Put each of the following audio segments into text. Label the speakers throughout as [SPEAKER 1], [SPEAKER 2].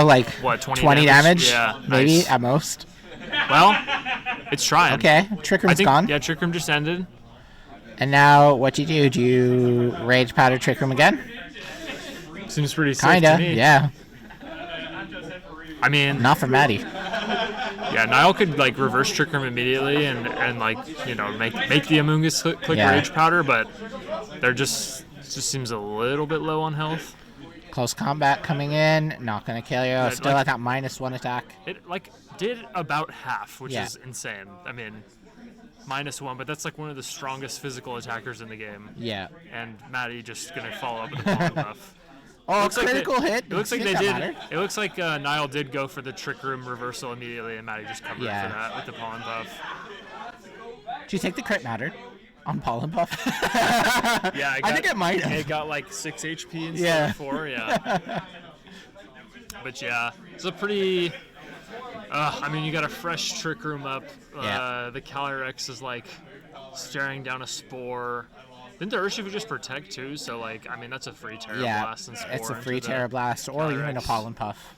[SPEAKER 1] Like
[SPEAKER 2] What,
[SPEAKER 1] 20 damage?
[SPEAKER 2] Yeah,
[SPEAKER 1] maybe
[SPEAKER 2] nice.
[SPEAKER 1] at most.
[SPEAKER 2] Well, it's trying.
[SPEAKER 1] Okay, Trick Room's gone.
[SPEAKER 2] Yeah, Trick Room just ended.
[SPEAKER 1] And now, what do you do? Do you Rage Powder Trick Room again?
[SPEAKER 2] Seems pretty safe to me.
[SPEAKER 1] Yeah.
[SPEAKER 2] I mean,
[SPEAKER 1] not for Maddie.
[SPEAKER 2] Yeah, Niall could like reverse Trick Room immediately and like make the Amoonguss click Rage Powder, but they're just seems a little bit low on health.
[SPEAKER 1] Close combat coming in, not gonna kill you.
[SPEAKER 2] Yeah,
[SPEAKER 1] Still at that -1 attack.
[SPEAKER 2] It did about half, which is insane. I mean, -1, but that's like one of the strongest physical attackers in the game.
[SPEAKER 1] Yeah.
[SPEAKER 2] And Maddie just gonna follow up with a palm buff.
[SPEAKER 1] Oh, critical hit.
[SPEAKER 2] It looks like they did. It looks like Niall did go for the Trick Room reversal immediately, and Maddie just covered for that with the pollen buff.
[SPEAKER 1] Did you take the crit matter on pollen buff?
[SPEAKER 2] Yeah,
[SPEAKER 1] I think it might have.
[SPEAKER 2] It got like 6 HP instead of 4. Yeah. But yeah, it's a pretty. I mean, you got a fresh Trick Room up. The Calyrex is like staring down a spore. Didn't the Urshifu just protect too? So like, I mean, that's a free Terra Blast and Spore.
[SPEAKER 1] It's a free Terra Blast or even a Pollen Puff.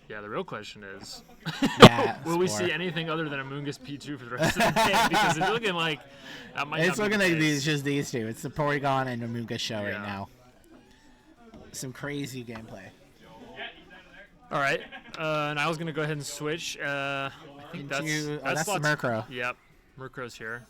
[SPEAKER 2] Yeah, the real question is, will
[SPEAKER 1] Spore.
[SPEAKER 2] we see anything other than Amoonguss P2 for the rest of the game? Because it's looking like that might
[SPEAKER 1] It's
[SPEAKER 2] not
[SPEAKER 1] looking
[SPEAKER 2] be
[SPEAKER 1] like these just these two. It's the Porygon and Amoonguss show right now. Some crazy gameplay.
[SPEAKER 2] All right, Niall's gonna go ahead and switch. I think that's
[SPEAKER 1] the Murkrow.
[SPEAKER 2] Yep, Murkrow's here.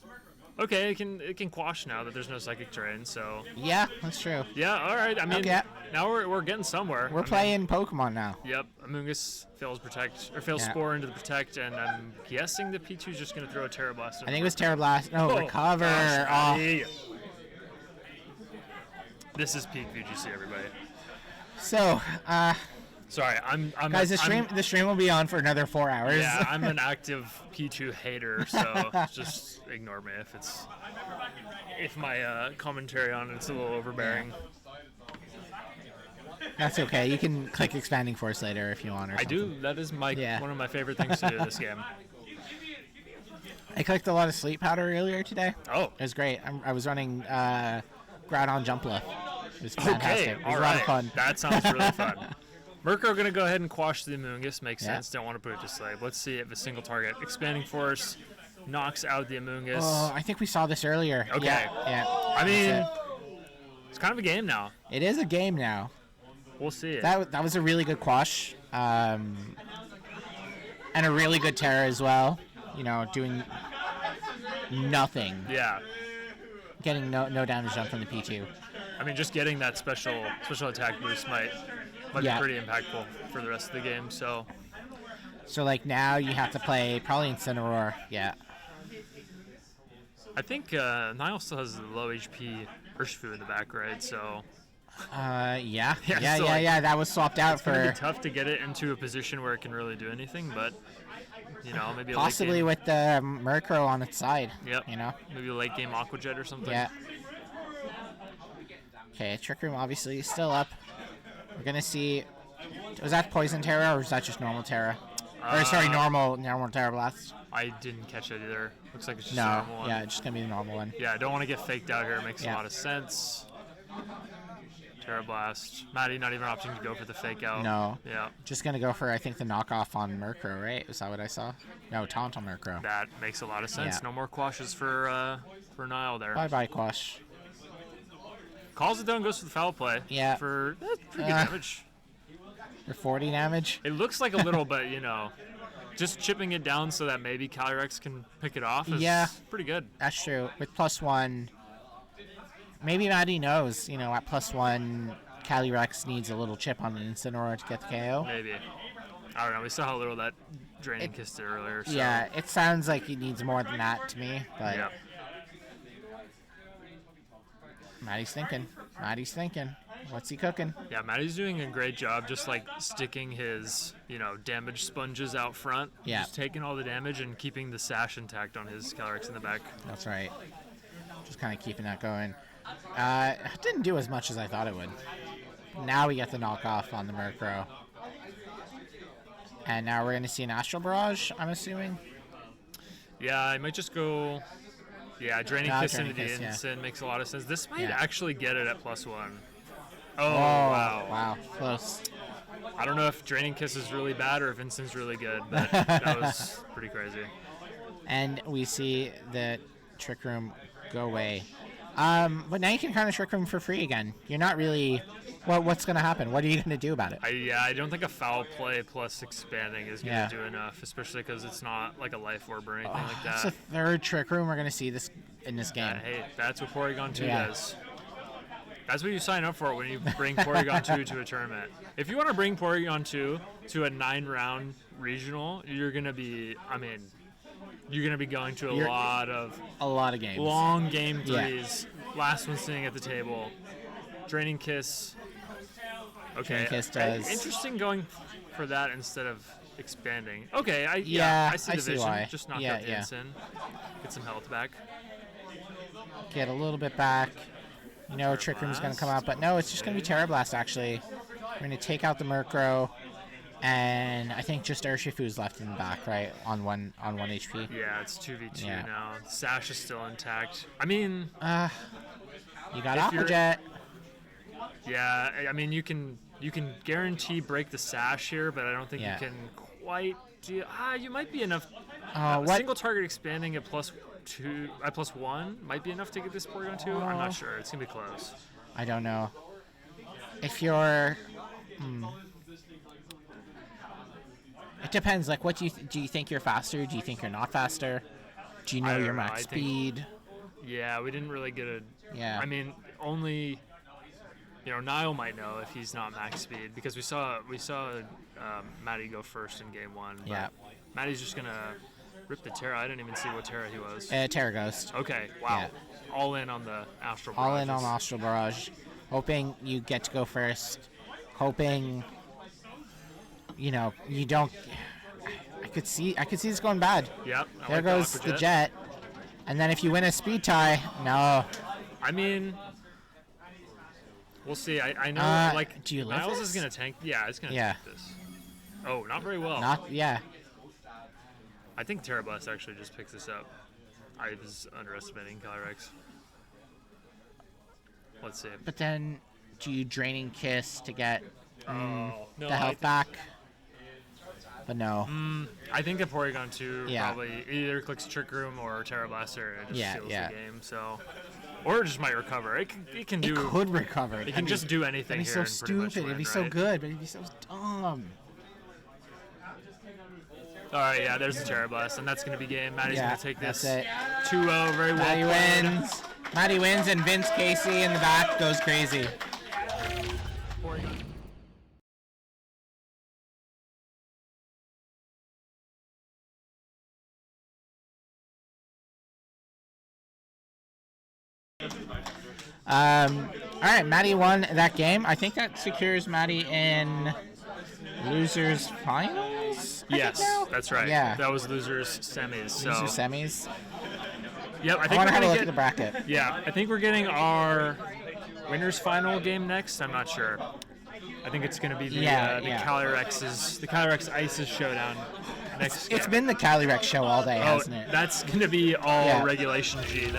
[SPEAKER 2] Okay, it can quash now that there's no Psychic Terrain, so...
[SPEAKER 1] Yeah, that's true.
[SPEAKER 2] Yeah, all right. I mean, now we're getting somewhere.
[SPEAKER 1] We're playing Pokemon now.
[SPEAKER 2] Yep, Amoonguss fails Spore into the Protect, and I'm guessing the P2's just going to throw a Terra Blast.
[SPEAKER 1] I think it was Terra Blast. No, Recover.
[SPEAKER 2] This is peak VGC, everybody.
[SPEAKER 1] So,
[SPEAKER 2] sorry,
[SPEAKER 1] guys, the stream will be on for another 4 hours.
[SPEAKER 2] Yeah, I'm an active P2 hater, so just ignore me if my commentary on it's a little overbearing.
[SPEAKER 1] That's okay. You can click Expanding Force later if you want. Or something.
[SPEAKER 2] I do. That is one of my favorite things to do in this game.
[SPEAKER 1] I clicked a lot of Sleep Powder earlier today.
[SPEAKER 2] Oh,
[SPEAKER 1] it was great. I was running Groudon Jumpla. It was fantastic.
[SPEAKER 2] Okay,
[SPEAKER 1] it was a lot of fun.
[SPEAKER 2] That sounds really fun. Murkrow going to go ahead and quash the Amoonguss. Makes sense. Don't want to put it to sleep. Let's see if a single target. Expanding Force knocks out the Amoonguss.
[SPEAKER 1] Oh, I think we saw this earlier.
[SPEAKER 2] Okay.
[SPEAKER 1] Yeah.
[SPEAKER 2] I mean, it's kind of a game now.
[SPEAKER 1] It is a game now.
[SPEAKER 2] We'll see it.
[SPEAKER 1] That was a really good quash. And a really good Terra as well. You know, doing nothing.
[SPEAKER 2] Yeah.
[SPEAKER 1] Getting no damage done from the P2.
[SPEAKER 2] I mean, just getting that special attack boost might be pretty impactful for the rest of the game. So
[SPEAKER 1] like now you have to play probably Incineroar. Yeah.
[SPEAKER 2] I think Niall still has the low HP Urshifu in the back, right? So.
[SPEAKER 1] Yeah. That was swapped out
[SPEAKER 2] it's
[SPEAKER 1] for.
[SPEAKER 2] It's gonna be tough to get it into a position where it can really do anything, but maybe
[SPEAKER 1] possibly with the Murkrow on its side.
[SPEAKER 2] Yep.
[SPEAKER 1] Maybe
[SPEAKER 2] a late game Aqua Jet or something.
[SPEAKER 1] Yeah. Okay, Trick Room obviously is still up. We're gonna see. Was that Poison Terra or was that just normal Terra? Normal Terra Blast.
[SPEAKER 2] I didn't catch it either. Looks like it's just a normal one.
[SPEAKER 1] Yeah, it's just gonna be the normal one.
[SPEAKER 2] Yeah, I don't want to get faked out here. It makes a lot of sense. Terra Blast. Maddie not even opting to go for the fake out.
[SPEAKER 1] No.
[SPEAKER 2] Yeah.
[SPEAKER 1] Just gonna go for I think the knockoff on Murkrow, right? Is that what I saw? No, taunt on Murkrow.
[SPEAKER 2] That makes a lot of sense.
[SPEAKER 1] Yeah.
[SPEAKER 2] No more quashes for Niall there.
[SPEAKER 1] Bye quash.
[SPEAKER 2] Calls it down, goes for the foul play.
[SPEAKER 1] Yeah.
[SPEAKER 2] For pretty good damage.
[SPEAKER 1] For 40 damage.
[SPEAKER 2] It looks like a little, but just chipping it down so that maybe Calyrex can pick it off is pretty good.
[SPEAKER 1] That's true. With +1, maybe Maddie knows, at +1, Calyrex needs a little chip on the Incineroar to get the KO.
[SPEAKER 2] Maybe. I don't know. We saw how little that Draining Kiss did earlier. So.
[SPEAKER 1] Yeah, it sounds like he needs more than that to me, but... Yeah. Maddie's thinking. What's he cooking?
[SPEAKER 2] Yeah, Matty's doing a great job just like sticking his, damage sponges out front.
[SPEAKER 1] Yeah.
[SPEAKER 2] Just taking all the damage and keeping the sash intact on his Calyrex in the back.
[SPEAKER 1] That's right. Just kind of keeping that going. Didn't do as much as I thought it would. Now we get the knockoff on the Murkrow. And now we're going to see an Astral Barrage, I'm assuming.
[SPEAKER 2] Yeah, I might just go... Yeah, Draining Kiss into the
[SPEAKER 1] Kiss,
[SPEAKER 2] Instant makes a lot of sense. This might actually get it at +1. Oh,
[SPEAKER 1] wow.
[SPEAKER 2] wow.
[SPEAKER 1] Wow, close.
[SPEAKER 2] I don't know if Draining Kiss is really bad or if Instant's really good, but that was pretty crazy.
[SPEAKER 1] And we see the Trick Room go away. But now you can kind of Trick Room for free again. You're not really... What's going to happen? What are you going to do about it?
[SPEAKER 2] I don't think a foul play plus expanding is going to do enough, especially because it's not like a life orb or anything like that.
[SPEAKER 1] That's the third Trick Room we're going to see in this game.
[SPEAKER 2] Hey, that's what Porygon 2 does. That's what you sign up for when you bring Porygon 2 to a tournament. If you want to bring Porygon 2 to a 9-round regional, you're going to be, going to a lot of
[SPEAKER 1] games.
[SPEAKER 2] Long game threes. Last one sitting at the table. Draining Kiss. Okay.
[SPEAKER 1] Draining Kiss does.
[SPEAKER 2] Interesting going for that instead of expanding. Okay, I see the vision.
[SPEAKER 1] Why.
[SPEAKER 2] Just knock out the Instant. Get some health back.
[SPEAKER 1] Get a little bit back. Trick Room's going to come out, but no, it's just going to be Terra Blast, actually. We're going to take out the Murkrow, and I think just Urshifu's left in the back, right, on 1 HP.
[SPEAKER 2] Yeah, it's 2v2 now. Sash is still intact. You
[SPEAKER 1] got Aqua Jet.
[SPEAKER 2] Yeah, you can guarantee break the Sash here, but I don't think you can quite do... you might be enough... Single target expanding at +1 might be enough to get this Porygon 2. I'm not sure. It's going to be close.
[SPEAKER 1] I don't know. If you're... It depends. Like, what do you think you're faster? Do you think you're not faster? Do you know your max speed?
[SPEAKER 2] Yeah, we didn't really get a...
[SPEAKER 1] Yeah.
[SPEAKER 2] Only... Niall might know if he's not max speed because we saw Matty go first in game 1.
[SPEAKER 1] Yeah.
[SPEAKER 2] Matty's just going to rip the Terra. I didn't even see what Terra he was.
[SPEAKER 1] Terra Ghost.
[SPEAKER 2] Okay, wow. Yeah. All in on the Astral Barrage.
[SPEAKER 1] All in on Astral Barrage. Hoping you get to go first. Hoping, you don't... I could see this going bad.
[SPEAKER 2] Yep.
[SPEAKER 1] There goes the Jet. And then if you win a speed tie, no.
[SPEAKER 2] We'll see. I know,
[SPEAKER 1] do you
[SPEAKER 2] Niles
[SPEAKER 1] this?
[SPEAKER 2] is going to tank. Yeah, it's going to tank this. Oh, not very well. I think Terra Blast actually just picks this up. I was underestimating Calyrex. Let's see.
[SPEAKER 1] But then, do you Draining Kiss to get
[SPEAKER 2] no,
[SPEAKER 1] the health back? But no.
[SPEAKER 2] I think the Porygon 2 probably either clicks Trick Room or Terra Blaster and just steals the game. So, or it just might recover. It can do.
[SPEAKER 1] It could recover.
[SPEAKER 2] It can just do anything.
[SPEAKER 1] It'd be so stupid. It'd be so good, but it'd be so dumb.
[SPEAKER 2] All right, yeah, there's the Terra Blast, and that's going to be game. Matty's going to take this 2-0 very well.
[SPEAKER 1] Matty wins. Matty wins, and Vince Casey in the back goes crazy. All right, Matty won that game. I think that secures Matty in losers finals.
[SPEAKER 2] Yes, that's right. Yeah, that was losers semis.
[SPEAKER 1] Loser semis.
[SPEAKER 2] Yep, I
[SPEAKER 1] want to have a look at the bracket.
[SPEAKER 2] Yeah, I think we're getting our winners final game next. I'm not sure. I think it's going to be the Calyrex Ice's showdown next.
[SPEAKER 1] It's been the Calyrex show all day, hasn't it?
[SPEAKER 2] That's going to be all Regulation G.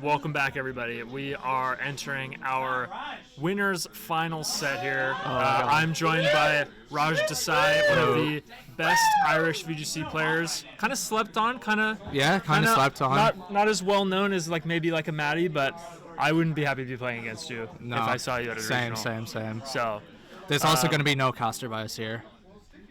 [SPEAKER 2] Welcome back, everybody. We are entering our winners final set here. I'm joined by Raj Desai, one of the best Irish VGC players. Kind of slept on, kind of
[SPEAKER 3] slept on.
[SPEAKER 2] Not as well known as maybe a Matty, but I wouldn't be happy to be playing against you if I saw you at a regional.
[SPEAKER 3] Same.
[SPEAKER 2] So
[SPEAKER 3] there's also going to be no caster bias here.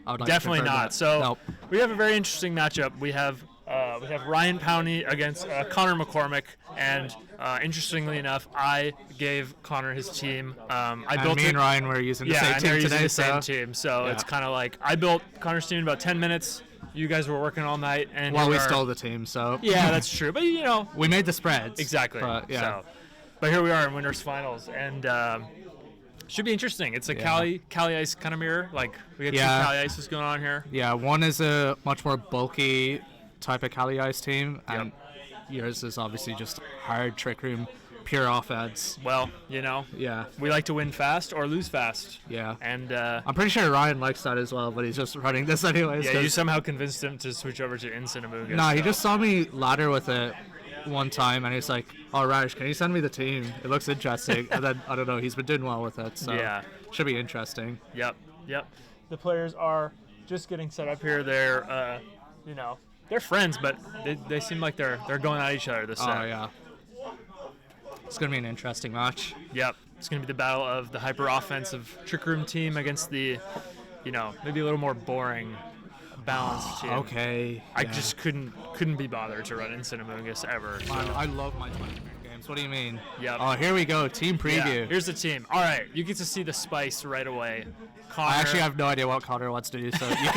[SPEAKER 3] I would like
[SPEAKER 2] definitely
[SPEAKER 3] to confirm
[SPEAKER 2] not.
[SPEAKER 3] that.
[SPEAKER 2] So
[SPEAKER 3] Nope.
[SPEAKER 2] we have a very interesting matchup. We have Ryan Powney against Connor McCormick, and interestingly enough, I gave Connor his team.
[SPEAKER 3] Me and Ryan were using the same team
[SPEAKER 2] using
[SPEAKER 3] today.
[SPEAKER 2] the same team, so
[SPEAKER 3] yeah.
[SPEAKER 2] it's kind of like I built Connor's team in about 10 minutes. You guys were working all night, and
[SPEAKER 3] we stole the team, so
[SPEAKER 2] yeah, that's true. But
[SPEAKER 3] we made the spreads
[SPEAKER 2] exactly.
[SPEAKER 3] But, yeah.
[SPEAKER 2] But here we are in winners finals, and should be interesting. It's a Cali Ice kind of mirror. We got two Cali Ices going on here.
[SPEAKER 3] Yeah, one is a much more bulky type of Cali Ice team, and yours is obviously just hard trick room, pure offense.
[SPEAKER 2] Well,
[SPEAKER 3] Yeah.
[SPEAKER 2] we like to win fast or lose fast.
[SPEAKER 3] Yeah.
[SPEAKER 2] And
[SPEAKER 3] I'm pretty sure Ryan likes that as well, but he's just running this anyways.
[SPEAKER 2] Yeah, you somehow convinced him to switch over to Insinamuga.
[SPEAKER 3] Nah, he just saw me ladder with a one time, and he's like, "Oh, Raj, can you send me the team? It looks interesting." And then I don't know, he's been doing well with it, so
[SPEAKER 2] Yeah.
[SPEAKER 3] should be interesting.
[SPEAKER 2] Yep. The players are just getting set up here. They're, they're friends, but they seem like they're going at each other this set.
[SPEAKER 3] Oh yeah, it's gonna be an interesting match.
[SPEAKER 2] Yep. It's going to be the battle of the hyper-offensive Trick Room team against the, maybe a little more boring, balanced team.
[SPEAKER 3] Okay.
[SPEAKER 2] I just couldn't be bothered to run Instant Amoongus ever. So.
[SPEAKER 3] I love my 20-minute games. What do you mean?
[SPEAKER 2] Yep.
[SPEAKER 3] Oh, here we go. Team preview.
[SPEAKER 2] Yeah, here's the team. All right, you get to see the spice right away. Connor,
[SPEAKER 3] I actually have no idea what Connor wants to do, so you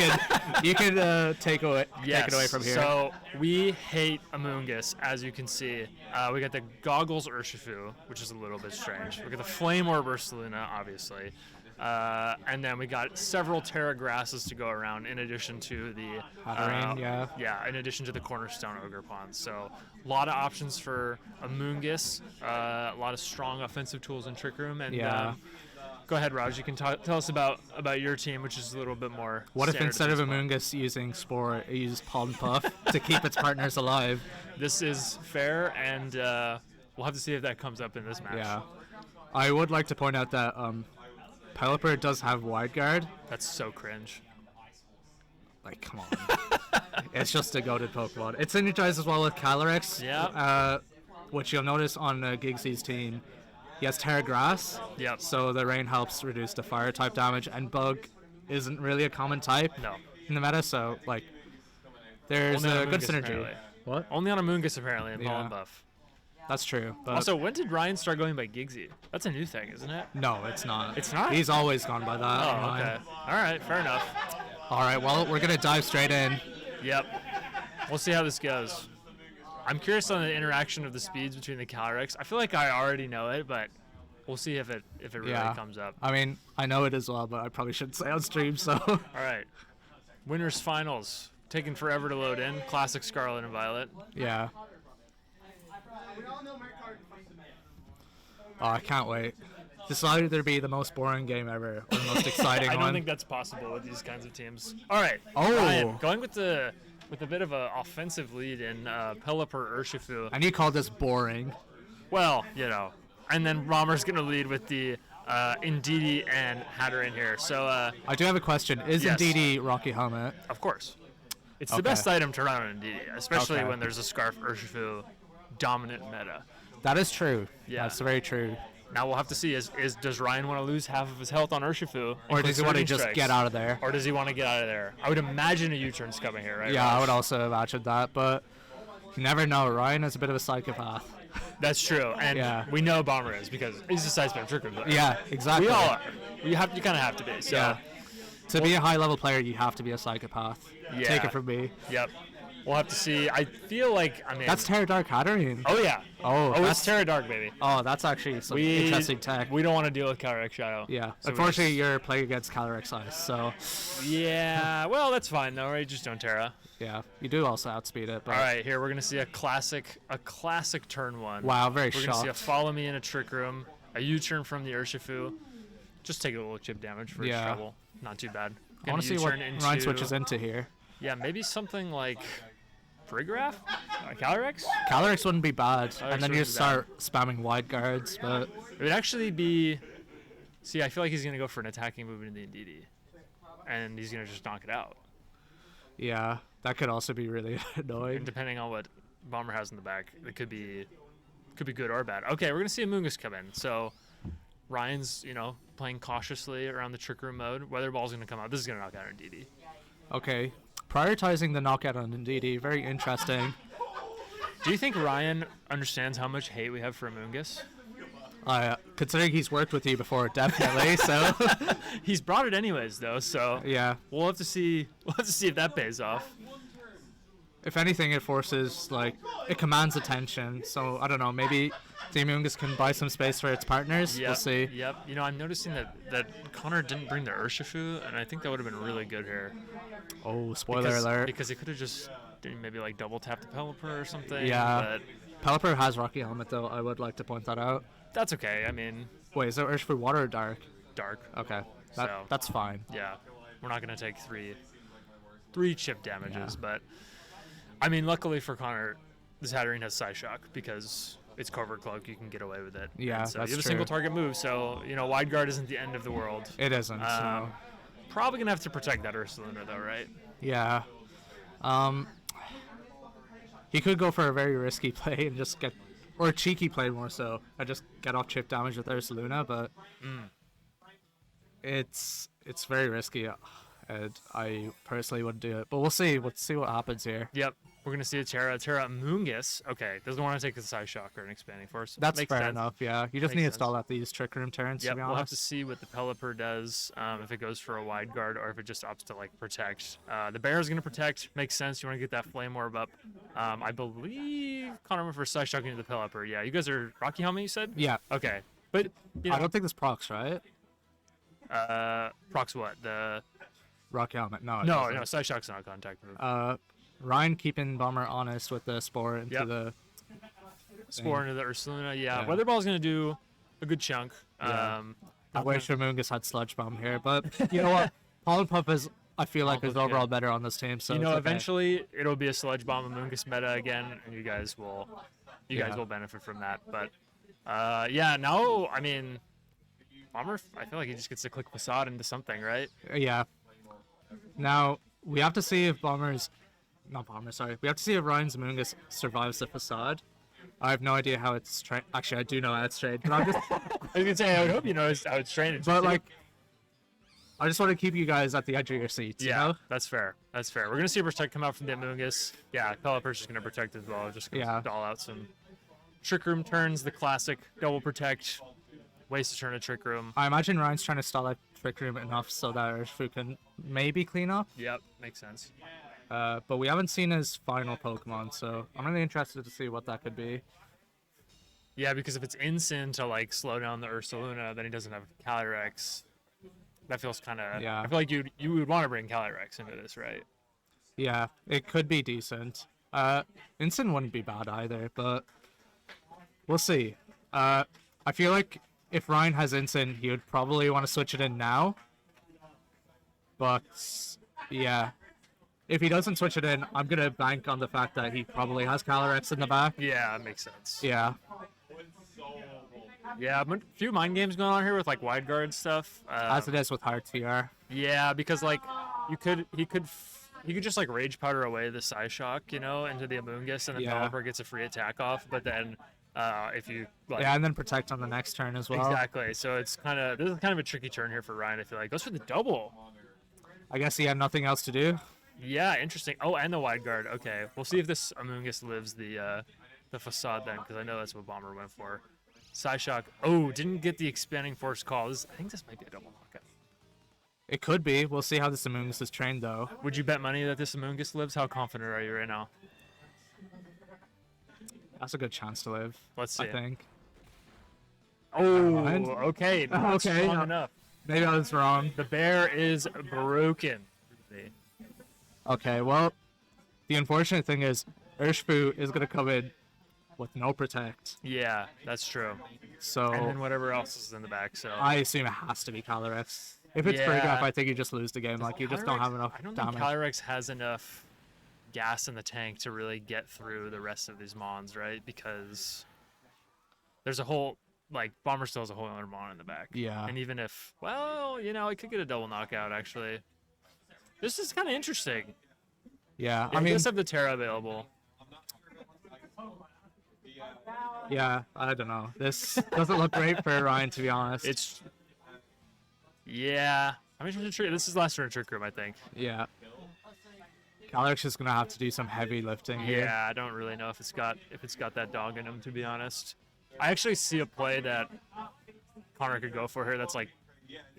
[SPEAKER 3] can take it away from here.
[SPEAKER 2] So we hate Amoongus, as you can see. We got the Goggles Urshifu, which is a little bit strange. We got the Flame Orb Ursaluna, obviously. And then we got several Terra Grasses to go around in addition to the
[SPEAKER 3] Hatterene, yeah.
[SPEAKER 2] Yeah, in addition to the Cornerstone Ogre Pawns. So a lot of options for Amoongus, a lot of strong offensive tools in Trick Room. And
[SPEAKER 3] Yeah.
[SPEAKER 2] Go ahead, Raj. You can tell us about your team, which is a little bit more.
[SPEAKER 3] What if
[SPEAKER 2] standard
[SPEAKER 3] instead
[SPEAKER 2] at
[SPEAKER 3] of
[SPEAKER 2] this point.
[SPEAKER 3] Amoongus using Spore, it used Pollen Puff to keep its partners alive?
[SPEAKER 2] This is fair, and we'll have to see if that comes up in this match.
[SPEAKER 3] Yeah. I would like to point out that Pelipper does have Wide Guard.
[SPEAKER 2] That's so cringe.
[SPEAKER 3] Like, come on. It's just a goated Pokemon. It synergizes well with Calyrex,
[SPEAKER 2] Yeah.
[SPEAKER 3] which you'll notice on Gigsy's team. He has Terra Grass,
[SPEAKER 2] Yep.
[SPEAKER 3] so the rain helps reduce the fire type damage, and Bug isn't really a common type
[SPEAKER 2] No.
[SPEAKER 3] in the meta, so like there's
[SPEAKER 2] Only on
[SPEAKER 3] a good
[SPEAKER 2] Amoonguss,
[SPEAKER 3] synergy.
[SPEAKER 2] apparently.
[SPEAKER 3] What?
[SPEAKER 2] Only on Amoongus, apparently, in
[SPEAKER 3] Yeah.
[SPEAKER 2] Pollen Buff.
[SPEAKER 3] That's true. But
[SPEAKER 2] Also, when did Ryan start going by Gigsy? That's a new thing, isn't it?
[SPEAKER 3] no, it's not.
[SPEAKER 2] It's not?
[SPEAKER 3] He's always gone by that.
[SPEAKER 2] Oh,
[SPEAKER 3] online.
[SPEAKER 2] okay. All right, fair enough.
[SPEAKER 3] All right, well, we're gonna dive straight in.
[SPEAKER 2] Yep. We'll see how this goes. I'm curious on the interaction of the speeds between the Calyrex. I feel like I already know it, but we'll see if it really comes up.
[SPEAKER 3] I mean, I know it as well, but I probably shouldn't say on stream. So.
[SPEAKER 2] All right. Winners finals. Taking forever to load in. Classic Scarlet and Violet.
[SPEAKER 3] Yeah. Oh, I can't wait. This will either be the most boring game ever or the most exciting
[SPEAKER 2] I
[SPEAKER 3] one.
[SPEAKER 2] don't think that's possible with these kinds of teams. All right.
[SPEAKER 3] Oh.
[SPEAKER 2] Ryan, going with a bit of an offensive lead in Pelipper Urshifu.
[SPEAKER 3] And you called this boring.
[SPEAKER 2] Well, and then Romer's going to lead with the Indeedee and Hatterene here. So,
[SPEAKER 3] I do have a question. Is
[SPEAKER 2] Yes.
[SPEAKER 3] Indeedee Rocky Helmet?
[SPEAKER 2] of course, it's the
[SPEAKER 3] Okay.
[SPEAKER 2] best item to run on Indeedee, especially
[SPEAKER 3] Okay.
[SPEAKER 2] when there's a Scarf Urshifu dominant meta.
[SPEAKER 3] That is true.
[SPEAKER 2] Yeah.
[SPEAKER 3] That's very true.
[SPEAKER 2] Now we'll have to see: does Ryan want to lose half of his health on Urshifu,
[SPEAKER 3] Or does he want to
[SPEAKER 2] including
[SPEAKER 3] just
[SPEAKER 2] strikes?
[SPEAKER 3] get out of there?
[SPEAKER 2] Or does he want to get out of there? I would imagine a U-turn's coming here, right?
[SPEAKER 3] Yeah, I
[SPEAKER 2] Raj?
[SPEAKER 3] would also imagine that, but you never know. Ryan is a bit of a psychopath.
[SPEAKER 2] That's true, and
[SPEAKER 3] Yeah.
[SPEAKER 2] we know Bomber is because he's a sidestep Trick Room player.
[SPEAKER 3] Yeah, exactly.
[SPEAKER 2] We all are. You kind of have to be. So,
[SPEAKER 3] Yeah. To be a high-level player, you have to be a psychopath.
[SPEAKER 2] Yeah.
[SPEAKER 3] Take it from me.
[SPEAKER 2] Yep. We'll have to see. I feel like
[SPEAKER 3] That's Terra Dark Hatterene.
[SPEAKER 2] Oh yeah.
[SPEAKER 3] Oh,
[SPEAKER 2] It's
[SPEAKER 3] that's
[SPEAKER 2] Terra Dark, baby.
[SPEAKER 3] Oh, that's actually some interesting tech.
[SPEAKER 2] We don't want to deal with Calyrex Shadow.
[SPEAKER 3] Yeah.
[SPEAKER 2] So we
[SPEAKER 3] Unfortunately, you're playing against Calyrex Ice, so
[SPEAKER 2] Yeah. Well, that's fine though, right? Just don't Terra.
[SPEAKER 3] yeah. You do also outspeed it, but
[SPEAKER 2] All right. Here we're gonna see a classic turn one.
[SPEAKER 3] wow, very
[SPEAKER 2] We're gonna see a
[SPEAKER 3] shocked.
[SPEAKER 2] follow me in a Trick Room, a U-turn from the Urshifu. Just take a little chip damage for his
[SPEAKER 3] Yeah.
[SPEAKER 2] trouble. Not too bad.
[SPEAKER 3] I want to see what Ryan switches into here.
[SPEAKER 2] Yeah, maybe something like Brigraph? Calyrex?
[SPEAKER 3] Calyrex wouldn't be bad,
[SPEAKER 2] Calyrex
[SPEAKER 3] and then you
[SPEAKER 2] wouldn't
[SPEAKER 3] just
[SPEAKER 2] be bad.
[SPEAKER 3] start spamming wide guards, but
[SPEAKER 2] It would actually be. See, I feel like he's gonna go for an attacking move in the Indeedee, and he's gonna just knock it out.
[SPEAKER 3] yeah, that could also be really
[SPEAKER 2] And
[SPEAKER 3] annoying.
[SPEAKER 2] depending on what Bomber has in the back, it could be good or bad. Okay, we're gonna see Amoongus come in. So Ryan's, playing cautiously around the Trick Room mode. Weather Ball's gonna come out. This is gonna knock out Indeedee.
[SPEAKER 3] Okay, prioritizing the knockout on Indeedee, very interesting.
[SPEAKER 2] Do you think Ryan understands how much hate we have for Amoongus?
[SPEAKER 3] Considering he's worked with you before, definitely. So
[SPEAKER 2] He's brought it anyways, though. So
[SPEAKER 3] yeah,
[SPEAKER 2] we'll have to see. We'll have to see if that pays off.
[SPEAKER 3] if anything, it forces it commands attention. So I don't know, maybe the Amoongus can buy some space for its partners.
[SPEAKER 2] Yep,
[SPEAKER 3] We'll see.
[SPEAKER 2] Yep. I'm noticing that Connor didn't bring the Urshifu, and I think that would have been really good here.
[SPEAKER 3] Oh, spoiler alert!
[SPEAKER 2] Because he could have just maybe double tap the Pelipper or something.
[SPEAKER 3] Yeah.
[SPEAKER 2] But
[SPEAKER 3] Pelipper has Rocky Helmet though. I would like to point that out.
[SPEAKER 2] that's okay. I mean,
[SPEAKER 3] Wait, is it Urshifu water or dark?
[SPEAKER 2] dark.
[SPEAKER 3] Okay,
[SPEAKER 2] So-
[SPEAKER 3] that's fine.
[SPEAKER 2] Yeah. We're not gonna take three chip damages,
[SPEAKER 3] Yeah.
[SPEAKER 2] but I mean, luckily for Connor, this Hatterene has Psyshock because it's Covert Cloak. You can get away with it.
[SPEAKER 3] Yeah,
[SPEAKER 2] And so
[SPEAKER 3] that's
[SPEAKER 2] you have a
[SPEAKER 3] true.
[SPEAKER 2] single target move, so Wide Guard isn't the end of the world.
[SPEAKER 3] It isn't. So.
[SPEAKER 2] Probably gonna have to protect that Ursaluna though, right?
[SPEAKER 3] Yeah. He could go for a very risky play and just get, or a cheeky play more so, and just get off chip damage with Ursaluna, but it's very risky, and I personally wouldn't do it. But we'll see. We'll see what happens here.
[SPEAKER 2] Yep. We're gonna see a Terra Mungus. Okay, doesn't want to take the Psyshock or an Expanding Force.
[SPEAKER 3] That's
[SPEAKER 2] Makes
[SPEAKER 3] fair
[SPEAKER 2] sense.
[SPEAKER 3] enough. Yeah, you just
[SPEAKER 2] Makes
[SPEAKER 3] need to
[SPEAKER 2] sense.
[SPEAKER 3] stall out these Trick Room turns.
[SPEAKER 2] Yep,
[SPEAKER 3] To be
[SPEAKER 2] we'll have to
[SPEAKER 3] honest.
[SPEAKER 2] see what the Pelipper does, if it goes for a Wide Guard or if it just opts to like protect. The Bear is going to protect. Makes sense. You want to get that Flame Orb up. I believe Connor went for Psyshock into the Pelipper. Yeah, you guys are Rocky Helmet, you said?
[SPEAKER 3] Yeah.
[SPEAKER 2] Okay. But,
[SPEAKER 3] I don't think this procs, right?
[SPEAKER 2] procs what? The...
[SPEAKER 3] Rocky Helmet. No. it
[SPEAKER 2] No,
[SPEAKER 3] doesn't.
[SPEAKER 2] no, Psyshock's not a contact move.
[SPEAKER 3] Ryan keeping Bomber honest with the Spore into
[SPEAKER 2] Yep.
[SPEAKER 3] the...
[SPEAKER 2] Spore into the Ursaluna. Yeah,
[SPEAKER 3] Yeah.
[SPEAKER 2] Weather Ball's going to do a good chunk.
[SPEAKER 3] Yeah. I wish Mungus had Sludge Bomb here, but you know what? Pollen Puff is, I feel like, is
[SPEAKER 2] Puff's
[SPEAKER 3] overall
[SPEAKER 2] good.
[SPEAKER 3] better on this team. So
[SPEAKER 2] You know,
[SPEAKER 3] it's okay.
[SPEAKER 2] eventually it'll be a Sludge Bomb and Mungus meta again, and you guys will benefit from that. But yeah, now I mean, Bomber, I feel like he just gets to click Facade into something, right?
[SPEAKER 3] Yeah. Now, we have to see if we have to see if Ryan's Mungus survives the Facade. I have no idea how it's trained. Actually, I do know how it's trained, but I'm just...
[SPEAKER 2] I was gonna say I would hope you know how it's trained.
[SPEAKER 3] but, like, I just want to keep you guys at the edge of your seats,
[SPEAKER 2] yeah,
[SPEAKER 3] you know?
[SPEAKER 2] that's fair. That's fair. We're gonna see a Protect come out from the Mungus. Yeah, Pelipper's just gonna protect as well. Just gonna
[SPEAKER 3] Yeah.
[SPEAKER 2] doll out some Trick Room turns, the classic double protect, waste to turn a Trick Room.
[SPEAKER 3] I imagine Ryan's trying to stall out Trick Room enough so that Urshifu can maybe clean up.
[SPEAKER 2] Yep, makes sense.
[SPEAKER 3] But we haven't seen his final Pokemon, so I'm really interested to see what that could be.
[SPEAKER 2] Yeah, because if it's Incin to like slow down the Ursaluna, then he doesn't have Calyrex. That feels kind of.
[SPEAKER 3] Yeah.
[SPEAKER 2] I feel like you would want to bring Calyrex into this, right?
[SPEAKER 3] Yeah, it could be decent. Instant wouldn't be bad either, but we'll see. I feel like if Ryan has Instant, he would probably want to switch it in now. But yeah, if he doesn't switch it in, I'm gonna bank on the fact that he probably has Calyrex in the back.
[SPEAKER 2] Yeah, that makes sense.
[SPEAKER 3] Yeah,
[SPEAKER 2] Yeah, a few mind games going on here with like wide guard stuff.
[SPEAKER 3] as it is with hard TR.
[SPEAKER 2] Yeah, because like he could just like Rage Powder away the Psyshock, into the Amoonguss, and then
[SPEAKER 3] Yeah.
[SPEAKER 2] Pelipper gets a free attack off. But then if you like
[SPEAKER 3] Yeah, and then protect on the next turn as well.
[SPEAKER 2] exactly, so this is kind of a tricky turn here for Ryan. I feel like goes for the double.
[SPEAKER 3] I guess he had nothing else to do.
[SPEAKER 2] Yeah, interesting. Oh, and the wide guard. Okay, we'll see if this Amoonguss lives the facade then, because I know that's what Bomber went for. Psyshock. Oh, didn't get the expanding force call. I think this might be a double knockout.
[SPEAKER 3] It could be. We'll see how this Amoonguss is trained, though.
[SPEAKER 2] Would you bet money that this Amoonguss lives? How confident are you right now?
[SPEAKER 3] That's a good chance to live.
[SPEAKER 2] Let's see
[SPEAKER 3] I
[SPEAKER 2] it.
[SPEAKER 3] think.
[SPEAKER 2] Oh,
[SPEAKER 3] mind.
[SPEAKER 2] okay. Not
[SPEAKER 3] Okay,
[SPEAKER 2] strong
[SPEAKER 3] yeah.
[SPEAKER 2] enough.
[SPEAKER 3] Maybe I was wrong.
[SPEAKER 2] The bear is broken.
[SPEAKER 3] Okay, well, the unfortunate thing is Urshifu is going to come in with no protect.
[SPEAKER 2] Yeah, that's true.
[SPEAKER 3] So
[SPEAKER 2] And then whatever else is in the back. So
[SPEAKER 3] I assume it has to be Calyrex. If it's
[SPEAKER 2] Yeah.
[SPEAKER 3] Breakup, I think you just lose the game. Like, you just don't have enough
[SPEAKER 2] I don't
[SPEAKER 3] damage.
[SPEAKER 2] think Calyrex has enough gas in the tank to really get through the rest of these mons, right? Because there's a whole Bomber still has a whole other mon in the back.
[SPEAKER 3] Yeah.
[SPEAKER 2] And even if it could get a double knockout actually. This is kind of interesting.
[SPEAKER 3] Yeah,
[SPEAKER 2] I
[SPEAKER 3] I mean,
[SPEAKER 2] does have the Terra available.
[SPEAKER 3] yeah, I don't know. This doesn't look great for Ryan, to be honest.
[SPEAKER 2] Yeah. I mean, this is last turn Trick Room, I think.
[SPEAKER 3] Yeah. Calyrex is going to have to do some heavy lifting here.
[SPEAKER 2] Yeah, I don't really know if it's got that dog in him, to be honest. I actually see a play that Connor could go for here that's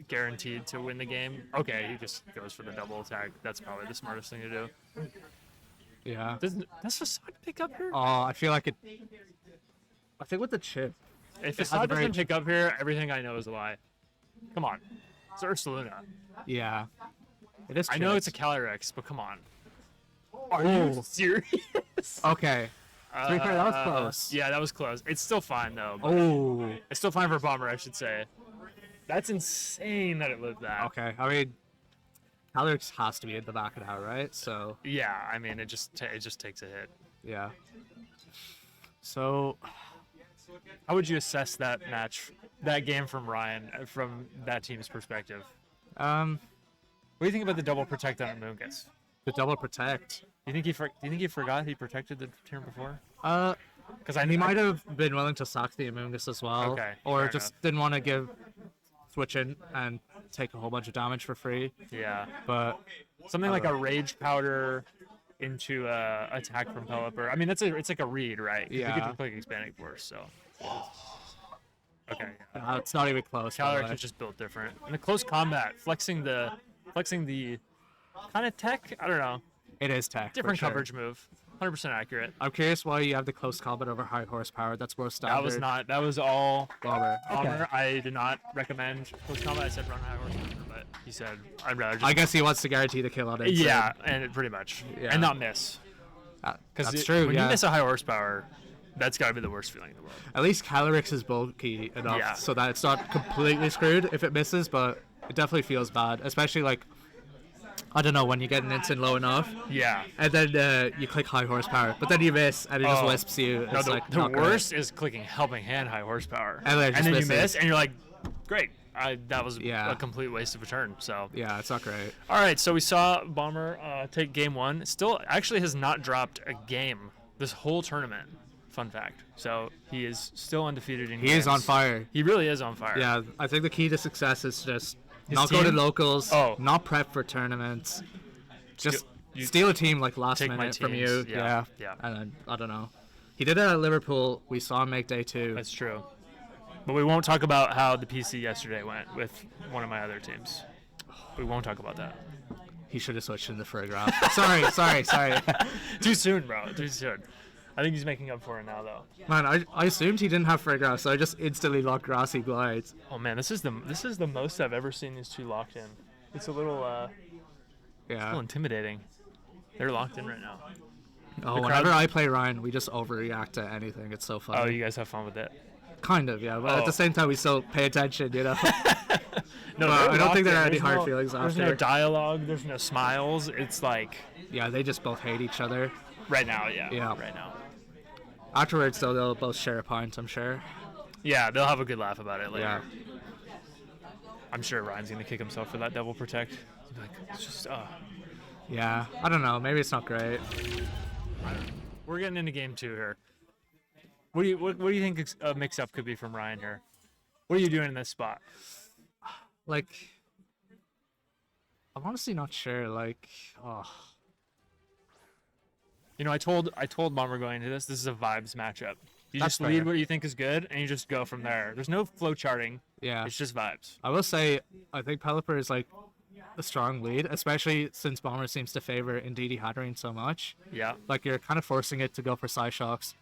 [SPEAKER 2] guaranteed to win the game. Okay, he just goes for the double attack. That's probably the smartest thing to do.
[SPEAKER 3] Yeah.
[SPEAKER 2] Does Facade pick up here?
[SPEAKER 3] Oh, I feel like it... I think with the chip.
[SPEAKER 2] If
[SPEAKER 3] has a
[SPEAKER 2] Facade
[SPEAKER 3] very-
[SPEAKER 2] doesn't pick up here, everything I know is a lie. Come on. It's Ursaluna.
[SPEAKER 3] Yeah. It is
[SPEAKER 2] I know it's a
[SPEAKER 3] chipped.
[SPEAKER 2] Calyrex, but come on.
[SPEAKER 3] Are
[SPEAKER 2] you serious?
[SPEAKER 3] Okay. To be fair, that was close.
[SPEAKER 2] Yeah, that was close. It's still fine, though. But
[SPEAKER 3] Oh.
[SPEAKER 2] it's still fine for Bomber, I should say. That's insane that it lived that.
[SPEAKER 3] Okay. I mean, Calyrex has to be in the back of that, right? So,
[SPEAKER 2] Yeah, I mean, it just takes a hit.
[SPEAKER 3] Yeah. So,
[SPEAKER 2] How would you assess that match, that game from Ryan, from that team's perspective?
[SPEAKER 3] um,
[SPEAKER 2] What do you think about the double protect on Amoongus?
[SPEAKER 3] the double protect.
[SPEAKER 2] Do you think he forgot he protected the turn before? Because
[SPEAKER 3] He might have been willing to sack the Amoongus as well.
[SPEAKER 2] Okay,
[SPEAKER 3] Or
[SPEAKER 2] fair
[SPEAKER 3] just
[SPEAKER 2] enough.
[SPEAKER 3] didn't want to switch in and take a whole bunch of damage for free.
[SPEAKER 2] Yeah,
[SPEAKER 3] But
[SPEAKER 2] something like a rage powder into attack from Pelipper. I mean, it's like a read, right? 'Cause we
[SPEAKER 3] Yeah.
[SPEAKER 2] get to click expanding force, so. Okay.
[SPEAKER 3] it's not even close. by the
[SPEAKER 2] Calyrex
[SPEAKER 3] way.
[SPEAKER 2] is just built different. In the close combat, flexing the kind of tech. I don't know.
[SPEAKER 3] It is tech. for
[SPEAKER 2] Different
[SPEAKER 3] sure.
[SPEAKER 2] coverage move. 100% accurate.
[SPEAKER 3] I'm curious why you have the close combat over high horsepower. That's more standard.
[SPEAKER 2] That was not. That was all
[SPEAKER 3] Bomber.
[SPEAKER 2] Bomber. I did not recommend close combat. I said run high horsepower, but he said I'd rather just.
[SPEAKER 3] I guess he wants to guarantee the kill on it.
[SPEAKER 2] Yeah, and pretty much,
[SPEAKER 3] Yeah.
[SPEAKER 2] and not miss.
[SPEAKER 3] That's
[SPEAKER 2] Because
[SPEAKER 3] true.
[SPEAKER 2] when
[SPEAKER 3] Yeah.
[SPEAKER 2] you miss a high horsepower, that's got to be the worst feeling in the world.
[SPEAKER 3] At least Calyrex is bulky enough
[SPEAKER 2] Yeah.
[SPEAKER 3] so that it's not completely screwed if it misses, but it definitely feels bad, especially like, I don't know, when you get an instant low enough
[SPEAKER 2] Yeah.
[SPEAKER 3] and then you click high horsepower, but then you miss and it just
[SPEAKER 2] Oh.
[SPEAKER 3] wisps you.
[SPEAKER 2] No,
[SPEAKER 3] It's
[SPEAKER 2] the,
[SPEAKER 3] like
[SPEAKER 2] the
[SPEAKER 3] not great.
[SPEAKER 2] worst is clicking helping hand high horsepower,
[SPEAKER 3] And then it just
[SPEAKER 2] you
[SPEAKER 3] misses.
[SPEAKER 2] miss, and you're like, great. That was
[SPEAKER 3] Yeah.
[SPEAKER 2] a complete waste of a turn. So.
[SPEAKER 3] Yeah, it's not great.
[SPEAKER 2] All right, so we saw Bomber take game one. Still, actually has not dropped a game this whole tournament. Fun fact. So he is still undefeated in
[SPEAKER 3] He is on
[SPEAKER 2] games.
[SPEAKER 3] fire.
[SPEAKER 2] He really is on fire.
[SPEAKER 3] Yeah, I think the key to success is just
[SPEAKER 2] His
[SPEAKER 3] not go to
[SPEAKER 2] team?
[SPEAKER 3] locals,
[SPEAKER 2] Oh.
[SPEAKER 3] not prep for tournaments, just
[SPEAKER 2] you
[SPEAKER 3] steal a team like last
[SPEAKER 2] take my
[SPEAKER 3] minute from
[SPEAKER 2] teams.
[SPEAKER 3] you.
[SPEAKER 2] Yeah, yeah.
[SPEAKER 3] And then, I don't know. He did it at Liverpool. We saw him make day 2.
[SPEAKER 2] That's true. But we won't talk about how the PC yesterday went with one of my other teams. We won't talk about that.
[SPEAKER 3] He should have switched into Frograph. sorry.
[SPEAKER 2] Too soon, bro. Too soon. I think he's making up for it now, though.
[SPEAKER 3] Man, I assumed he didn't have Frograph, so I just instantly locked Grassy Glides.
[SPEAKER 2] Oh man, this is the most I've ever seen these two locked in. It's a little
[SPEAKER 3] Yeah.
[SPEAKER 2] intimidating. They're locked in right now.
[SPEAKER 3] Oh,
[SPEAKER 2] the
[SPEAKER 3] whenever
[SPEAKER 2] crowd-
[SPEAKER 3] I play Ryan, we just overreact to anything. It's so
[SPEAKER 2] Oh,
[SPEAKER 3] funny.
[SPEAKER 2] you guys have fun with it.
[SPEAKER 3] Kind of, yeah. But at
[SPEAKER 2] Oh.
[SPEAKER 3] the same time, we still pay attention, you know?
[SPEAKER 2] No,
[SPEAKER 3] But
[SPEAKER 2] they're
[SPEAKER 3] I don't
[SPEAKER 2] locked
[SPEAKER 3] think there
[SPEAKER 2] in.
[SPEAKER 3] are any
[SPEAKER 2] There's
[SPEAKER 3] hard
[SPEAKER 2] no-
[SPEAKER 3] feelings
[SPEAKER 2] There's no
[SPEAKER 3] after.
[SPEAKER 2] dialogue. There's no smiles. It's like
[SPEAKER 3] Yeah, they just both hate each other.
[SPEAKER 2] right now, yeah.
[SPEAKER 3] Yeah.
[SPEAKER 2] Right now.
[SPEAKER 3] Afterwards, though, they'll both share a pint, I'm sure.
[SPEAKER 2] Yeah, they'll have a good laugh about it later.
[SPEAKER 3] Yeah.
[SPEAKER 2] I'm sure Ryan's gonna kick himself for that double protect. He'll be like, it's just
[SPEAKER 3] Yeah, I don't know. Maybe it's not great.
[SPEAKER 2] we're getting into game 2 here. What do you think a mix up could be from Ryan here? What are you doing in this spot?
[SPEAKER 3] Like, I'm honestly not sure. Like, oh,
[SPEAKER 2] You know, I told Bomber going into this is a vibes matchup. You
[SPEAKER 3] That's
[SPEAKER 2] just lead
[SPEAKER 3] fair.
[SPEAKER 2] what you think is good, and you just go from there. There's no flow charting.
[SPEAKER 3] yeah.
[SPEAKER 2] It's just vibes.
[SPEAKER 3] I will say, I think Pelipper is like a strong lead, especially since Bomber seems to favor Indeedee Hatterene so much.
[SPEAKER 2] Yeah.
[SPEAKER 3] Like, you're kind of forcing it to go for Psyshocks.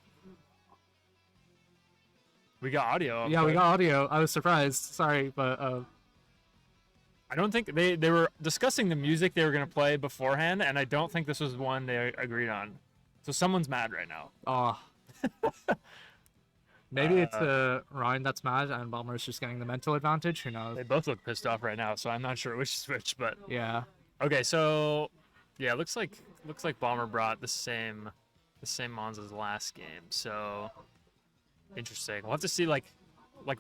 [SPEAKER 2] We got audio.
[SPEAKER 3] Yeah, we
[SPEAKER 2] but
[SPEAKER 3] got audio. I was surprised. Sorry, but
[SPEAKER 2] I don't think they were discussing the music they were gonna play beforehand, and I don't think this was one they agreed on. So someone's mad right now.
[SPEAKER 3] oh. Maybe it's Ryan that's mad and Bomber's just getting the mental advantage. Who knows?
[SPEAKER 2] They both look pissed off right now, so I'm not sure which is which. But
[SPEAKER 3] Yeah.
[SPEAKER 2] okay, so yeah, looks like Bomber brought the same mons as last game. So interesting. We'll have to see. Like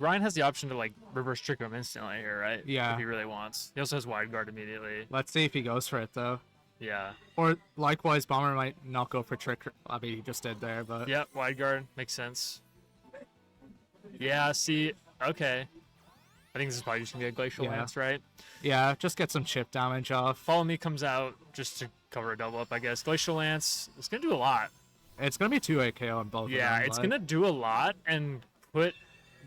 [SPEAKER 2] Ryan has the option to like reverse trick him instantly here, right?
[SPEAKER 3] Yeah.
[SPEAKER 2] If he really wants. He also has wide guard immediately.
[SPEAKER 3] Let's see if he goes for it, though.
[SPEAKER 2] Yeah.
[SPEAKER 3] Or likewise, Bomber might not go for trick. I mean, he just did there, but
[SPEAKER 2] Yep. Wide guard makes sense. Yeah. See. Okay. I think this is probably just gonna be a glacial
[SPEAKER 3] Yeah.
[SPEAKER 2] lance, right?
[SPEAKER 3] yeah, just get some chip damage off.
[SPEAKER 2] Follow Me comes out just to cover a double up, I guess. Glacial Lance, it's going to do a lot.
[SPEAKER 3] It's gonna be 2 KO on both.
[SPEAKER 2] Yeah,
[SPEAKER 3] of them,
[SPEAKER 2] it's
[SPEAKER 3] like-
[SPEAKER 2] going to do a lot and put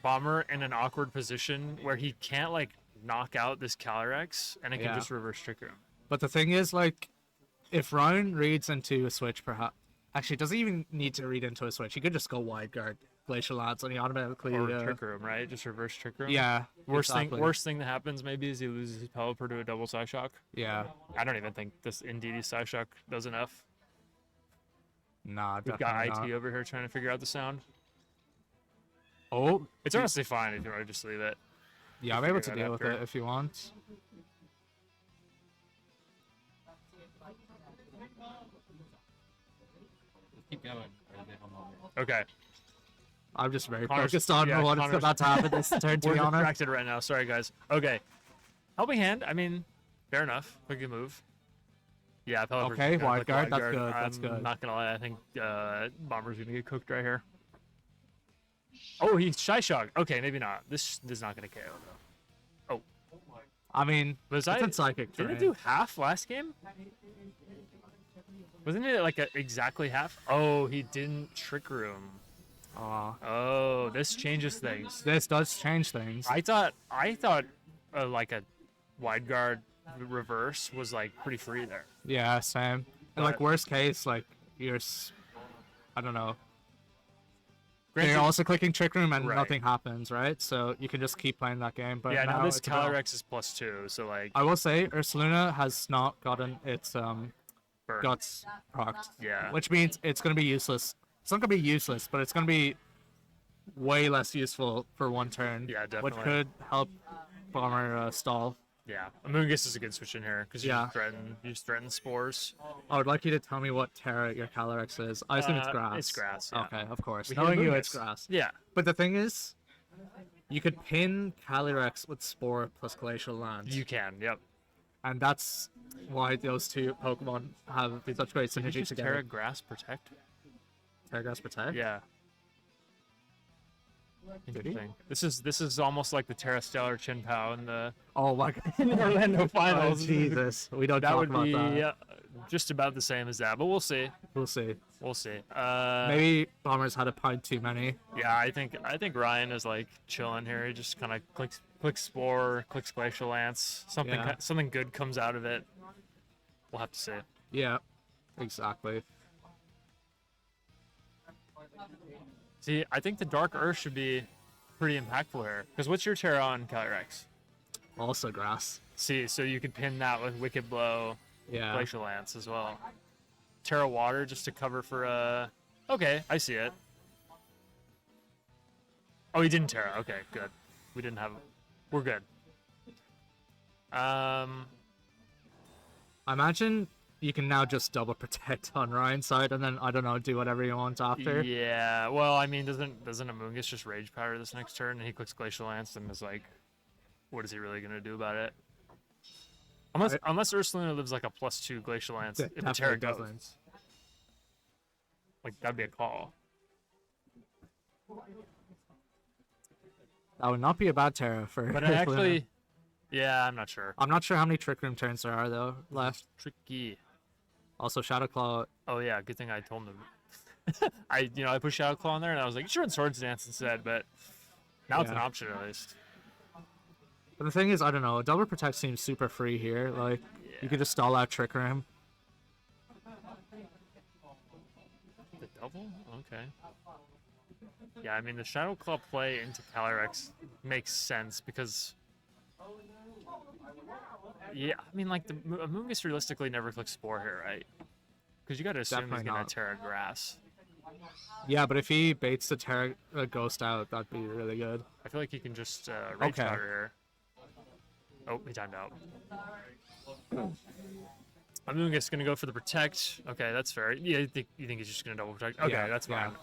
[SPEAKER 2] Bomber in an awkward position where he can't, like, knock out this Calyrex and it can
[SPEAKER 3] Yeah.
[SPEAKER 2] just reverse trigger him.
[SPEAKER 3] But the thing is, like, if Ryan reads into a switch, perhaps actually doesn't even need to read into a switch. He could just go wide guard Glacial Lance and he automatically.
[SPEAKER 2] Or trigger him, right? Just reverse trigger him.
[SPEAKER 3] Yeah.
[SPEAKER 2] Worst
[SPEAKER 3] exactly.
[SPEAKER 2] thing that happens maybe is he loses his Pelipper to a double Psyshock.
[SPEAKER 3] Yeah.
[SPEAKER 2] I don't even think this Indeedee Psyshock does enough.
[SPEAKER 3] Nah,
[SPEAKER 2] We've
[SPEAKER 3] definitely
[SPEAKER 2] got IT
[SPEAKER 3] not.
[SPEAKER 2] over here trying to figure out the sound.
[SPEAKER 3] Oh,
[SPEAKER 2] It's honestly fine if you want to just leave it.
[SPEAKER 3] yeah, I'm able to
[SPEAKER 2] figure that
[SPEAKER 3] deal with
[SPEAKER 2] after.
[SPEAKER 3] it if you want.
[SPEAKER 2] Keep Okay.
[SPEAKER 3] I'm just very
[SPEAKER 2] Connor's-
[SPEAKER 3] focused on
[SPEAKER 2] yeah,
[SPEAKER 3] what's
[SPEAKER 2] Connor's-
[SPEAKER 3] about to happen this turn, to
[SPEAKER 2] We're
[SPEAKER 3] be honest.
[SPEAKER 2] distracted right now. Sorry, guys. Okay. Helping hand. I mean, fair enough. Quick move. Yeah, Pelipper's
[SPEAKER 3] Okay,
[SPEAKER 2] gonna
[SPEAKER 3] wide
[SPEAKER 2] click
[SPEAKER 3] guard, that's
[SPEAKER 2] guard.
[SPEAKER 3] good, that's
[SPEAKER 2] I'm
[SPEAKER 3] good.
[SPEAKER 2] not gonna lie. I think Bomber's gonna get cooked right here. Oh, he's shy shock. Okay, maybe not. This is not gonna KO though.
[SPEAKER 3] I mean,
[SPEAKER 2] Was
[SPEAKER 3] it's
[SPEAKER 2] I?
[SPEAKER 3] in psychic
[SPEAKER 2] Didn't
[SPEAKER 3] terrain.
[SPEAKER 2] it do half last game? Wasn't it like exactly half? Oh, he didn't trick room. Oh, this changes things.
[SPEAKER 3] This does change things.
[SPEAKER 2] I thought like a wide guard reverse was like pretty free there.
[SPEAKER 3] Yeah, same. And like
[SPEAKER 2] But-
[SPEAKER 3] worst case, like I don't know.
[SPEAKER 2] Granted,
[SPEAKER 3] You're also clicking Trick Room and
[SPEAKER 2] Right.
[SPEAKER 3] nothing happens, right? So you can just keep playing that game. But
[SPEAKER 2] yeah, now this
[SPEAKER 3] it's about-
[SPEAKER 2] Calyrex is +2, so like
[SPEAKER 3] I will say Ursaluna has not gotten its
[SPEAKER 2] burn.
[SPEAKER 3] guts procced.
[SPEAKER 2] Yeah.
[SPEAKER 3] Which means it's gonna be useless. It's not gonna be useless, but it's gonna be way less useful for one turn.
[SPEAKER 2] Yeah,
[SPEAKER 3] Which
[SPEAKER 2] definitely.
[SPEAKER 3] could help Bomber stall.
[SPEAKER 2] Yeah, Amoonguss is a good switch in here because
[SPEAKER 3] Yeah.
[SPEAKER 2] you just threaten spores.
[SPEAKER 3] I would like you to tell me what Terra your Calyrex is. I assume it's grass.
[SPEAKER 2] It's grass. Yeah.
[SPEAKER 3] Okay, of course.
[SPEAKER 2] We hit
[SPEAKER 3] Knowing you,
[SPEAKER 2] Amoonguss.
[SPEAKER 3] it's grass.
[SPEAKER 2] Yeah.
[SPEAKER 3] But the thing is, you could pin Calyrex with Spore plus Glacial Land.
[SPEAKER 2] You can. Yep.
[SPEAKER 3] And that's why those two Pokemon have such great
[SPEAKER 2] Did you
[SPEAKER 3] synergy
[SPEAKER 2] just
[SPEAKER 3] together.
[SPEAKER 2] Terra Grass Protect?
[SPEAKER 3] Terra Grass Protect?
[SPEAKER 2] Yeah.
[SPEAKER 3] Did he?
[SPEAKER 2] Interesting. This is almost like the Terra Stellar Chin-Pao in the
[SPEAKER 3] Oh my god.
[SPEAKER 2] Orlando
[SPEAKER 3] Oh,
[SPEAKER 2] finals.
[SPEAKER 3] Jesus. We don't
[SPEAKER 2] That
[SPEAKER 3] talk
[SPEAKER 2] would
[SPEAKER 3] about
[SPEAKER 2] be
[SPEAKER 3] that.
[SPEAKER 2] just about the same as that, but we'll see.
[SPEAKER 3] We'll see.
[SPEAKER 2] We'll see.
[SPEAKER 3] Maybe Bombers had a pint too many.
[SPEAKER 2] Yeah, I think Ryan is like chilling here. He just kind of clicks Spore, clicks Glacial Lance.
[SPEAKER 3] Yeah.
[SPEAKER 2] Something good comes out of it. We'll have to see.
[SPEAKER 3] Yeah, exactly.
[SPEAKER 2] See, I think the Dark Earth should be pretty impactful here. Because what's your Terra on Calyrex?
[SPEAKER 3] Also grass.
[SPEAKER 2] See, so you could pin that with Wicked Blow,
[SPEAKER 3] Yeah.
[SPEAKER 2] Glacial Lance as well. Terra Water just to cover for Okay, I see it. Oh, he didn't Terra. Okay, good. We didn't have. We're good.
[SPEAKER 3] I imagine you can now just double protect on Ryan's side and then, I don't know, do whatever you want after.
[SPEAKER 2] Yeah. Well, I mean, doesn't Amoonguss just Rage Powder this next turn and he clicks Glacial Lance and is like, what is he really gonna do about it? Unless Ursaluna lives like a +2 Glacial Lance
[SPEAKER 3] It
[SPEAKER 2] if the Terra
[SPEAKER 3] definitely
[SPEAKER 2] goes.
[SPEAKER 3] doesn't.
[SPEAKER 2] Like that'd be a call.
[SPEAKER 3] That would not be a bad Terra for
[SPEAKER 2] But
[SPEAKER 3] for
[SPEAKER 2] I
[SPEAKER 3] Luna.
[SPEAKER 2] actually, yeah, I'm not sure.
[SPEAKER 3] I'm not sure how many Trick Room turns there are, though, left.
[SPEAKER 2] Tricky.
[SPEAKER 3] Also, Shadow Claw.
[SPEAKER 2] Oh yeah, good thing I told him. I put Shadow Claw in there and I was like, you should run Swords Dance instead, but now it's an
[SPEAKER 3] Yeah.
[SPEAKER 2] option at least.
[SPEAKER 3] But the thing is, I don't know, Double Protect seems super free here. Like, you could just stall out Trick Room.
[SPEAKER 2] The double? Okay. Yeah, I mean the Shadow Claw play into Calyrex makes sense because yeah, I mean like the Amoonguss realistically never clicks Spore here, right? Because you gotta assume
[SPEAKER 3] Definitely
[SPEAKER 2] he's gonna
[SPEAKER 3] not.
[SPEAKER 2] Terra Grass.
[SPEAKER 3] Yeah, but if he baits the Terra Ghost out, that'd be really good.
[SPEAKER 2] I feel like he can just Rage
[SPEAKER 3] Okay.
[SPEAKER 2] Powder here. Oh, he timed out. Amoonguss gonna go for the protect. Okay, that's fair. Yeah, you think he's just gonna double protect? Okay,
[SPEAKER 3] Yeah,
[SPEAKER 2] that's fine.
[SPEAKER 3] yeah.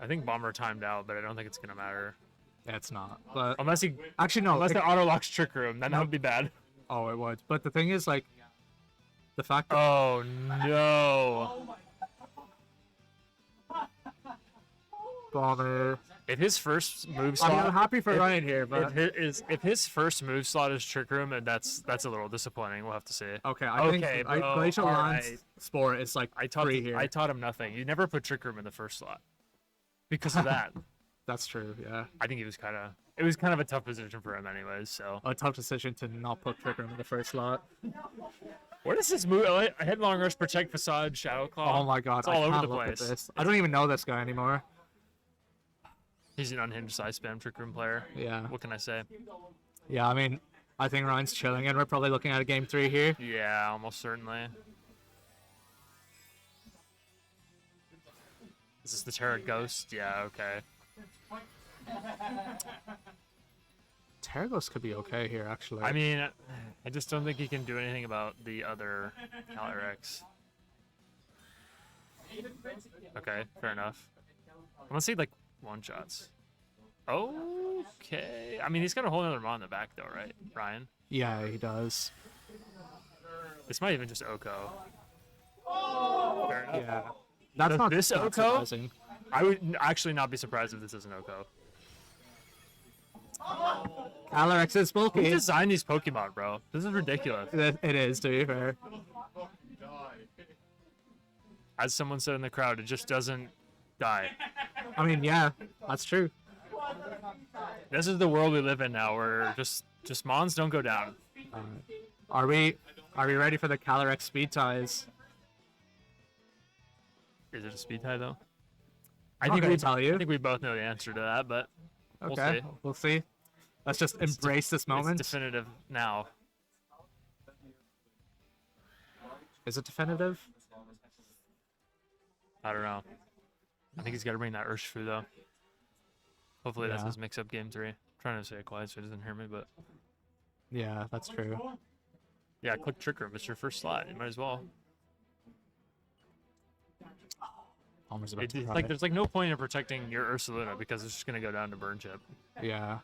[SPEAKER 2] I think Bomber timed out, but I don't think it's gonna matter
[SPEAKER 3] Yeah, it's not. But
[SPEAKER 2] unless he
[SPEAKER 3] actually, no.
[SPEAKER 2] unless
[SPEAKER 3] Like,
[SPEAKER 2] the auto locks Trick Room. Then that would be bad.
[SPEAKER 3] oh, it would. But the thing is, like, the fact that
[SPEAKER 2] Oh no!
[SPEAKER 3] Bomber.
[SPEAKER 2] If his first move
[SPEAKER 3] I mean,
[SPEAKER 2] slot,
[SPEAKER 3] I'm happy for
[SPEAKER 2] if-
[SPEAKER 3] Ryan here, but
[SPEAKER 2] if his first move slot is Trick Room, and that's a little disappointing. We'll have to see.
[SPEAKER 3] okay, I think
[SPEAKER 2] Okay, bro,
[SPEAKER 3] Glacial Lance
[SPEAKER 2] alright.
[SPEAKER 3] Spore is like
[SPEAKER 2] I taught
[SPEAKER 3] free here.
[SPEAKER 2] I taught him nothing. You never put Trick Room in the first slot because of that.
[SPEAKER 3] That's true. Yeah,
[SPEAKER 2] I think it was kind of a tough position for him, anyways. So
[SPEAKER 3] a tough decision to not put Trick Room in the first slot.
[SPEAKER 2] where does this move? Headlong Rush, Protect, Facade, Shadow Claw.
[SPEAKER 3] Oh my god,
[SPEAKER 2] it's
[SPEAKER 3] I
[SPEAKER 2] all over
[SPEAKER 3] can't
[SPEAKER 2] the
[SPEAKER 3] look
[SPEAKER 2] place.
[SPEAKER 3] at this. I don't even know this guy anymore.
[SPEAKER 2] He's an unhinged side spam Trick Room player.
[SPEAKER 3] Yeah,
[SPEAKER 2] What can I say?
[SPEAKER 3] yeah. I mean, I think Ryan's chilling, and we're probably looking at a game 3 here.
[SPEAKER 2] Yeah, almost certainly. Is this the Terra Ghost? Yeah, okay.
[SPEAKER 3] Terragos could be okay here, actually.
[SPEAKER 2] I mean, I just don't think he can do anything about the other Calyrex. Okay, fair enough. I'm gonna say like one shots. Okay. I mean, he's got a whole other mon in the back though, right, Ryan?
[SPEAKER 3] Yeah, he does.
[SPEAKER 2] This might even just Oko. Fair enough.
[SPEAKER 3] Yeah. That's
[SPEAKER 2] Does
[SPEAKER 3] not
[SPEAKER 2] this
[SPEAKER 3] not
[SPEAKER 2] Oko?
[SPEAKER 3] surprising.
[SPEAKER 2] I would actually not be surprised if this isn't Oko.
[SPEAKER 3] Calyrex is
[SPEAKER 2] Who
[SPEAKER 3] bulky.
[SPEAKER 2] designed these Pokemon, bro? This is ridiculous.
[SPEAKER 3] It is, to be fair.
[SPEAKER 2] As someone said in the crowd, it just doesn't die.
[SPEAKER 3] I mean, yeah, that's true.
[SPEAKER 2] This is the world we live in now, where just mons don't go down.
[SPEAKER 3] Are we ready for the Calyrex speed ties?
[SPEAKER 2] Is it a speed tie though?
[SPEAKER 3] I'm not gonna tell you.
[SPEAKER 2] I think we both know the answer to that, but
[SPEAKER 3] Okay, we'll see. Let's just embrace this moment.
[SPEAKER 2] it's definitive now.
[SPEAKER 3] Is it definitive?
[SPEAKER 2] I don't know. I think he's got to bring that Urshifu though. Hopefully that's
[SPEAKER 3] Yeah.
[SPEAKER 2] his mix-up game 3. I'm trying to say it quiet so he doesn't hear me, but
[SPEAKER 3] Yeah, that's true.
[SPEAKER 2] yeah, click Trick Room. It's your first slot. You might as well.
[SPEAKER 3] Almost about to
[SPEAKER 2] It's
[SPEAKER 3] cry.
[SPEAKER 2] like there's like no point in protecting your Ursaluna because it's just gonna go down to Burn Chip.
[SPEAKER 3] Yeah.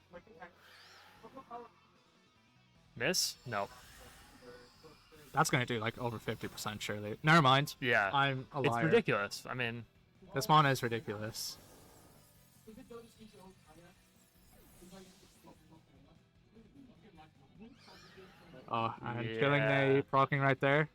[SPEAKER 2] Miss? No.
[SPEAKER 3] That's gonna do like over 50% surely. Never mind.
[SPEAKER 2] Yeah.
[SPEAKER 3] I'm a
[SPEAKER 2] It's
[SPEAKER 3] liar.
[SPEAKER 2] ridiculous. I mean,
[SPEAKER 3] This mon is ridiculous. Oh, I'm killing
[SPEAKER 2] Yeah.
[SPEAKER 3] the procking right there.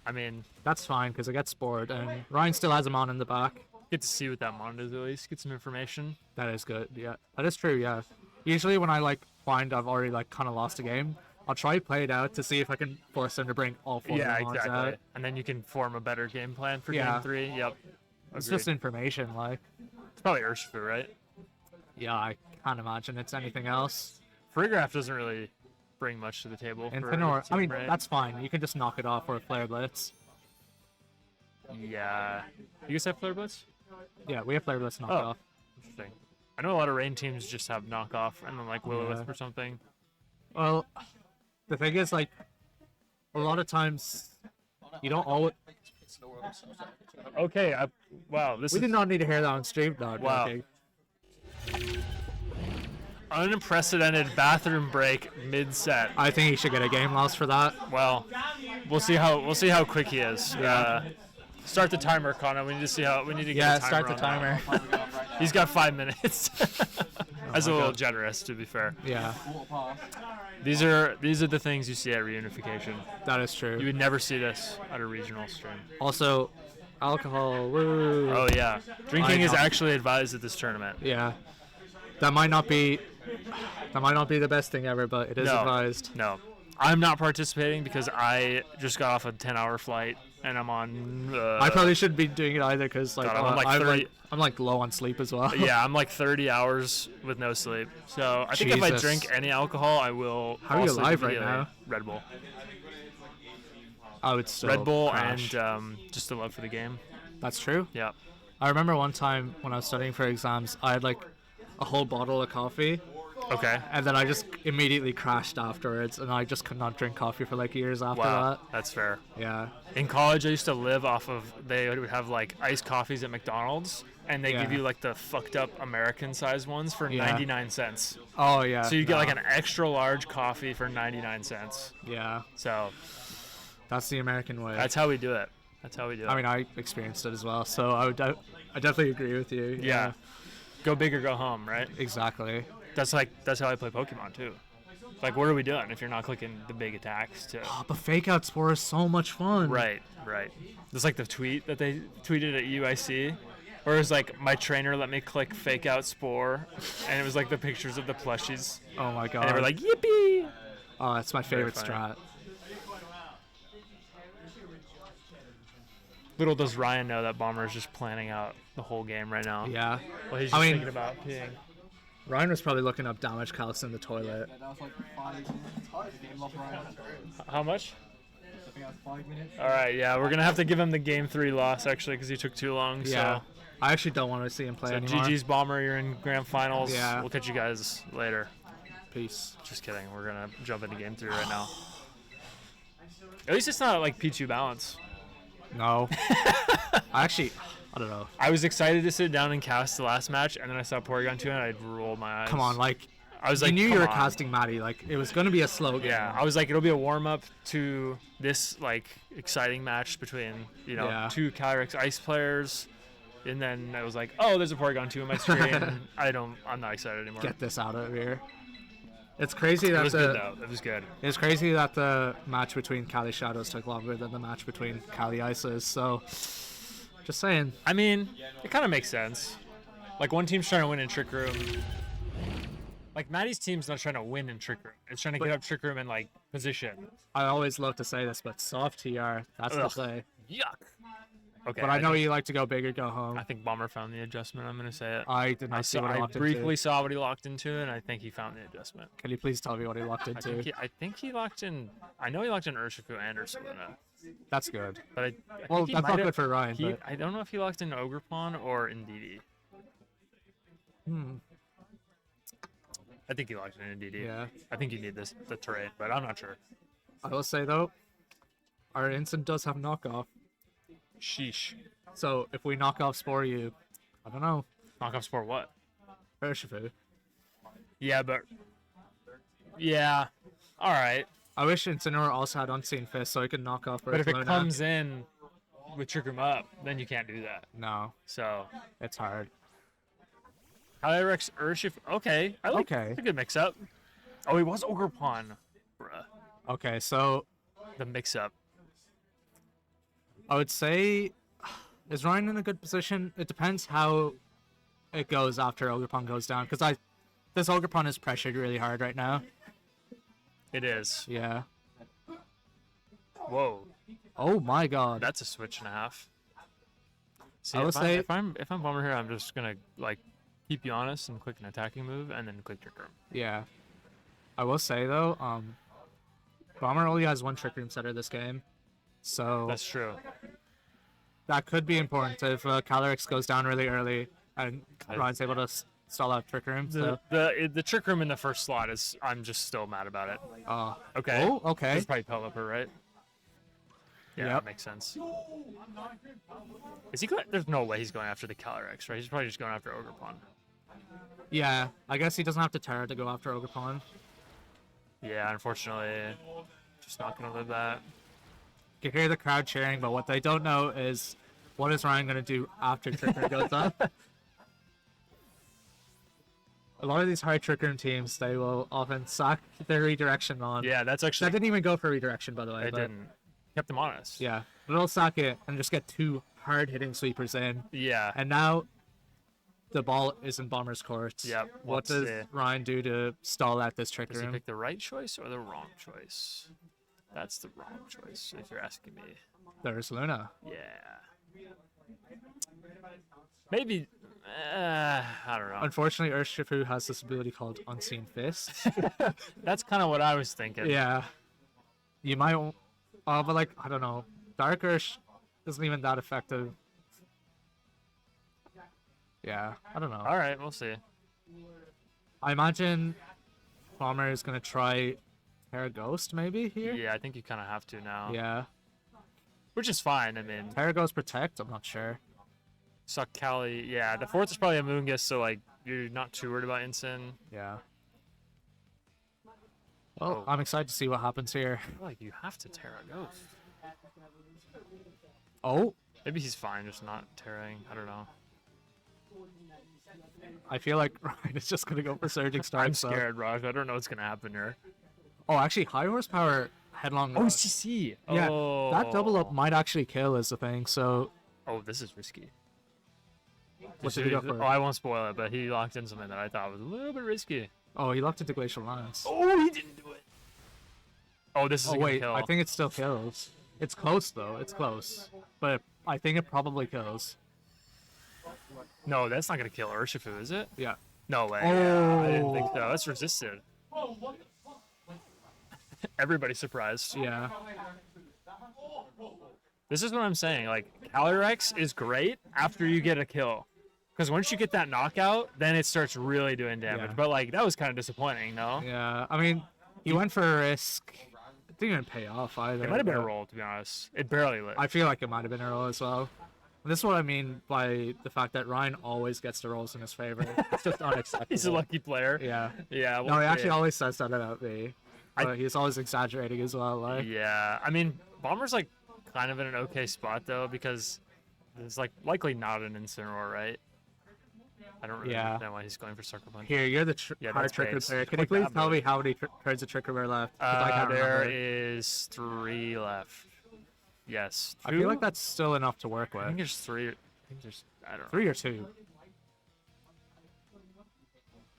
[SPEAKER 2] I mean,
[SPEAKER 3] That's fine because I get spored, and Ryan still has him on in the back.
[SPEAKER 2] get to see what that mon is at least. Get some information.
[SPEAKER 3] That is good. Yeah, that is true. Yeah. Usually when I like find I've already like kind of lost a game, I'll try play it out to see if I can force them to bring all 4
[SPEAKER 2] Yeah,
[SPEAKER 3] of the mons
[SPEAKER 2] exactly.
[SPEAKER 3] out.
[SPEAKER 2] And then you can form a better game plan for
[SPEAKER 3] Yeah.
[SPEAKER 2] game 3. Yep.
[SPEAKER 3] It's
[SPEAKER 2] Agreed.
[SPEAKER 3] just information, like.
[SPEAKER 2] It's probably Urshifu, right?
[SPEAKER 3] Yeah, I can't imagine it's anything else.
[SPEAKER 2] Freegraph doesn't really bring much to the table.
[SPEAKER 3] And
[SPEAKER 2] for
[SPEAKER 3] Tenor,
[SPEAKER 2] the
[SPEAKER 3] I mean,
[SPEAKER 2] team, right?
[SPEAKER 3] that's fine. You can just knock it off for a Flare Blitz.
[SPEAKER 2] Yeah. You guys have Flare Blitz?
[SPEAKER 3] Yeah, we have Flare Blitz knocked
[SPEAKER 2] Oh.
[SPEAKER 3] off.
[SPEAKER 2] Interesting. I know a lot of rain teams just have knockoff and then like Will-O-Wisp
[SPEAKER 3] Yeah.
[SPEAKER 2] or something.
[SPEAKER 3] Well, the thing is, like, a lot of times you don't always.
[SPEAKER 2] Okay. Wow. This
[SPEAKER 3] We
[SPEAKER 2] is
[SPEAKER 3] did not need to hear that on stream, dog.
[SPEAKER 2] Wow.
[SPEAKER 3] Okay.
[SPEAKER 2] unprecedented bathroom break mid-set.
[SPEAKER 3] I think he should get a game loss for that.
[SPEAKER 2] Well, we'll see how quick he is.
[SPEAKER 3] Yeah.
[SPEAKER 2] Start the timer, Connor. We need to see how we need to get
[SPEAKER 3] Yeah,
[SPEAKER 2] a timer
[SPEAKER 3] start the
[SPEAKER 2] on that.
[SPEAKER 3] timer.
[SPEAKER 2] He's got 5 minutes. That's a
[SPEAKER 3] my
[SPEAKER 2] little
[SPEAKER 3] God.
[SPEAKER 2] generous, to be fair.
[SPEAKER 3] Yeah,
[SPEAKER 2] These are the things you see at reunification.
[SPEAKER 3] that is true.
[SPEAKER 2] You would never see this at a regional stream.
[SPEAKER 3] Also, alcohol. Woo.
[SPEAKER 2] Oh yeah, drinking is
[SPEAKER 3] know.
[SPEAKER 2] actually advised at this tournament.
[SPEAKER 3] Yeah. That might not be the best thing ever, but it is
[SPEAKER 2] No.
[SPEAKER 3] advised.
[SPEAKER 2] No, I'm not participating because I just got off a 10-hour flight and I'm on.
[SPEAKER 3] I probably shouldn't be doing it either because like,
[SPEAKER 2] God, I'm on, like, 30
[SPEAKER 3] I'm like low on sleep as well.
[SPEAKER 2] Yeah, I'm like 30 hours with no sleep. So I think if I
[SPEAKER 3] Jesus.
[SPEAKER 2] drink any alcohol, I will.
[SPEAKER 3] How are you
[SPEAKER 2] fall asleep
[SPEAKER 3] alive right
[SPEAKER 2] immediately.
[SPEAKER 3] now?
[SPEAKER 2] Red Bull.
[SPEAKER 3] I would still
[SPEAKER 2] Red Bull
[SPEAKER 3] crash.
[SPEAKER 2] and just a love for the game.
[SPEAKER 3] That's true.
[SPEAKER 2] Yeah.
[SPEAKER 3] I remember one time when I was studying for exams, I had like a whole bottle of coffee,
[SPEAKER 2] Okay.
[SPEAKER 3] and then I just immediately crashed afterwards, and I just could not drink coffee for like years after
[SPEAKER 2] Wow, that's fair.
[SPEAKER 3] that. Yeah.
[SPEAKER 2] In college, I used to live off of. They would have like iced coffees at McDonald's, and they give
[SPEAKER 3] Yeah.
[SPEAKER 2] you like the fucked up American-sized ones for
[SPEAKER 3] Yeah.
[SPEAKER 2] 99 cents.
[SPEAKER 3] Oh yeah.
[SPEAKER 2] So you get like
[SPEAKER 3] no.
[SPEAKER 2] an extra large coffee for 99 cents.
[SPEAKER 3] Yeah.
[SPEAKER 2] So
[SPEAKER 3] That's the American way.
[SPEAKER 2] that's how we do it. That's how we do it.
[SPEAKER 3] I mean, I experienced it as well, so I definitely agree with you.
[SPEAKER 2] yeah. Go big or go home, right?
[SPEAKER 3] Exactly.
[SPEAKER 2] That's how I play Pokemon too. Like, what are we doing if you're not clicking the big attacks to?
[SPEAKER 3] Oh, but Fake Out Spore is so much fun.
[SPEAKER 2] Right. Just like the tweet that they tweeted at UIC, where it was like, my trainer let me click Fake Out Spore, and it was like the pictures of the plushies,
[SPEAKER 3] Oh my god.
[SPEAKER 2] and they were like, yippee!
[SPEAKER 3] oh, it's my favorite
[SPEAKER 2] funny.
[SPEAKER 3] strat.
[SPEAKER 2] Little does Ryan know that Bomber is just planning out the whole game right now.
[SPEAKER 3] Yeah.
[SPEAKER 2] Well, he's
[SPEAKER 3] I
[SPEAKER 2] just
[SPEAKER 3] mean-
[SPEAKER 2] thinking about peeing.
[SPEAKER 3] Ryan was probably looking up damage calcs in the toilet.
[SPEAKER 4] That was like 5 minutes. Game lost right.
[SPEAKER 2] How much?
[SPEAKER 4] I think that was 5 minutes.
[SPEAKER 2] All right, yeah, we're gonna have to give him the game 3 loss actually because he took too long.
[SPEAKER 3] Yeah.
[SPEAKER 2] So,
[SPEAKER 3] I actually don't want to see him play
[SPEAKER 2] so
[SPEAKER 3] anymore.
[SPEAKER 2] GG's Bomber, you're in grand finals.
[SPEAKER 3] Yeah.
[SPEAKER 2] We'll catch you guys later.
[SPEAKER 3] Peace.
[SPEAKER 2] Just kidding. We're gonna jump into game 3 right now. At least it's not like P2 balance.
[SPEAKER 3] No. Actually, I don't know.
[SPEAKER 2] I was excited to sit down and cast the last match, and then I saw Porygon 2, and I rolled my eyes.
[SPEAKER 3] Come on, like,
[SPEAKER 2] I was
[SPEAKER 3] you
[SPEAKER 2] like,
[SPEAKER 3] knew you
[SPEAKER 2] come
[SPEAKER 3] were
[SPEAKER 2] on.
[SPEAKER 3] casting Maddie. Like, it was going to be a slow game.
[SPEAKER 2] Yeah, I was like, it'll be a warm-up to this, like, exciting match between, you know,
[SPEAKER 3] Yeah.
[SPEAKER 2] two Calyrex Ice players. And then I was like, oh, there's a Porygon 2 on my screen. I'm not excited anymore.
[SPEAKER 3] Get this out of here. It's crazy that
[SPEAKER 2] It was good, though. It was good.
[SPEAKER 3] It's crazy that the match between Cali Shadows took longer than the match between Cali Ices. So, just saying.
[SPEAKER 2] I mean, it kind of makes sense. Like, one team's trying to win in Trick Room. Like, Maddie's team's not trying to win in Trick Room. It's trying to get up Trick Room in, like, position.
[SPEAKER 3] I always love to say this, but soft TR, that's the
[SPEAKER 2] Ugh.
[SPEAKER 3] play.
[SPEAKER 2] Yuck. Okay.
[SPEAKER 3] But I know you like to go big or go home.
[SPEAKER 2] I think Bomber found the adjustment. I'm going to say it.
[SPEAKER 3] I did not see what he
[SPEAKER 2] I
[SPEAKER 3] locked
[SPEAKER 2] briefly
[SPEAKER 3] into.
[SPEAKER 2] saw what he locked into, and I think he found the adjustment.
[SPEAKER 3] Can you please tell me what he locked
[SPEAKER 2] I
[SPEAKER 3] into?
[SPEAKER 2] think he locked in. I know he locked in Urshifu and Ursaluna,
[SPEAKER 3] That's good.
[SPEAKER 2] but I
[SPEAKER 3] Well,
[SPEAKER 2] think he
[SPEAKER 3] that's
[SPEAKER 2] might
[SPEAKER 3] not
[SPEAKER 2] have-
[SPEAKER 3] good for Ryan, but
[SPEAKER 2] I don't know if he locked in Ogrepon or Indeedee. I think he locked in Indeedee.
[SPEAKER 3] yeah.
[SPEAKER 2] I think you need the terrain, but I'm not sure.
[SPEAKER 3] I will say though, our instant does have knockoff.
[SPEAKER 2] Sheesh.
[SPEAKER 3] So if we knock off Spore you, I don't know.
[SPEAKER 2] Knockoff sport what?
[SPEAKER 3] Urshifu.
[SPEAKER 2] Yeah, but yeah. All right.
[SPEAKER 3] I wish Incineroar also had Unseen Fist so he could knock off
[SPEAKER 2] But if it
[SPEAKER 3] Ursaluna.
[SPEAKER 2] comes in with Trick Room up, then you can't do that.
[SPEAKER 3] No,
[SPEAKER 2] So
[SPEAKER 3] it's hard.
[SPEAKER 2] Calyrex Urshifu. Okay. I like
[SPEAKER 3] Okay.
[SPEAKER 2] It's a good mix up. Oh, he was Ogrepon. Bruh.
[SPEAKER 3] Okay, so
[SPEAKER 2] The mix up.
[SPEAKER 3] I would say, is Ryan in a good position? It depends how it goes after Ogrepon goes down, because this Ogrepon is pressured really hard right now.
[SPEAKER 2] It is.
[SPEAKER 3] Yeah.
[SPEAKER 2] Whoa.
[SPEAKER 3] Oh my god.
[SPEAKER 2] That's a switch and a half. See,
[SPEAKER 3] I will say-
[SPEAKER 2] if I'm Bomber here, I'm just gonna like keep you honest and click an attacking move and then click Trick Room.
[SPEAKER 3] Yeah. I will say though, Bomber only has one Trick Room setter this game, so
[SPEAKER 2] That's true.
[SPEAKER 3] that could be important if Calyrex goes down really early and Ryan's able to stall out Trick Room. So,
[SPEAKER 2] The Trick Room in the first slot is. I'm just still mad about it. Okay.
[SPEAKER 3] Oh, okay.
[SPEAKER 2] It's probably Pelipper, right? Yeah,
[SPEAKER 3] Yep.
[SPEAKER 2] that makes sense. Is he going? There's no way he's going after the Calyrex, right? He's probably just going after Ogrepon.
[SPEAKER 3] Yeah, I guess he doesn't have to Terra to go after Ogrepon.
[SPEAKER 2] Yeah, unfortunately, just not gonna live that.
[SPEAKER 3] You can hear the crowd cheering, but what they don't know is what is Ryan going to do after Trick Room goes up. A lot of these high Trick Room teams, they will often sack their redirection on.
[SPEAKER 2] Yeah, that's
[SPEAKER 3] That
[SPEAKER 2] actually.
[SPEAKER 3] didn't even go for redirection, by the way.
[SPEAKER 2] It
[SPEAKER 3] but
[SPEAKER 2] didn't. Kept them honest.
[SPEAKER 3] Yeah, but they'll sack it and just get two hard-hitting sweepers in.
[SPEAKER 2] Yeah.
[SPEAKER 3] And now the ball is in Bomber's court.
[SPEAKER 2] Yep,
[SPEAKER 3] What
[SPEAKER 2] let's
[SPEAKER 3] does
[SPEAKER 2] see.
[SPEAKER 3] Ryan do to stall at this Trick
[SPEAKER 2] Does he
[SPEAKER 3] Room?
[SPEAKER 2] pick the right choice or the wrong choice? That's the wrong choice, if you're asking me.
[SPEAKER 3] There's Luna.
[SPEAKER 2] Yeah. Maybe. I don't know.
[SPEAKER 3] Unfortunately, Urshifu has this ability called Unseen Fist.
[SPEAKER 2] That's kind of what I was thinking.
[SPEAKER 3] Yeah. You might. But like, I don't know. Dark Ursh isn't even that effective. Yeah, I don't know.
[SPEAKER 2] All right, we'll see.
[SPEAKER 3] I imagine Bomber is gonna try Terra Ghost maybe here.
[SPEAKER 2] Yeah, I think you kind of have to now.
[SPEAKER 3] Yeah.
[SPEAKER 2] Which is fine. I mean,
[SPEAKER 3] Terra Ghost Protect. I'm not sure.
[SPEAKER 2] suck Cali. Yeah, the fourth is probably a Moongus, so like you're not too worried about Ensign.
[SPEAKER 3] Yeah. Well,
[SPEAKER 2] Oh.
[SPEAKER 3] I'm excited to see what happens here.
[SPEAKER 2] I feel like you have to Terra Ghost.
[SPEAKER 3] Oh,
[SPEAKER 2] Maybe he's fine, just not tearing. I don't know.
[SPEAKER 3] I feel like Ryan is just gonna go for Surging Star.
[SPEAKER 2] I'm
[SPEAKER 3] himself.
[SPEAKER 2] scared, Raj. I don't know what's gonna happen here.
[SPEAKER 3] Oh, actually, high horsepower headlong. rush.
[SPEAKER 2] CC.
[SPEAKER 3] Yeah,
[SPEAKER 2] Oh.
[SPEAKER 3] that double up might actually kill is the thing. So
[SPEAKER 2] Oh, this is risky.
[SPEAKER 3] what did he go
[SPEAKER 2] Oh,
[SPEAKER 3] for?
[SPEAKER 2] I won't spoil it, but he locked in something that I thought was a little bit risky.
[SPEAKER 3] Oh, he locked into Glacial Lance.
[SPEAKER 2] Oh, he didn't do it. Oh, this is
[SPEAKER 3] Oh
[SPEAKER 2] gonna
[SPEAKER 3] wait,
[SPEAKER 2] kill.
[SPEAKER 3] I think it still kills. It's close though. It's close, but I think it probably kills.
[SPEAKER 2] No, that's not gonna kill Urshifu, is it?
[SPEAKER 3] Yeah.
[SPEAKER 2] No way. Yeah, I didn't think
[SPEAKER 3] Oh.
[SPEAKER 2] so. That's resisted. Everybody's surprised.
[SPEAKER 3] Yeah.
[SPEAKER 2] This is what I'm saying. Like, Calyrex is great after you get a kill. Because once you get that knockout, then it starts really doing damage.
[SPEAKER 3] Yeah.
[SPEAKER 2] But, like, that was kind of disappointing, no?
[SPEAKER 3] Yeah. I mean, he went for a risk didn't even pay off either.
[SPEAKER 2] It might have been a
[SPEAKER 3] but
[SPEAKER 2] roll, to be honest. It barely lit.
[SPEAKER 3] I feel like it might have been a roll as well. And this is what I mean by the fact that Ryan always gets the rolls in his favor. It's just unacceptable.
[SPEAKER 2] He's a lucky player.
[SPEAKER 3] Yeah.
[SPEAKER 2] Yeah.
[SPEAKER 3] No, he actually
[SPEAKER 2] yeah.
[SPEAKER 3] always says that about me. But he's always exaggerating as well. Like.
[SPEAKER 2] Yeah. I mean, Bomber's like kind of in an okay spot though because there's like likely not an Incineroar, right? I don't really understand why he's going for Sucker Punch.
[SPEAKER 3] Here, you're the hard
[SPEAKER 2] that's
[SPEAKER 3] Trick Room
[SPEAKER 2] base.
[SPEAKER 3] player. Can you please tell me how many turns of Trick Room are left? 'Cause I can't
[SPEAKER 2] There
[SPEAKER 3] remember.
[SPEAKER 2] is 3 left. Yes.
[SPEAKER 3] I feel like
[SPEAKER 2] 2?
[SPEAKER 3] that's still enough to work
[SPEAKER 2] I
[SPEAKER 3] with.
[SPEAKER 2] think there's 3. I think there's. I don't know.
[SPEAKER 3] 3 or 2.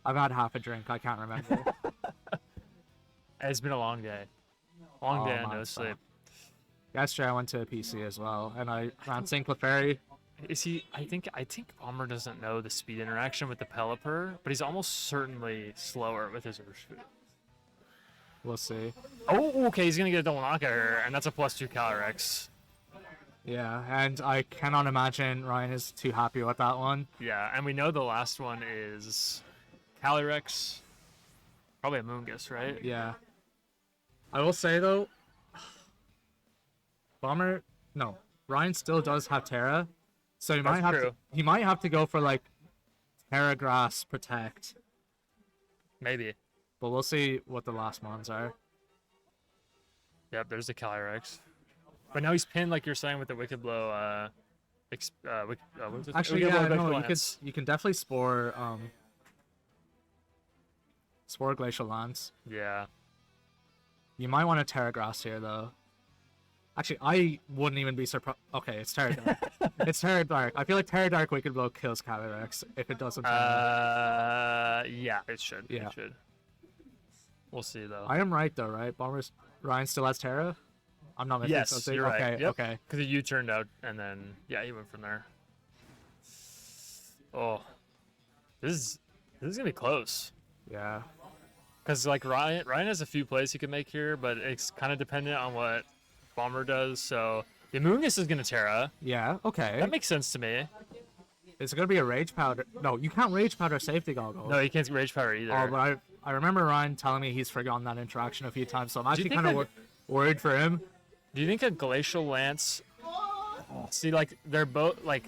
[SPEAKER 3] I've had half a drink. I can't remember.
[SPEAKER 2] It's been a long day. Long day and no
[SPEAKER 3] man,
[SPEAKER 2] sleep.
[SPEAKER 3] Yesterday I went to a PC as well, and I ran St. Clefairy.
[SPEAKER 2] Is he? I think Bomber doesn't know the speed interaction with the Pelipper, but he's almost certainly slower with his Urshifu.
[SPEAKER 3] We'll see.
[SPEAKER 2] Oh, okay, he's gonna get a double knockout here, and that's a +2 Calyrex.
[SPEAKER 3] Yeah, and I cannot imagine Ryan is too happy with that one.
[SPEAKER 2] Yeah, and we know the last one is Calyrex. Probably a Moongus, right?
[SPEAKER 3] Yeah. I will say though, Ryan still does have Terra, so he might
[SPEAKER 2] That's
[SPEAKER 3] have
[SPEAKER 2] true.
[SPEAKER 3] he might have to go for like Terra Grass Protect,
[SPEAKER 2] Maybe.
[SPEAKER 3] but we'll see what the last ones are.
[SPEAKER 2] Yep, there's the Calyrex. But now he's pinned, like you're saying, with the Wicked Blow. What was it?
[SPEAKER 3] Actually,
[SPEAKER 2] Wicked
[SPEAKER 3] yeah,
[SPEAKER 2] Blow,
[SPEAKER 3] no,
[SPEAKER 2] Glacial
[SPEAKER 3] you could
[SPEAKER 2] Lance.
[SPEAKER 3] you can definitely spore Glacial Lance.
[SPEAKER 2] Yeah.
[SPEAKER 3] You might want to Terra Grass here though. Actually, I wouldn't even be surprised. Okay, it's Terra Dark. It's Terra Dark. I feel like Terra Dark Wicked Blow kills Calyrex if it doesn't.
[SPEAKER 2] Yeah, it should.
[SPEAKER 3] Yeah.
[SPEAKER 2] It should. We'll see though.
[SPEAKER 3] I am right though, right? Ryan still has Terra. I'm not missing
[SPEAKER 2] Yes,
[SPEAKER 3] something.
[SPEAKER 2] you're right.
[SPEAKER 3] Okay,
[SPEAKER 2] Yep.
[SPEAKER 3] okay.
[SPEAKER 2] Because you turned out, and then yeah, he went from there. Oh, this is gonna be close.
[SPEAKER 3] Yeah.
[SPEAKER 2] Because like Ryan has a few plays he can make here, but it's kind of dependent on what Bomber does. So the Moongus is gonna Terra.
[SPEAKER 3] Yeah. Okay.
[SPEAKER 2] That makes sense to me.
[SPEAKER 3] Is it gonna be a Rage Powder? No, you can't Rage Powder Safety Goggles.
[SPEAKER 2] No, he can't Rage Power either.
[SPEAKER 3] Oh, but I remember Ryan telling me he's forgotten that interaction a few times, so I'm actually
[SPEAKER 2] think
[SPEAKER 3] kind of worried for him.
[SPEAKER 2] Do you think a Glacial Lance? See, like they're both like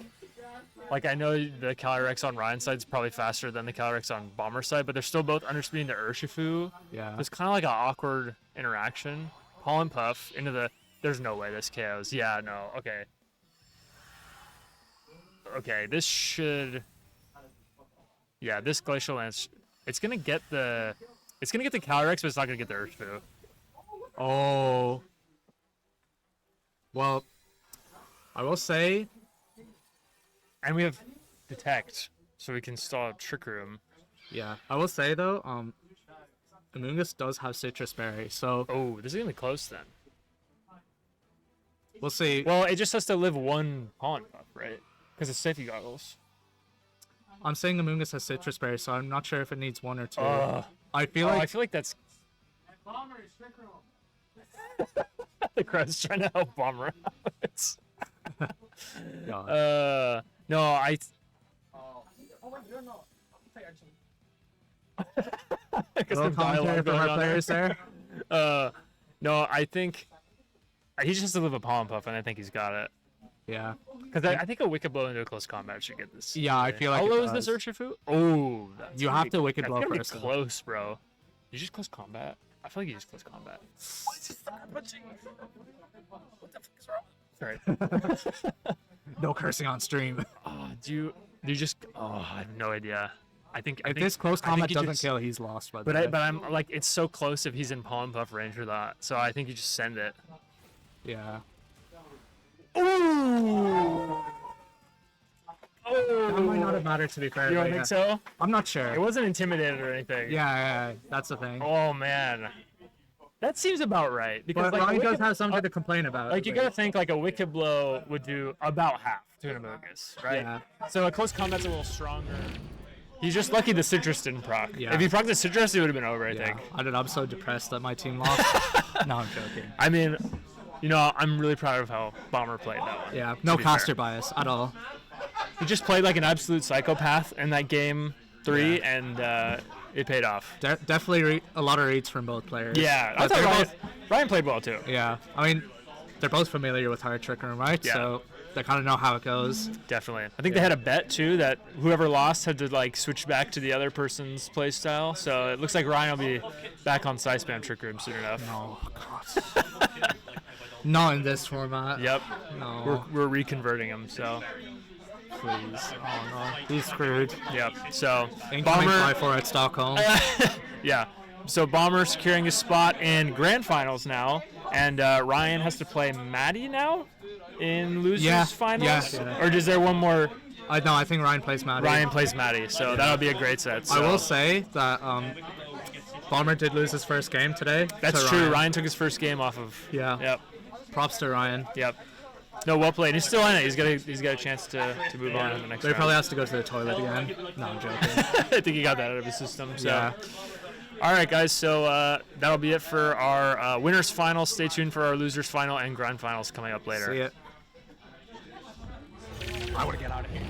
[SPEAKER 2] I know the Calyrex on Ryan's side is probably faster than the Calyrex on Bomber's side, but they're still both underspeeding to Urshifu.
[SPEAKER 3] Yeah.
[SPEAKER 2] It's kind of like an awkward interaction. Pollen Puff into the. There's no way this KOs. Yeah, no. Okay. Okay, this should. Yeah, this Glacial Lance. It's gonna get the. It's gonna get the Calyrex, but it's not gonna get the Urshifu.
[SPEAKER 3] Oh. Well, I will say.
[SPEAKER 2] And we have Detect, so we can stall Trick Room.
[SPEAKER 3] Yeah, I will say though, Amoongus does have Citrus Berry, so
[SPEAKER 2] Oh, this is gonna be close then.
[SPEAKER 3] we'll see.
[SPEAKER 2] Well, it just has to live one Pollen Puff, right? Because it's safety goggles.
[SPEAKER 3] I'm saying Amoongus has Citrus Berry, so I'm not sure if it needs 1 or 2.
[SPEAKER 2] Ugh.
[SPEAKER 3] I feel
[SPEAKER 2] I
[SPEAKER 3] like
[SPEAKER 2] feel like that's. The crowd's trying to help Bomber out.
[SPEAKER 3] God.
[SPEAKER 2] No, I.
[SPEAKER 3] Little commentary from our players there.
[SPEAKER 2] No, I think he just has to live a Pollen Puff, and I think he's got it.
[SPEAKER 3] Yeah.
[SPEAKER 2] Because I think a Wicked Blow into a close combat should get this.
[SPEAKER 3] Yeah, I feel like
[SPEAKER 2] How
[SPEAKER 3] it
[SPEAKER 2] low is this
[SPEAKER 3] does.
[SPEAKER 2] Urshifu? Oh, that's
[SPEAKER 3] You
[SPEAKER 2] gonna
[SPEAKER 3] have
[SPEAKER 2] be-
[SPEAKER 3] to Wicked
[SPEAKER 2] that's
[SPEAKER 3] Blow
[SPEAKER 2] gonna be
[SPEAKER 3] first, though.
[SPEAKER 2] close, bro. You just close combat? I feel like you just close combat. What the fuck is wrong? Sorry.
[SPEAKER 3] No cursing on stream.
[SPEAKER 2] Oh, do you just? Oh, I have no idea. I think
[SPEAKER 3] If this close combat
[SPEAKER 2] you
[SPEAKER 3] doesn't
[SPEAKER 2] just-
[SPEAKER 3] kill, he's lost. By the
[SPEAKER 2] But
[SPEAKER 3] way.
[SPEAKER 2] I'm like, it's so close if he's in Pollen Puff range or that. So I think you just send it.
[SPEAKER 3] Yeah.
[SPEAKER 2] Ooh.
[SPEAKER 3] That might not have mattered to be fair.
[SPEAKER 2] You don't
[SPEAKER 3] but
[SPEAKER 2] think
[SPEAKER 3] yeah.
[SPEAKER 2] so?
[SPEAKER 3] I'm not sure.
[SPEAKER 2] It wasn't intimidated or anything.
[SPEAKER 3] Yeah, that's the thing.
[SPEAKER 2] Oh man, that seems about right. Because
[SPEAKER 3] But
[SPEAKER 2] like, a
[SPEAKER 3] Ryan does
[SPEAKER 2] Wicked-
[SPEAKER 3] have something to complain about.
[SPEAKER 2] Like you gotta think like a Wicked Blow would do about half to an Amoongus, right?
[SPEAKER 3] Yeah.
[SPEAKER 2] So a close combat's a little stronger. He's just lucky the Citrus didn't proc.
[SPEAKER 3] Yeah.
[SPEAKER 2] If he procced the Citrus, it would have been over, I
[SPEAKER 3] Yeah.
[SPEAKER 2] think.
[SPEAKER 3] I don't know, I'm so depressed that my team lost. No, I'm joking.
[SPEAKER 2] I mean, you know, I'm really proud of how Bomber played that one.
[SPEAKER 3] Yeah,
[SPEAKER 2] to
[SPEAKER 3] no
[SPEAKER 2] be
[SPEAKER 3] caster
[SPEAKER 2] fair.
[SPEAKER 3] bias at all.
[SPEAKER 2] He just played like an absolute psychopath in that game 3, and it paid off.
[SPEAKER 3] Definitely a lot of reads from both players.
[SPEAKER 2] Yeah, I
[SPEAKER 3] But they're
[SPEAKER 2] thought
[SPEAKER 3] both,
[SPEAKER 2] Ryan played well too.
[SPEAKER 3] yeah. I mean, they're both familiar with hard trick room, right?
[SPEAKER 2] Yeah.
[SPEAKER 3] So they kind of know how it goes.
[SPEAKER 2] Definitely. I think they had a bet too that whoever lost had to like switch back to the other person's play style. So it looks like Ryan will be back on side spam trick room soon enough.
[SPEAKER 3] Oh God. Not in this format.
[SPEAKER 2] Yep.
[SPEAKER 3] No.
[SPEAKER 2] We're reconverting him. So
[SPEAKER 3] Please. Oh no. He's screwed.
[SPEAKER 2] yep. So
[SPEAKER 3] Incoming
[SPEAKER 2] Bomber.
[SPEAKER 3] 5-4 at Stockholm.
[SPEAKER 2] Yeah. So Bomber securing a spot in grand finals now, and Ryan has to play Maddie now in losers finals.
[SPEAKER 3] Yeah.
[SPEAKER 2] Or is there one more?
[SPEAKER 3] No, I think Ryan plays Maddie.
[SPEAKER 2] Ryan plays Maddie, so that'll be a great set. So.
[SPEAKER 3] I will say that Bomber did lose his first game today.
[SPEAKER 2] That's
[SPEAKER 3] to
[SPEAKER 2] true. Ryan took his first game off of.
[SPEAKER 3] Yeah.
[SPEAKER 2] Yep.
[SPEAKER 3] Props to Ryan.
[SPEAKER 2] Yep. No, well played. He's still in it. He's got a chance to move on in the next
[SPEAKER 3] But he
[SPEAKER 2] round.
[SPEAKER 3] probably has to go to the toilet again. No, I'm joking.
[SPEAKER 2] I think he got that out of his system. So.
[SPEAKER 3] Yeah.
[SPEAKER 2] All right, guys. So that'll be it for our winners final. Stay tuned for our losers final and grand finals coming up later.
[SPEAKER 3] See ya.
[SPEAKER 4] I want to get out of here.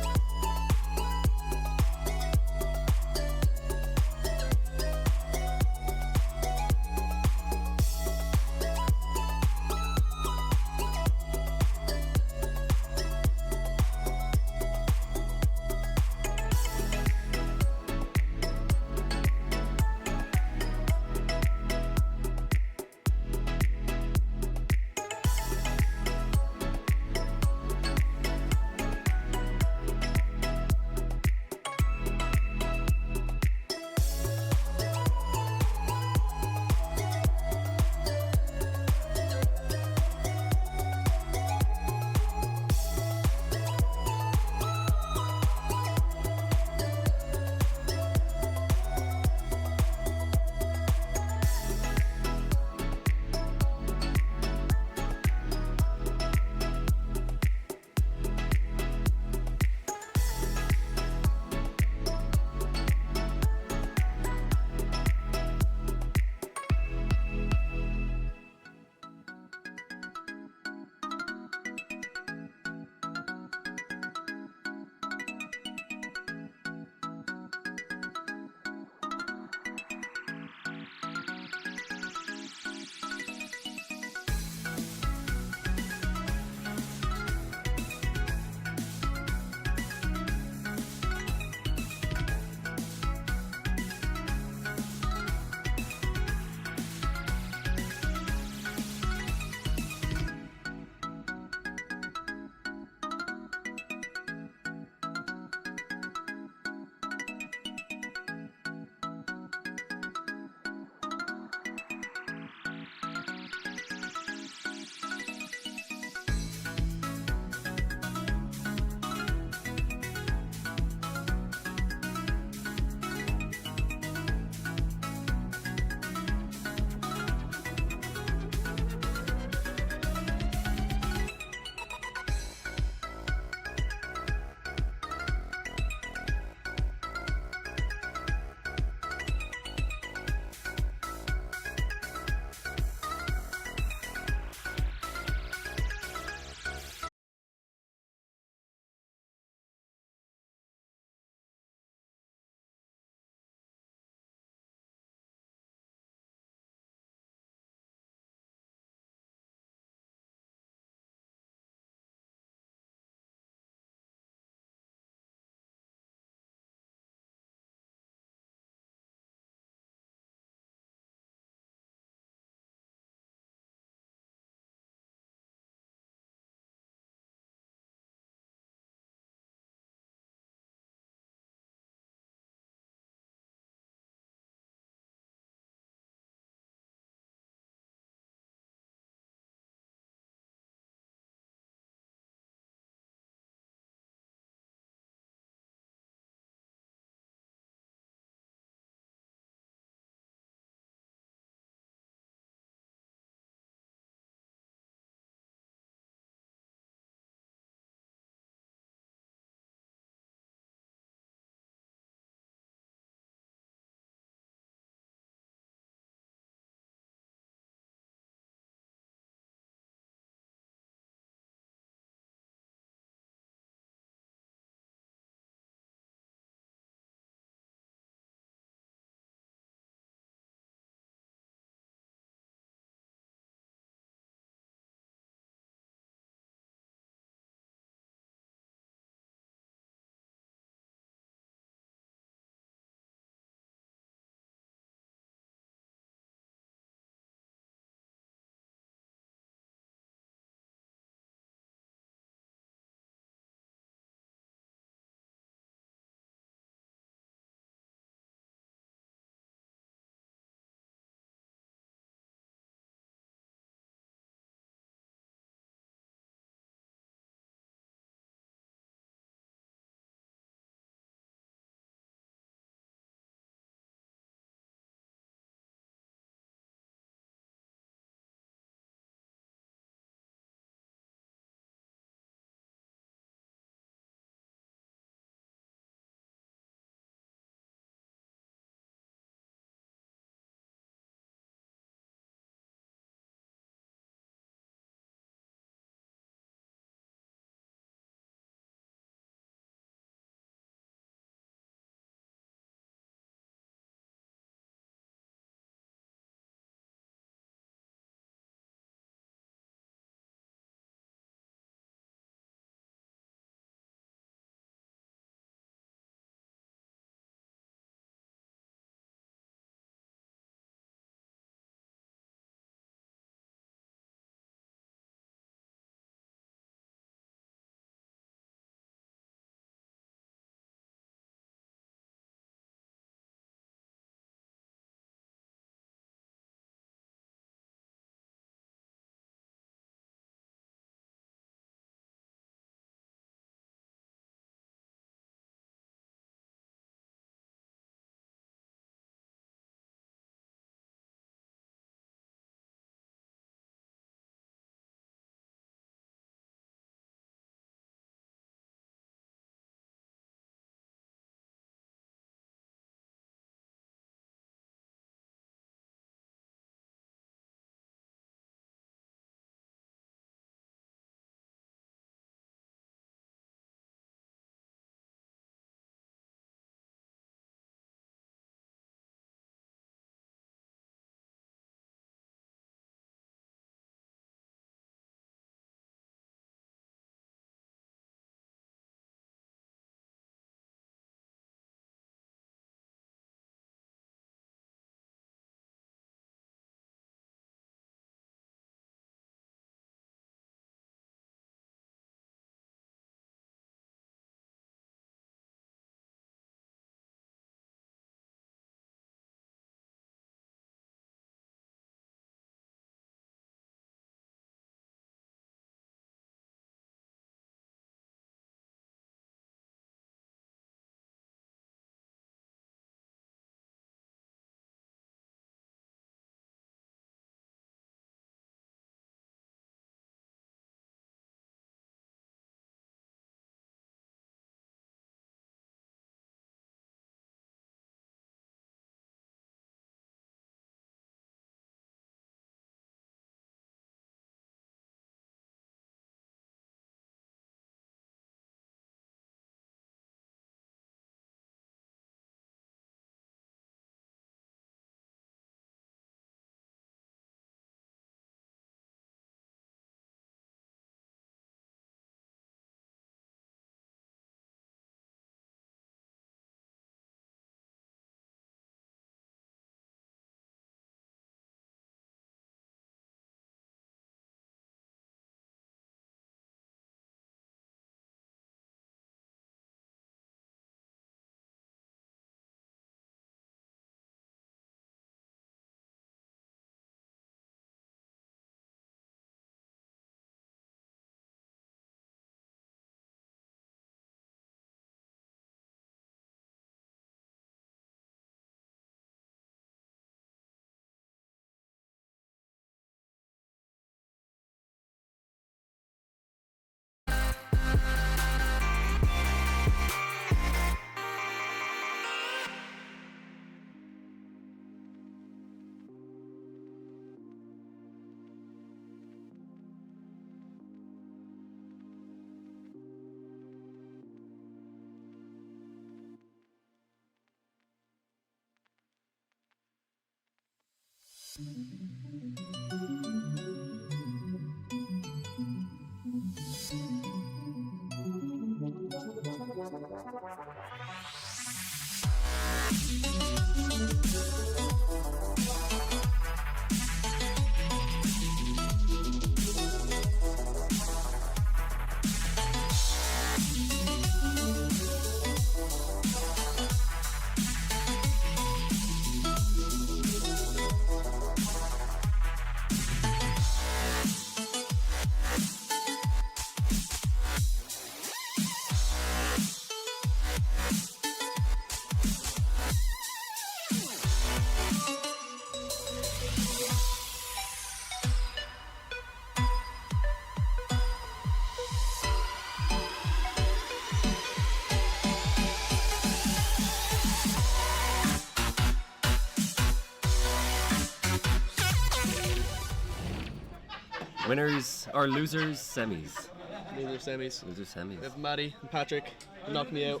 [SPEAKER 5] Winners or losers semis.
[SPEAKER 6] Loser semis.
[SPEAKER 5] Loser semis.
[SPEAKER 6] We have Maddie and Patrick who knocked me out.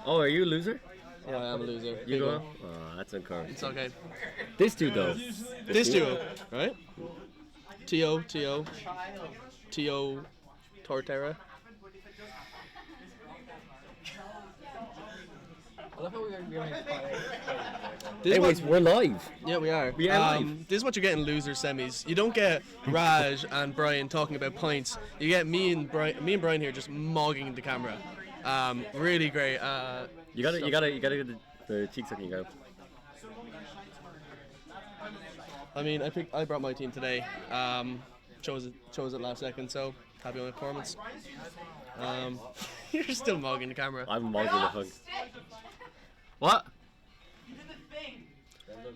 [SPEAKER 5] Oh, are you a loser?
[SPEAKER 6] Yeah, I am a loser.
[SPEAKER 5] You
[SPEAKER 6] Big
[SPEAKER 5] go?
[SPEAKER 6] one.
[SPEAKER 5] Oh, that's encouraging.
[SPEAKER 6] It's okay.
[SPEAKER 5] This dude though.
[SPEAKER 6] This duo, right? T.O. Torterra.
[SPEAKER 5] Anyways, we're live.
[SPEAKER 6] Yeah, we are.
[SPEAKER 5] We are live.
[SPEAKER 6] This is what you get in loser semis. You don't get Raj and Brian talking about points. You get me and Brian here just mogging the camera. Really great.
[SPEAKER 5] You gotta get the cheek sucking go.
[SPEAKER 6] I mean, I brought my team today. Chose it last second, so happy with my performance. You're still mogging the camera.
[SPEAKER 5] I'm mugging the fuck. What?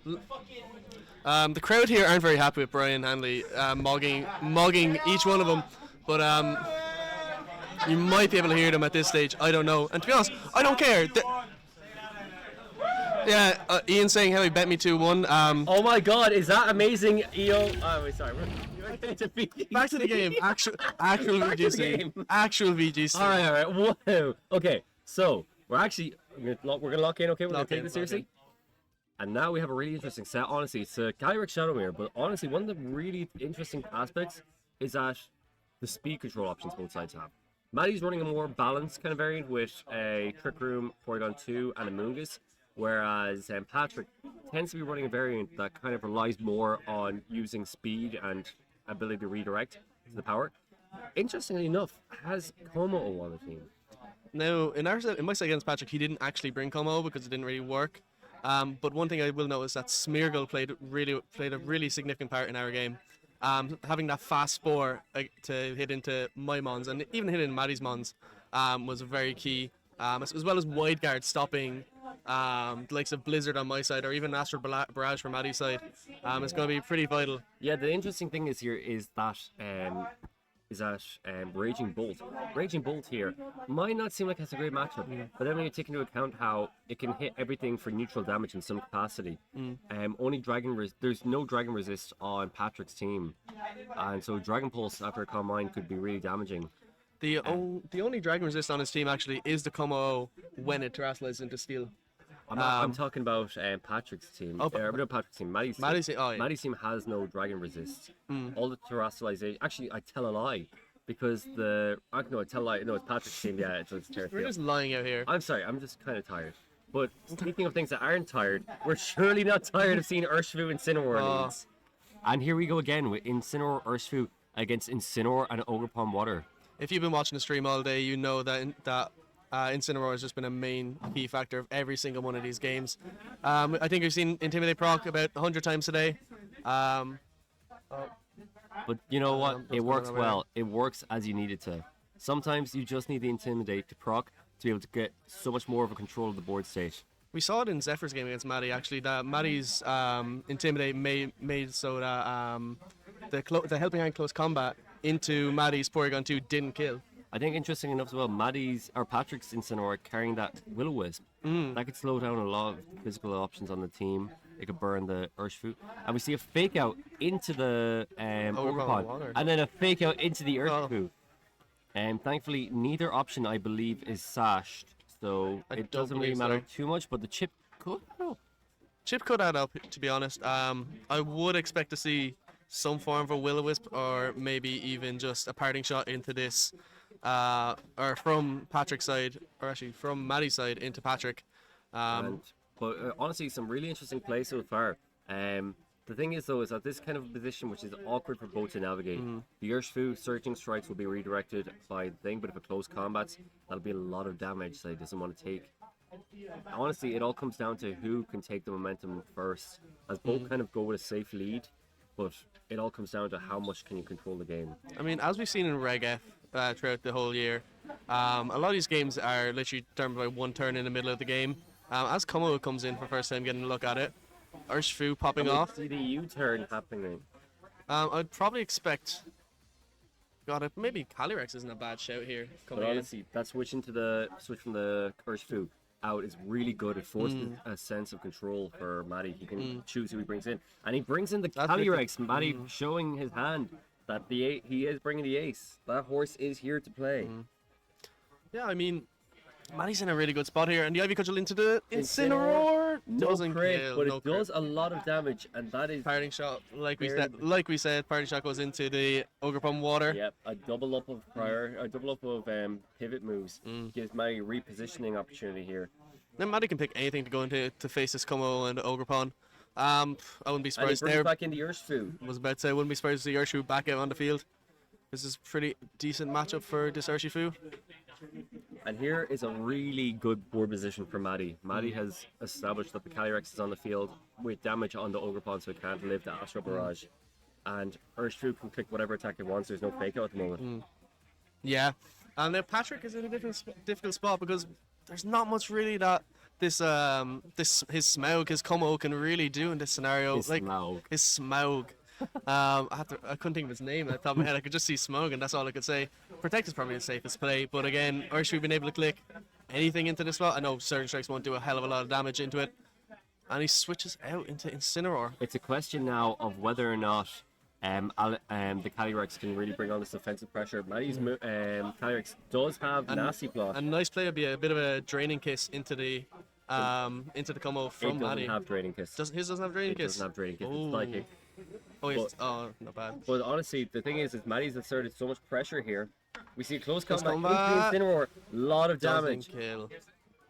[SPEAKER 6] The crowd here aren't very happy with Brian Hanley mogging each one of them, but you might be able to hear them at this stage. I don't know, and to be honest, I don't care. Ian saying how he bet me 2-1.
[SPEAKER 5] Oh my God, is that amazing, EO? Oh, wait, sorry.
[SPEAKER 6] Back to the game. Actual VGC. Actual VGC.
[SPEAKER 5] All right. Whoa. Okay, so we're gonna lock in. Okay, we're gonna take this seriously. And now we have a really interesting set. Honestly, it's a Calyrex Shadowmere, but honestly, one of the really interesting aspects is that the speed control options both sides have. Maddie's running a more balanced kind of variant with a Trick Room, Porygon 2, and a Moongus, whereas Patrick tends to be running a variant that kind of relies more on using speed and ability to redirect to the power. Interestingly enough, has Como on the team.
[SPEAKER 6] Now, in my set against Patrick, he didn't actually bring Como because it didn't really work. But one thing I will note is that Smeargle played a really significant part in our game. Having that fast spore to hit into my mons and even hit in Maddie's mons was very key. As well as wide guard stopping the likes of Blizzard on my side or even Astral Barrage from Maddie's side. It's going to be pretty vital.
[SPEAKER 5] Yeah, the interesting thing is here is that Raging Bolt. Raging Bolt here might not seem like it's a great matchup, but then when you take into account how it can hit everything for neutral damage in some capacity, there's no Dragon Resist on Patrick's team, and so Dragon Pulse after a Combine could be really damaging.
[SPEAKER 6] The only Dragon Resist on his team actually is the Como when it terrestrializes into Steel.
[SPEAKER 5] I'm talking about Patrick's team.
[SPEAKER 6] Oh,
[SPEAKER 5] no, Patrick's team. Maddie's
[SPEAKER 6] team. Oh, yeah.
[SPEAKER 5] Maddie's team has no Dragon Resist. All the terrestrialization. Actually, I tell a lie because I tell a lie. No, it's Patrick's team. Yeah, it's terrible.
[SPEAKER 6] We're just lying out here.
[SPEAKER 5] I'm sorry. I'm just kind of tired. But speaking of things that aren't tired, we're surely not tired of seeing Urshifu and Incineroar leads. And here we go again with Incineroar Urshifu against Incineroar and Ogerpon Water.
[SPEAKER 6] If you've been watching the stream all day, you know that Incineroar has just been a main key factor of every single one of these games. I think we've seen Intimidate proc about 100 times today.
[SPEAKER 5] But you know what? It works well. It works as you need it to. Sometimes you just need the Intimidate to proc to be able to get so much more of a control of the board state.
[SPEAKER 6] We saw it in Zephyr's game against Maddie, actually, that Maddie's Intimidate made so that the Helping Hand close combat into Maddie's Porygon 2 didn't kill.
[SPEAKER 5] I think interesting enough as well, Patrick's Incineroar carrying that Will-O-Wisp. That could slow down a lot of physical options on the team. It could burn the Urshifu. And we see a fake out into the Ogerpon, and then a fake out into the Urshifu. Thankfully, neither option, I believe, is sashed. So it doesn't really matter too much, but the chip could help.
[SPEAKER 6] Chip could add up, to be honest. I would expect to see some form of a will-o-wisp, or maybe even just a parting shot into this, or from Patrick's side, or actually from Maddie's side into Patrick.
[SPEAKER 5] But honestly, some really interesting play so far. The thing is, though, is that this kind of position, which is awkward for both to navigate. The Urshifu surging strikes will be redirected by the thing, but if it close combats, that'll be a lot of damage that he doesn't want to take. Honestly, it all comes down to who can take the momentum first, as both kind of go with a safe lead, but it all comes down to how much can you control the game.
[SPEAKER 6] I mean, as we've seen in Reg F throughout the whole year, a lot of these games are literally determined by one turn in the middle of the game. As Como comes in for first time getting a look at it, Urshifu popping off.
[SPEAKER 5] See the U-turn happening.
[SPEAKER 6] I'd probably expect. God, maybe Calyrex isn't a bad shout here.
[SPEAKER 5] But honestly, that switch from the Urshifu out is really good. It forces a sense of control for Maddie. He can choose who he brings in, and he brings in the Calyrex. Maddie showing his hand that he is bringing the ace. That horse is here to play.
[SPEAKER 6] Yeah, I mean, Maddie's in a really good spot here, and the Ivy Cudgel into the Incineroar doesn't
[SPEAKER 5] crit,
[SPEAKER 6] kill,
[SPEAKER 5] but
[SPEAKER 6] no
[SPEAKER 5] it does a lot of damage, and that is
[SPEAKER 6] parting shot. Like we said, parting shot goes into the Ogerpon water.
[SPEAKER 5] Yep, a double up of pivot moves gives Maddie repositioning opportunity here.
[SPEAKER 6] Then Maddie can pick anything to go into to face this Como and Ogerpon. I wouldn't be surprised
[SPEAKER 5] and he
[SPEAKER 6] there.
[SPEAKER 5] brings back into Urshifu.
[SPEAKER 6] I was about to say, I wouldn't be surprised to see Urshifu back out on the field. This is a pretty decent matchup for this Urshifu.
[SPEAKER 5] And here is a really good board position for Maddie. Maddie has established that the Calyrex is on the field with damage on the Ogerpon, so it can't live the Astral Barrage. And Urshifu can click whatever attack it wants. There's no fake out at the moment.
[SPEAKER 6] Yeah, and now Patrick is in a difficult spot because there's not much really that his Smaug, his Como can really do in this scenario.
[SPEAKER 5] His
[SPEAKER 6] Smaug. I couldn't think of his name at the top of my head. I could just see Smaug, and that's all I could say. Protect is probably the safest play, but again, Urshifu been able to click anything into this spot. I know Surging Strikes won't do a hell of a lot of damage into it, and he switches out into Incineroar.
[SPEAKER 5] It's a question now of whether or not the Calyrex can really bring on this defensive pressure. Maddie's Calyrex does have Nasty Plot.
[SPEAKER 6] A nice play would be a bit of a draining kiss into the Como from Maddie.
[SPEAKER 5] It doesn't have draining kiss.
[SPEAKER 6] His doesn't have draining kiss.
[SPEAKER 5] It doesn't have draining kiss. It's psychic.
[SPEAKER 6] Not bad.
[SPEAKER 5] But honestly, the thing is Maddie's inserted so much pressure here. We see close combat into
[SPEAKER 6] combat.
[SPEAKER 5] Incineroar. A lot of damage.
[SPEAKER 6] Doesn't kill.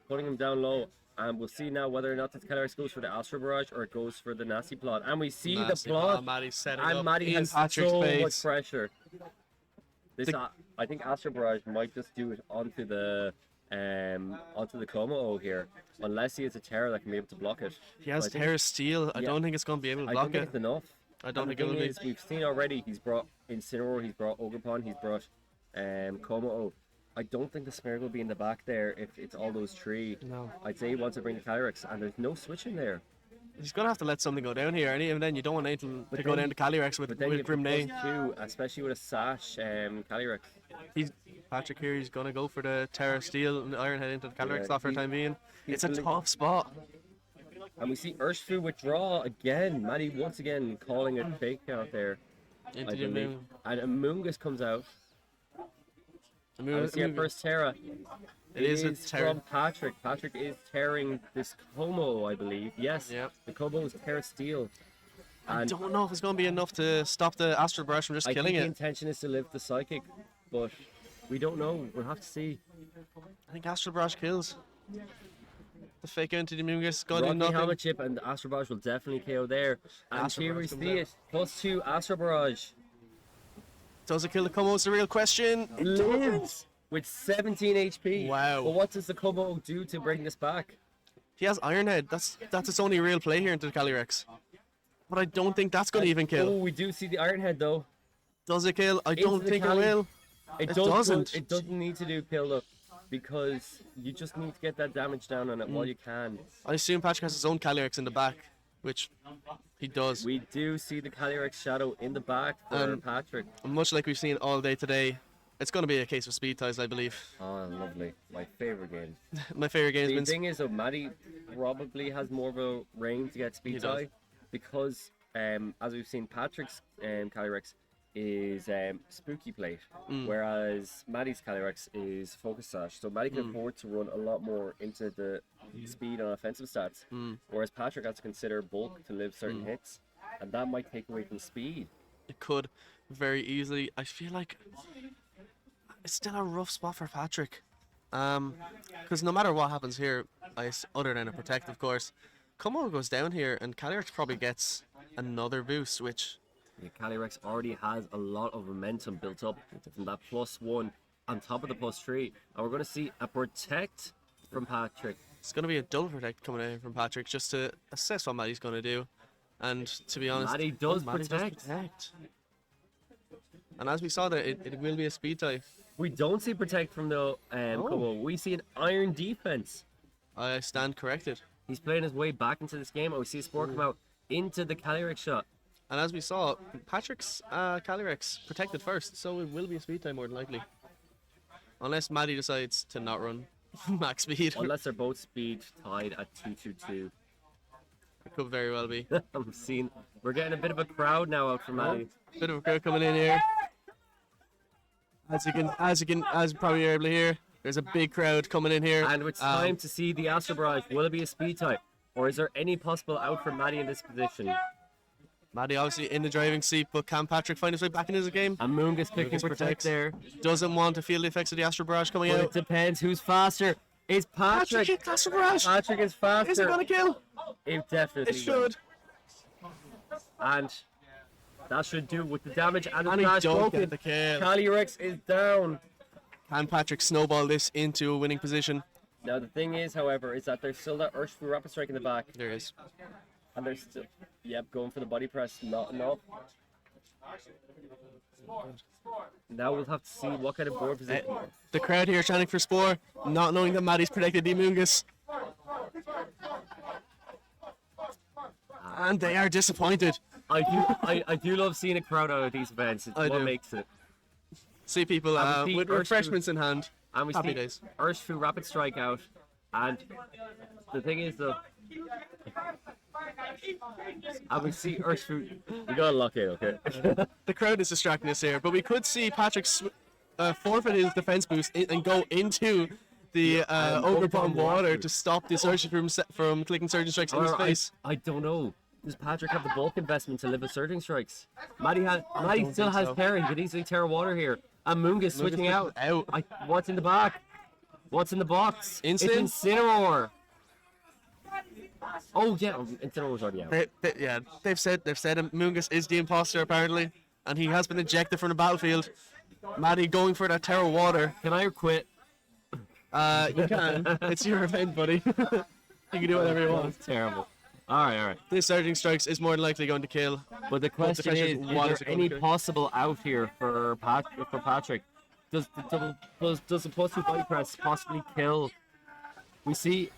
[SPEAKER 5] Putting him down low. And we'll see now whether or not this Calyrex goes for the Astral Barrage or it goes for the Nasty Plot. And we see the plot.
[SPEAKER 6] Maddie's setting
[SPEAKER 5] and
[SPEAKER 6] up
[SPEAKER 5] Maddie
[SPEAKER 6] in
[SPEAKER 5] has
[SPEAKER 6] Patrick's
[SPEAKER 5] so
[SPEAKER 6] face.
[SPEAKER 5] much pressure. I think Astral Barrage might just do it onto the Como here. Unless he has a Terra that can be able to block it.
[SPEAKER 6] He has Terra Steel. I don't think it's going to be able to block
[SPEAKER 5] I don't think
[SPEAKER 6] it.
[SPEAKER 5] it's enough.
[SPEAKER 6] I don't think
[SPEAKER 5] the
[SPEAKER 6] it will
[SPEAKER 5] thing
[SPEAKER 6] be.
[SPEAKER 5] is, we've seen already, he's brought Incineroar, he's brought Ogerpon, he's brought Como. I don't think the Smeargle will be in the back there if it's all those three.
[SPEAKER 6] No.
[SPEAKER 5] I'd say he wants to bring the Calyrex, and there's no switching there.
[SPEAKER 6] He's going to have to let something go down here, and even then you don't want anything to go down to Calyrex with Grimnay.
[SPEAKER 5] Too, especially with a Sash Calyrex.
[SPEAKER 6] Patrick here, he's going to go for the Terra Steel and the Iron Head into the Calyrex for the time being. It's a tough spot.
[SPEAKER 5] And we see Urshifu withdraw again. Maddie once again calling it fake out there.
[SPEAKER 6] Into the moon.
[SPEAKER 5] And Amoongus comes out. We see our first Terra.
[SPEAKER 6] It is a Terra.
[SPEAKER 5] From Patrick. Patrick is tearing this Como, I believe. Yes.
[SPEAKER 6] Yep.
[SPEAKER 5] The Como is Terra Steel.
[SPEAKER 6] I don't know if it's going to be enough to stop the Astral Barrage from just killing
[SPEAKER 5] I think
[SPEAKER 6] it.
[SPEAKER 5] the intention is to live the Psychic, but we don't know. We'll have to see.
[SPEAKER 6] I think Astral Barrage kills. The fake out into the Amoongus got in
[SPEAKER 5] Rocky
[SPEAKER 6] nothing.
[SPEAKER 5] Helmet Chip and the Astral Barrage will definitely KO there. And
[SPEAKER 6] Astral
[SPEAKER 5] here we
[SPEAKER 6] Barrage
[SPEAKER 5] see
[SPEAKER 6] comes
[SPEAKER 5] it. +2 Astral Barrage.
[SPEAKER 6] Does it kill the Como? It's the real question.
[SPEAKER 5] It lives with 17 HP.
[SPEAKER 6] Wow.
[SPEAKER 5] But what does the Como do to bring this back?
[SPEAKER 6] He has Iron Head. That's its only real play here into the Calyrex. But I don't think that's going to even kill.
[SPEAKER 5] Oh, we do see the Iron Head though.
[SPEAKER 6] Does it kill? I don't
[SPEAKER 5] the
[SPEAKER 6] think it
[SPEAKER 5] Cali.
[SPEAKER 6] will. It doesn't.
[SPEAKER 5] It doesn't need to do kill up because you just need to get that damage down on it while you can.
[SPEAKER 6] I assume Patrick has his own Calyrex in the back, which he does.
[SPEAKER 5] We do see the Calyrex shadow in the back for Patrick.
[SPEAKER 6] Much like we've seen all day today, it's going to be a case of speed ties, I believe.
[SPEAKER 5] Oh, lovely. My favorite game.
[SPEAKER 6] My favorite game
[SPEAKER 5] The
[SPEAKER 6] has been.
[SPEAKER 5] thing is, though, Maddie probably has more of a range to get speed
[SPEAKER 6] He does.
[SPEAKER 5] tie because, as we've seen, Patrick's Calyrex is Spooky Plate, whereas Maddie's Calyrex is Focus Sash. So Maddie can afford to run a lot more into the speed and offensive stats, whereas Patrick has to consider bulk to live certain hits, and that might take away from speed.
[SPEAKER 6] It could very easily. I feel like it's still a rough spot for Patrick. Because no matter what happens here, other than a protect, of course, Como goes down here, and Calyrex probably gets another boost, which...
[SPEAKER 5] Yeah, Calyrex already has a lot of momentum built up from that +1 on top of the +3, and we're going to see a protect from Patrick.
[SPEAKER 6] It's going to be a double protect coming in from Patrick just to assess what Maddie's going to do. And to be honest,
[SPEAKER 5] Maddie does protect.
[SPEAKER 6] And as we saw that, it will be a speed tie.
[SPEAKER 5] We don't see protect from the Como. We see an iron defense.
[SPEAKER 6] I stand corrected.
[SPEAKER 5] He's playing his way back into this game, and we see a Spore come out into the Calyrex shot.
[SPEAKER 6] And as we saw, Patrick's Calyrex protected first, so it will be a speed tie more than likely. Unless Maddie decides to not run max speed.
[SPEAKER 5] Unless they're both speed tied at 222.
[SPEAKER 6] It could very well be.
[SPEAKER 5] I'm seeing, we're getting a bit of a crowd now out for Maddie.
[SPEAKER 6] Bit of a crowd coming in here. As you probably are able to hear, there's a big crowd coming in here.
[SPEAKER 5] And it's time to see the Astro Barrage. Will it be a speed tie? Or is there any possible out for Maddie in this position?
[SPEAKER 6] Maddie obviously in the driving seat, but can Patrick find his way back into the game?
[SPEAKER 5] And Moongus picking protect there.
[SPEAKER 6] Doesn't want to feel the effects of the Astro Barrage coming
[SPEAKER 5] But
[SPEAKER 6] out.
[SPEAKER 5] it depends who's faster. Is Patrick?
[SPEAKER 6] Patrick Astro Barrage.
[SPEAKER 5] Patrick is faster.
[SPEAKER 6] Is it gonna kill?
[SPEAKER 5] It definitely
[SPEAKER 6] It should.
[SPEAKER 5] And that should do with the damage and the
[SPEAKER 6] And he
[SPEAKER 5] flash
[SPEAKER 6] don't
[SPEAKER 5] broken.
[SPEAKER 6] get the kill.
[SPEAKER 5] Calyrex is down.
[SPEAKER 6] Can Patrick snowball this into a winning position?
[SPEAKER 5] Now the thing is, however, is that there's still that Urshifu Rapid Strike in the back.
[SPEAKER 6] There is.
[SPEAKER 5] And there's still, going for the body press, not enough. Now we'll have to see what kind of board position.
[SPEAKER 6] The crowd here chanting for Spore, not knowing that Maddie's protected the Mungus. And they are disappointed.
[SPEAKER 5] I do love seeing a crowd out of these events. It's
[SPEAKER 6] I
[SPEAKER 5] what
[SPEAKER 6] do.
[SPEAKER 5] makes it.
[SPEAKER 6] See people
[SPEAKER 5] And we see
[SPEAKER 6] with
[SPEAKER 5] Urshifu-
[SPEAKER 6] refreshments in hand.
[SPEAKER 5] And we
[SPEAKER 6] Happy
[SPEAKER 5] see
[SPEAKER 6] days.
[SPEAKER 5] Urshifu Rapid Strike out. And the thing is, though, and we see Urshifu. We gotta lock in, okay?
[SPEAKER 6] The crowd is distracting us here, but we could see Patrick forfeit his defense boost and go into the Ogre Bomb water to stop the Surgeon from clicking Surgeon Strikes in his face.
[SPEAKER 5] I don't know. Does Patrick have the bulk investment to live with Surging Strikes? Maddie still has parry. He could easily tear water here. And Moongus switching out. What's in the back? What's in the box? It's Incineroar. Oh yeah, Incineroar's already out.
[SPEAKER 6] They've said Mungus is the imposter apparently, and he has been ejected from the battlefield. Maddie going for that Terra Water.
[SPEAKER 5] Can I quit?
[SPEAKER 6] You can. It's your event, buddy. You can do whatever you want.
[SPEAKER 5] That's terrible. All right.
[SPEAKER 6] This Surging Strikes is more than likely going to kill.
[SPEAKER 5] But the question is there any possible out here for Patrick? Does the +2 body press possibly kill? We see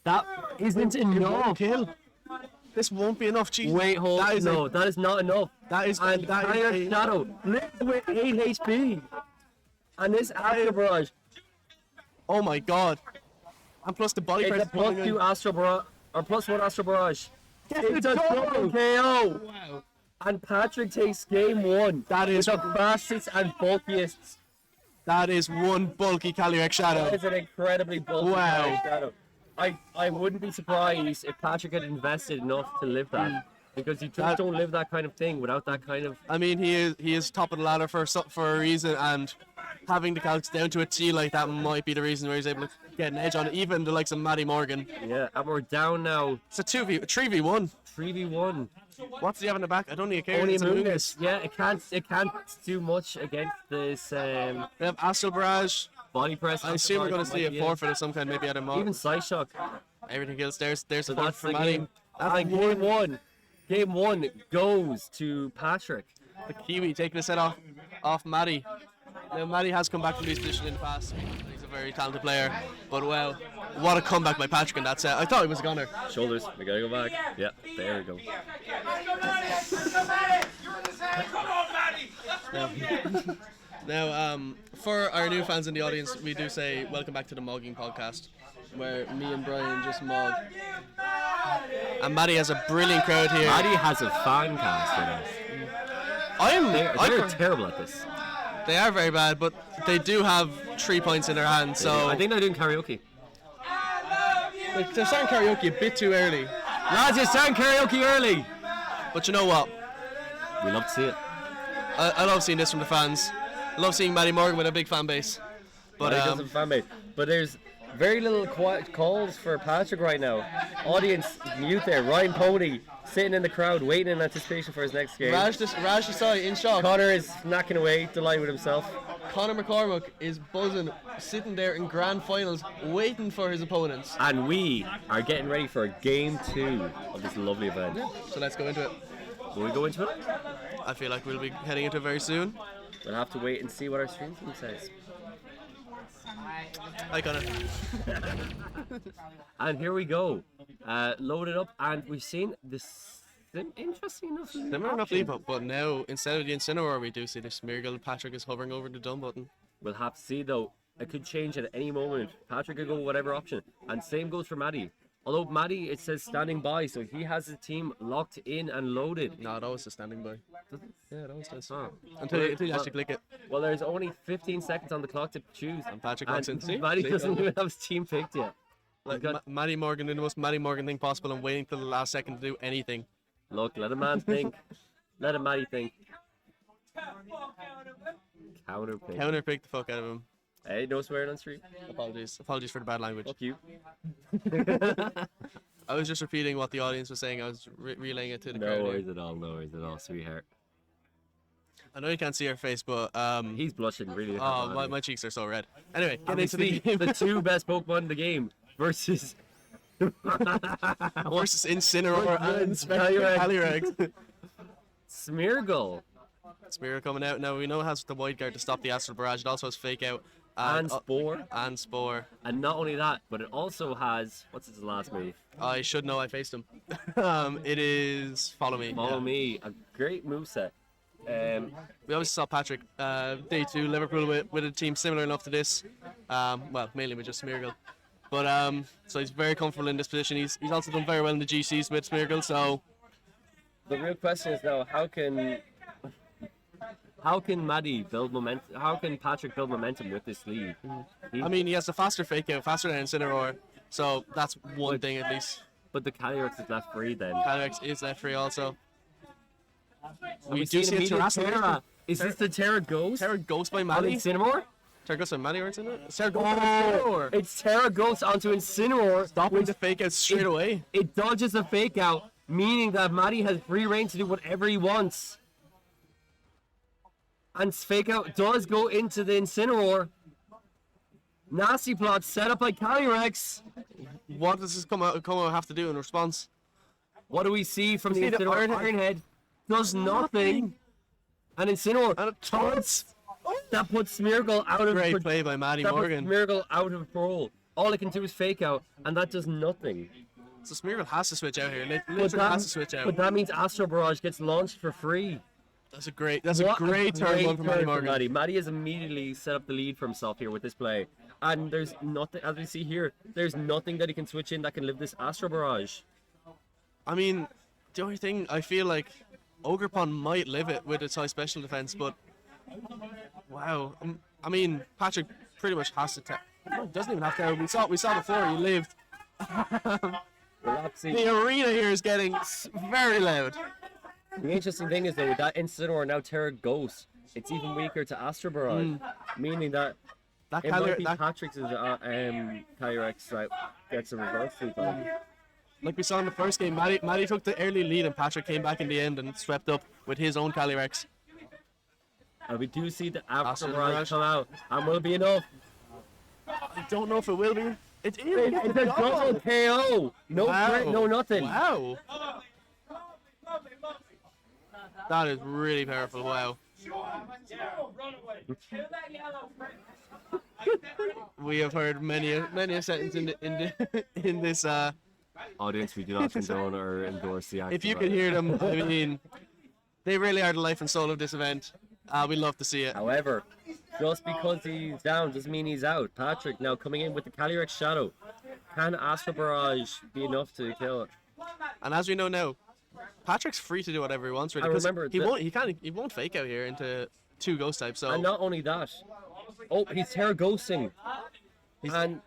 [SPEAKER 5] that isn't enough.
[SPEAKER 6] Kill. This won't be enough. Jeez.
[SPEAKER 5] Wait, hold on. No, that is not enough.
[SPEAKER 6] That is
[SPEAKER 5] and Fire Shadow lives with 8 HP. And this Astro Barrage.
[SPEAKER 6] Oh my god. And plus the body press.
[SPEAKER 5] It's a +2 Astro Barrage. Or +1 Astro Barrage. It's a double KO.
[SPEAKER 6] Wow.
[SPEAKER 5] And Patrick takes game 1.
[SPEAKER 6] That is
[SPEAKER 5] the fastest and bulkiest.
[SPEAKER 6] That is one bulky Calyrex Shadow.
[SPEAKER 5] That is an incredibly bulky Calyrex Shadow. I wouldn't be surprised if Patrick had invested enough to live that. Because you just don't live that kind of thing without that kind of...
[SPEAKER 6] I mean, he is top of the ladder for a reason, and having the calcs down to a T like that might be the reason where he's able to get an edge on it, even the likes of Maddie Morgan.
[SPEAKER 5] Yeah, and we're down now.
[SPEAKER 6] It's a 3v1.
[SPEAKER 5] 3v1.
[SPEAKER 6] What's he have in the back? I don't need a care.
[SPEAKER 5] Only Moongus. Yeah, it can't do much against this.
[SPEAKER 6] They have Astral Barrage.
[SPEAKER 5] Body press.
[SPEAKER 6] I assume we're going to see a forfeit of some kind, maybe at a mod.
[SPEAKER 5] Even Side Shock.
[SPEAKER 6] Everything else. There's
[SPEAKER 5] so
[SPEAKER 6] the
[SPEAKER 5] that's
[SPEAKER 6] for
[SPEAKER 5] the
[SPEAKER 6] Maddie.
[SPEAKER 5] game. And game 1. Game 1 goes to Patrick.
[SPEAKER 6] The Kiwi taking a set off Maddie. Now Maddie has come back from this position in the past. He's a very talented player, but well, what a comeback by Patrick in that set. I thought he was a gunner.
[SPEAKER 5] Shoulders, we gotta go back. Yeah, there we go.
[SPEAKER 6] Now, for our new fans in the audience, we do say welcome back to the Mogging Podcast, where me and Brian just mog. And Maddie has a brilliant crowd here.
[SPEAKER 5] Maddie has a fan cast in it. They're terrible at this.
[SPEAKER 6] They are very bad, but they do have 3 points in their hands. So
[SPEAKER 5] I think they're doing karaoke.
[SPEAKER 6] they're starting karaoke a bit too early.
[SPEAKER 5] Lads, you're starting karaoke early.
[SPEAKER 6] But you know what?
[SPEAKER 5] We love to see it.
[SPEAKER 6] I love seeing this from the fans. I love seeing Matty Morgan with a big fan base. But
[SPEAKER 5] He does have a fan base. But there's very little quiet calls for Patrick right now. Audience mute there. Ryan Pony sitting in the crowd waiting in anticipation for his next game.
[SPEAKER 6] Raj Desai in shock.
[SPEAKER 5] Connor is knocking away, delighted with himself.
[SPEAKER 6] Connor McCormick is buzzing, sitting there in grand finals, waiting for his opponents.
[SPEAKER 5] And we are getting ready for game 2 of this lovely event.
[SPEAKER 6] So let's go into it.
[SPEAKER 5] Will we go into it?
[SPEAKER 6] I feel like we'll be heading into it very soon.
[SPEAKER 5] We'll have to wait and see what our stream team says.
[SPEAKER 6] Hi, Connor.
[SPEAKER 5] And here we go. Loaded up, and we've seen this interesting enough.
[SPEAKER 6] Similar enough leap up, but now instead of the Incineroar, we do see the Smeargle. Patrick is hovering over the done button.
[SPEAKER 5] We'll have to see though. It could change at any moment. Patrick could go whatever option, and same goes for Maddie. Although Maddie, it says standing by, so he has his team locked in and loaded.
[SPEAKER 6] No, it always says standing by. Yeah, it always does.
[SPEAKER 5] Oh.
[SPEAKER 6] Until you actually click it.
[SPEAKER 5] Well, there's only 15 seconds on the clock to choose.
[SPEAKER 6] And Patrick walks in. See?
[SPEAKER 5] Maddie doesn't even have his team picked yet.
[SPEAKER 6] Like Matty Morgan doing the most Matty Morgan thing possible and waiting till the last second to do anything.
[SPEAKER 5] Look, let a man think. Let a Maddie think. Counterpick.
[SPEAKER 6] Counterpick the fuck out of him.
[SPEAKER 5] Hey, no swearing on stream.
[SPEAKER 6] Apologies for the bad language.
[SPEAKER 5] Fuck you.
[SPEAKER 6] I was just repeating what the audience was saying. I was relaying it to the
[SPEAKER 5] No
[SPEAKER 6] crowd.
[SPEAKER 5] worries at all, no worries at all, sweetheart.
[SPEAKER 6] I know you can't see her face, but
[SPEAKER 5] He's blushing really
[SPEAKER 6] oh,
[SPEAKER 5] hard.
[SPEAKER 6] my cheeks are so red. Anyway, get
[SPEAKER 5] And
[SPEAKER 6] into the game.
[SPEAKER 5] the 2 best Pokemon in the game versus
[SPEAKER 6] versus Incineroar and
[SPEAKER 5] Calyrex.
[SPEAKER 6] Calyrex.
[SPEAKER 5] Smeargle
[SPEAKER 6] Spear coming out now. We know it has the wide guard to stop the Astral Barrage. It also has Fake Out
[SPEAKER 5] and Spore.
[SPEAKER 6] and Spore.
[SPEAKER 5] And not only that, but it also has, what's its last move?
[SPEAKER 6] I should know. I faced him. It is Follow Me.
[SPEAKER 5] Follow
[SPEAKER 6] yeah.
[SPEAKER 5] Me, a great moveset.
[SPEAKER 6] We obviously saw Patrick day 2 Liverpool with a team similar enough to this. Well, mainly with just Smeargle. But so he's very comfortable in this position. He's also done very well in the GCs with Smeargle. So
[SPEAKER 5] the real question is now, how can Maddie build momentum? How can Patrick build momentum with this lead?
[SPEAKER 6] I mean, he has a faster Fake Out, faster than Incineroar. So that's one thing at least.
[SPEAKER 5] But the Calyrex is left free then.
[SPEAKER 6] Calyrex is left free also.
[SPEAKER 5] We
[SPEAKER 6] do see a Terra.
[SPEAKER 5] Is this the Terra Ghost?
[SPEAKER 6] Terra Ghost by
[SPEAKER 5] On
[SPEAKER 6] Maddie.
[SPEAKER 5] Incineroar?
[SPEAKER 6] Terra Ghost by Maddie or Incineroar? It's Terra Ghost by Incineroar.
[SPEAKER 5] It's Terra Ghost onto Incineroar.
[SPEAKER 6] Stopping the Fake Out straight away.
[SPEAKER 5] It dodges a Fake Out, meaning that Maddie has free reign to do whatever he wants. And Fake Out does go into the Incineroar. Nasty plot set up by Calyrex.
[SPEAKER 6] What does this come out have to do in response?
[SPEAKER 5] What do we see from the
[SPEAKER 6] see the
[SPEAKER 5] Incineroar?
[SPEAKER 6] Ironhead.
[SPEAKER 5] Ironhead does nothing. And Incineroar
[SPEAKER 6] And it taunts.
[SPEAKER 5] that puts Smeargle out of
[SPEAKER 6] Great play by Matty
[SPEAKER 5] that
[SPEAKER 6] Morgan.
[SPEAKER 5] puts Smeargle out of parole. All it can do is Fake Out, and that does nothing.
[SPEAKER 6] So Smeargle has to switch out here.
[SPEAKER 5] But
[SPEAKER 6] Literally has to switch out.
[SPEAKER 5] but that means Astro Barrage gets launched for free.
[SPEAKER 6] That's a great turn one from Matty Morgan.
[SPEAKER 5] Matty. Matty has immediately set up the lead for himself here with this play. And there's nothing, as we see here, there's nothing that he can switch in that can live this Astro Barrage.
[SPEAKER 6] I mean, the only thing I feel like Ogerpon might live it with its high special defense, but wow. I mean, Patrick pretty much has to. Doesn't even have to. We saw before he lived.
[SPEAKER 5] We'll have to see.
[SPEAKER 6] The arena here is getting very loud.
[SPEAKER 5] The interesting thing is though, with that Incineroar now Terra Ghost, it's even weaker to Astro Barrage, meaning that
[SPEAKER 6] That
[SPEAKER 5] it might
[SPEAKER 6] Calyrex,
[SPEAKER 5] be Patrick's Calyrex that gets a reverse sweep on him.
[SPEAKER 6] like we saw in the first game, Matty took the early lead and Patrick came back in the end and swept up with his own Calyrex.
[SPEAKER 5] And we do see the Astro
[SPEAKER 6] Astro
[SPEAKER 5] Barrage
[SPEAKER 6] Barrage.
[SPEAKER 5] come out, and will be enough.
[SPEAKER 6] I don't know if it will be. It is.
[SPEAKER 5] It's a double KO! No crit, no nothing.
[SPEAKER 6] Wow. That is really powerful. Wow. We have heard many a sentence in this.
[SPEAKER 5] Audience, we do not condone or endorse the action.
[SPEAKER 6] If you could hear them, I mean, they really are the life and soul of this event. We love to see it.
[SPEAKER 5] However, just because he's down doesn't mean he's out. Patrick now coming in with the Calyrex Shadow. Can Astro Barrage be enough to kill it?
[SPEAKER 6] And as we know now, Patrick's free to do whatever he wants, really.
[SPEAKER 5] I
[SPEAKER 6] 'cause
[SPEAKER 5] remember
[SPEAKER 6] he
[SPEAKER 5] the-
[SPEAKER 6] won't. He won't fake out here into 2 ghost types. So
[SPEAKER 5] And not only that, oh, he's Terra Ghosting.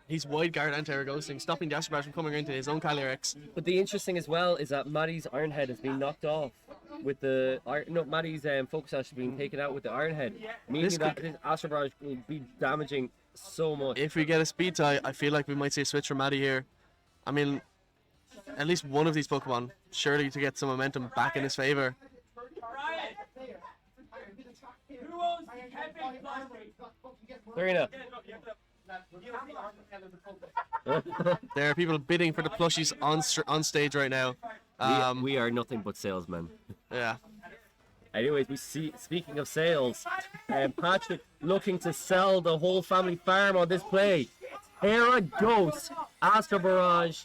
[SPEAKER 6] he's wide guard and Terra ghosting, stopping Dash Barrage from coming into his own Calyrex.
[SPEAKER 5] But the interesting as well is that Maddie's Iron Head has been knocked off with the Maddie's Focus Sash has been taken out with the Iron Head, meaning
[SPEAKER 6] This
[SPEAKER 5] that his Astral Barrage will be damaging so much.
[SPEAKER 6] If we get a speed tie, I feel like we might see a switch from Maddie here. I mean, at least one of these Pokemon, surely to get some momentum back in his favor.
[SPEAKER 5] Serena.
[SPEAKER 6] There are people bidding for the plushies on stage right now.
[SPEAKER 5] We are nothing but salesmen.
[SPEAKER 6] Yeah.
[SPEAKER 5] Anyways, speaking of sales, Patrick looking to sell the whole family farm on this play. Terra Ghost, Astral Barrage.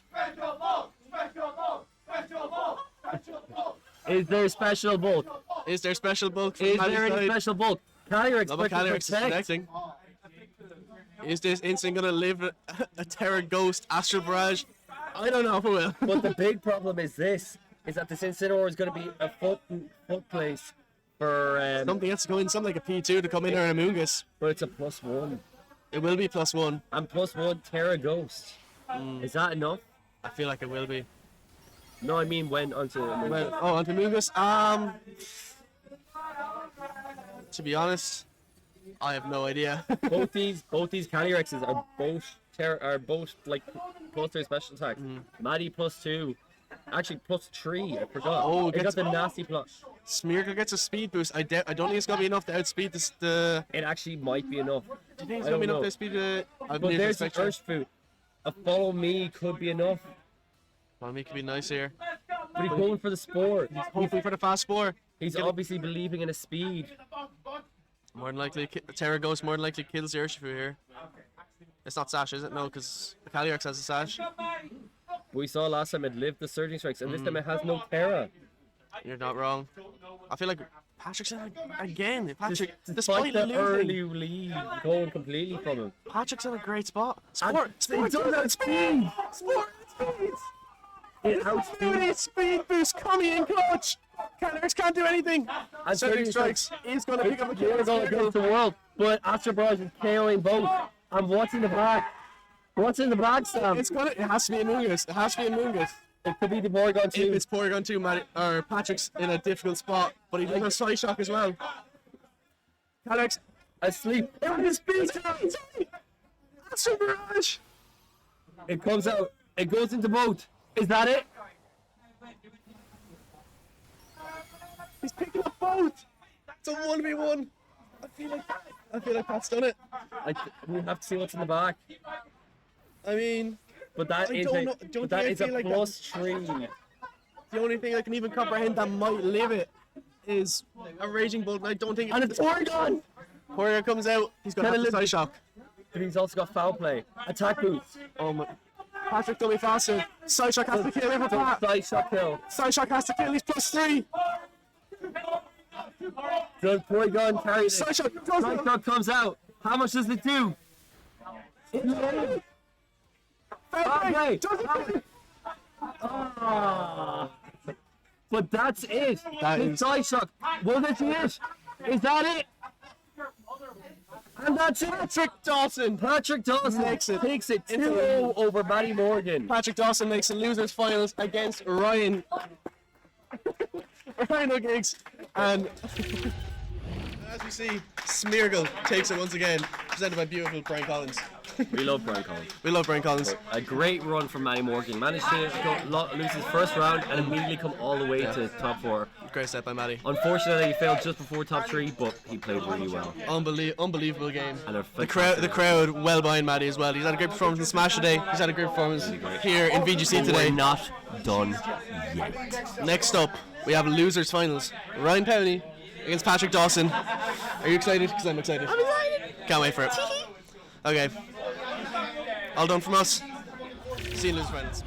[SPEAKER 5] Is there special bulk?
[SPEAKER 6] Is there special bulk? From
[SPEAKER 5] Is
[SPEAKER 6] Maddie's
[SPEAKER 5] there any
[SPEAKER 6] side?
[SPEAKER 5] special bulk? Calyrex
[SPEAKER 6] No, but
[SPEAKER 5] expected
[SPEAKER 6] Calyrex
[SPEAKER 5] to
[SPEAKER 6] is
[SPEAKER 5] protect.
[SPEAKER 6] protecting. Is this instant gonna live a Terra Ghost Astral Barrage? I don't know if it will.
[SPEAKER 5] But the big problem is this: is that this Incineroar is going to be a foot place for.
[SPEAKER 6] Something has to go in, something like a P2 to come in or an Amoonguss.
[SPEAKER 5] But it's a +1,
[SPEAKER 6] It will be +1.
[SPEAKER 5] and +1 Terra Ghost. Is that enough?
[SPEAKER 6] I feel like it will be.
[SPEAKER 5] No, I mean when onto.
[SPEAKER 6] Well, onto Amoonguss. To be honest, I have no idea.
[SPEAKER 5] both these Calyrexes are both like plus their special attack. Maddie +2, actually +3. I forgot.
[SPEAKER 6] Oh,
[SPEAKER 5] it got
[SPEAKER 6] gets-
[SPEAKER 5] the nasty plus.
[SPEAKER 6] Smeargle gets a speed boost. I don't think it's gonna be enough to outspeed this. Do
[SPEAKER 5] It actually might be enough.
[SPEAKER 6] you think it's
[SPEAKER 5] I
[SPEAKER 6] gonna be
[SPEAKER 5] don't
[SPEAKER 6] enough to
[SPEAKER 5] know.
[SPEAKER 6] outspeed
[SPEAKER 5] But there's the Urshifu. A follow me could be enough.
[SPEAKER 6] Well, me could be nice here.
[SPEAKER 5] But he's going for the sport.
[SPEAKER 6] Hoping for the fast spore.
[SPEAKER 5] He's obviously believing in his speed.
[SPEAKER 6] More than likely, Terra Ghost more than likely kills the Urshifu here. It's not Sash, is it? No, because Calyrex has a Sash.
[SPEAKER 5] We saw last time it lived the Surging Strikes, and this time it has no Terra.
[SPEAKER 6] You're not wrong. I feel like Patrick's in again. Patrick,
[SPEAKER 5] Despite
[SPEAKER 6] despite
[SPEAKER 5] the
[SPEAKER 6] losing,
[SPEAKER 5] early lead going completely from him.
[SPEAKER 6] Patrick's in a great spot.
[SPEAKER 5] And
[SPEAKER 6] Sport,
[SPEAKER 5] it does outspeed!
[SPEAKER 6] Sport, speed!
[SPEAKER 5] It outspeeds.
[SPEAKER 6] Speed boost coming in clutch. Calyrex can't do anything.
[SPEAKER 5] And
[SPEAKER 6] Surging Strikes is going to pick up a kill.
[SPEAKER 5] We're going against the world, but Astral Barrage is KOing both. And what's in the back? What's in the back, Sam?
[SPEAKER 6] It has to be a Moongus. It has to be a Moongus.
[SPEAKER 5] It could be the Porygon
[SPEAKER 6] If
[SPEAKER 5] 2.
[SPEAKER 6] it's Porygon 2, or Patrick's in a difficult spot, but he does have Side Shock as well. Calyrex,
[SPEAKER 5] Asleep. It was speed time.
[SPEAKER 6] Astral Barrage.
[SPEAKER 5] It comes out. It goes into both. Is that it?
[SPEAKER 6] He's picking up both. It's a 1v1. I feel like Pat's done it.
[SPEAKER 5] We have to see what's in the back.
[SPEAKER 6] I mean,
[SPEAKER 5] But that
[SPEAKER 6] I
[SPEAKER 5] is
[SPEAKER 6] don't
[SPEAKER 5] a,
[SPEAKER 6] know-
[SPEAKER 5] but
[SPEAKER 6] don't
[SPEAKER 5] that
[SPEAKER 6] think I
[SPEAKER 5] is a
[SPEAKER 6] feel like
[SPEAKER 5] +3.
[SPEAKER 6] the only thing I can even comprehend that might live it is a Raging Bolt. I don't think
[SPEAKER 5] And it's Porygon!
[SPEAKER 6] Porygon comes out. He's got
[SPEAKER 5] Kinda
[SPEAKER 6] a Side Shock.
[SPEAKER 5] But he's also got Foul Play. Attack boost.
[SPEAKER 6] Oh my. Patrick will be faster. Side Shock has to kill him.
[SPEAKER 5] Side shot kill.
[SPEAKER 6] Side Shock has to kill. He's +3.
[SPEAKER 5] Does Porygon carry this?
[SPEAKER 6] Side Shock
[SPEAKER 5] Side shot comes out. How much does it do? Okay. Ah. But that's it.
[SPEAKER 6] That
[SPEAKER 5] His
[SPEAKER 6] is-
[SPEAKER 5] Side shock. Will this be it? Is that it? And that's it.
[SPEAKER 6] Patrick Dawson.
[SPEAKER 5] Patrick Dawson
[SPEAKER 6] Makes it.
[SPEAKER 5] takes it
[SPEAKER 6] Into
[SPEAKER 5] 2-0 over Matty Morgan.
[SPEAKER 6] Patrick Dawson makes the losers finals against Ryan. Ryan O'Giggs. And as we see, Smeargle takes it once again, presented by beautiful Brian Collins.
[SPEAKER 5] We love Brian Collins.
[SPEAKER 6] We love Brian Collins.
[SPEAKER 5] A great run from Matty Morgan. Managed to lose his first round and immediately come all the way to top 4.
[SPEAKER 6] Great step by Matty.
[SPEAKER 5] Unfortunately, he failed just before top 3, but he played really well.
[SPEAKER 6] Unbelievable game.
[SPEAKER 5] And a
[SPEAKER 6] The crowd well behind Matty as well. He's had a great performance in Smash today. He's had a great performance here in VGC
[SPEAKER 5] We're
[SPEAKER 6] today.
[SPEAKER 5] not done yet.
[SPEAKER 6] Next up, we have losers finals. Ryan Powney against Patrick Dawson. Are you excited? Because I'm excited. I'm excited. Can't wait for it. Okay. All done from us. See you in losers finals.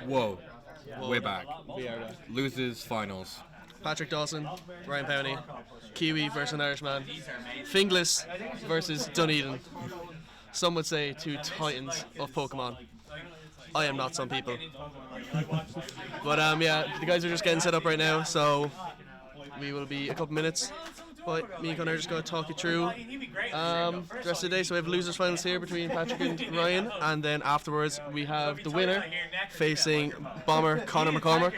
[SPEAKER 7] Whoa. We're back.
[SPEAKER 6] We are back.
[SPEAKER 7] Losers finals.
[SPEAKER 6] Patrick Dawson, Ryan Powney, Kiwi versus an Irishman, Fingless versus Dunedin. Some would say two titans of Pokemon. I am not some people. But yeah, the guys are just getting set up right now, so we will be a couple minutes. But me and Connor are just going to talk you through the rest of the day. So we have losers finals here between Patrick and Ryan, and then afterwards we have the winner facing Bomber Connor McCormick.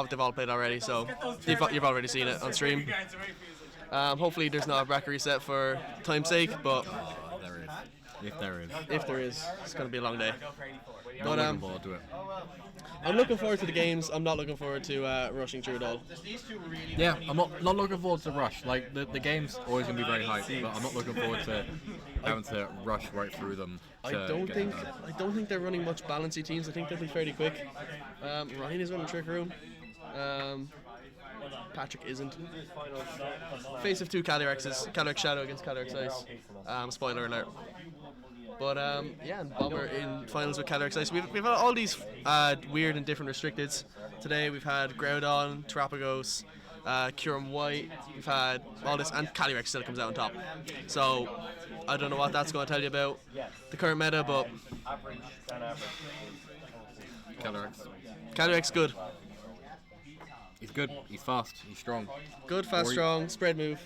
[SPEAKER 6] They've all played already, so you've already seen it on stream. Hopefully there's not a bracket reset for time's sake, but
[SPEAKER 7] There is. If there is.
[SPEAKER 6] if there is, it's going to be a long day.
[SPEAKER 7] But
[SPEAKER 6] But
[SPEAKER 7] looking forward to it.
[SPEAKER 6] I'm looking forward to the games. I'm not looking forward to rushing through it all.
[SPEAKER 7] Yeah, I'm not looking forward to rush. Like the game's always gonna be very hype, but I'm not looking forward to having to rush right through them.
[SPEAKER 6] I don't think they're running much balancey teams. I think they'll be fairly quick. Ryan is running Trick Room. Patrick isn't. Face of two Calyrexes. Calyrex Shadow against Calyrex Ice. Spoiler alert. But yeah, and Bomber in finals with Calyrex Ice. We've had all these weird and different restricteds. Today we've had Groudon, Terapagos, Kyurem White. We've had all this, and Calyrex still comes out on top. So I don't know what that's going to tell you about the current meta, but Calyrex good.
[SPEAKER 7] He's good. He's fast. He's strong.
[SPEAKER 6] Good, fast, strong, spread move.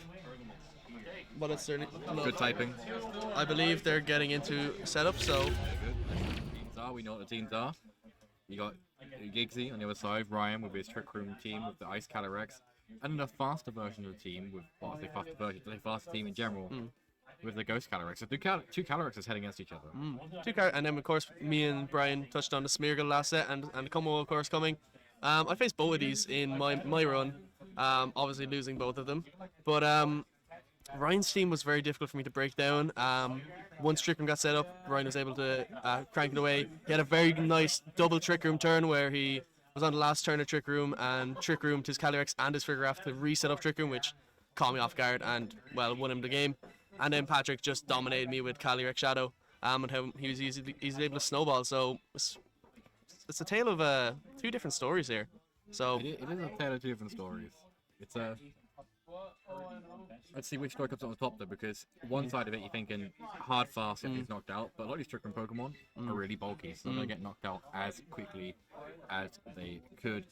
[SPEAKER 6] But it's certainly
[SPEAKER 7] Good typing.
[SPEAKER 6] I believe they're getting into setup, so
[SPEAKER 7] Good. Teams are. We know what the teams are. You got Giggsy on the other side. Ryan with his Trick Room team with the Ice Calyrex, and a faster version of the team with the faster team in general. With the Ghost Calyrex. So two Calyrexes heading against each other.
[SPEAKER 6] and then of course me and Brian touched on the Smeargle last set, and the Como of course coming. I faced both of these in my run, obviously losing both of them, but Ryan's team was very difficult for me to break down. Once Trick Room got set up, Ryan was able to crank it away. He had a very nice double Trick Room turn where he was on the last turn of Trick Room and Trick Roomed his Calyrex and his Figurath to reset up Trick Room, which caught me off guard and, well, won him the game. And then Patrick just dominated me with Calyrex Shadow, and how he was easily able to snowball. So it's a tale of two different stories here. So
[SPEAKER 7] It is a tale of two different stories. It's a. Let's see which story comes on the top though, because one side of it you're thinking hard, fast, if he's knocked out, but a lot of these Trick Room Pokemon are really bulky, so they're gonna get knocked out as quickly as they could.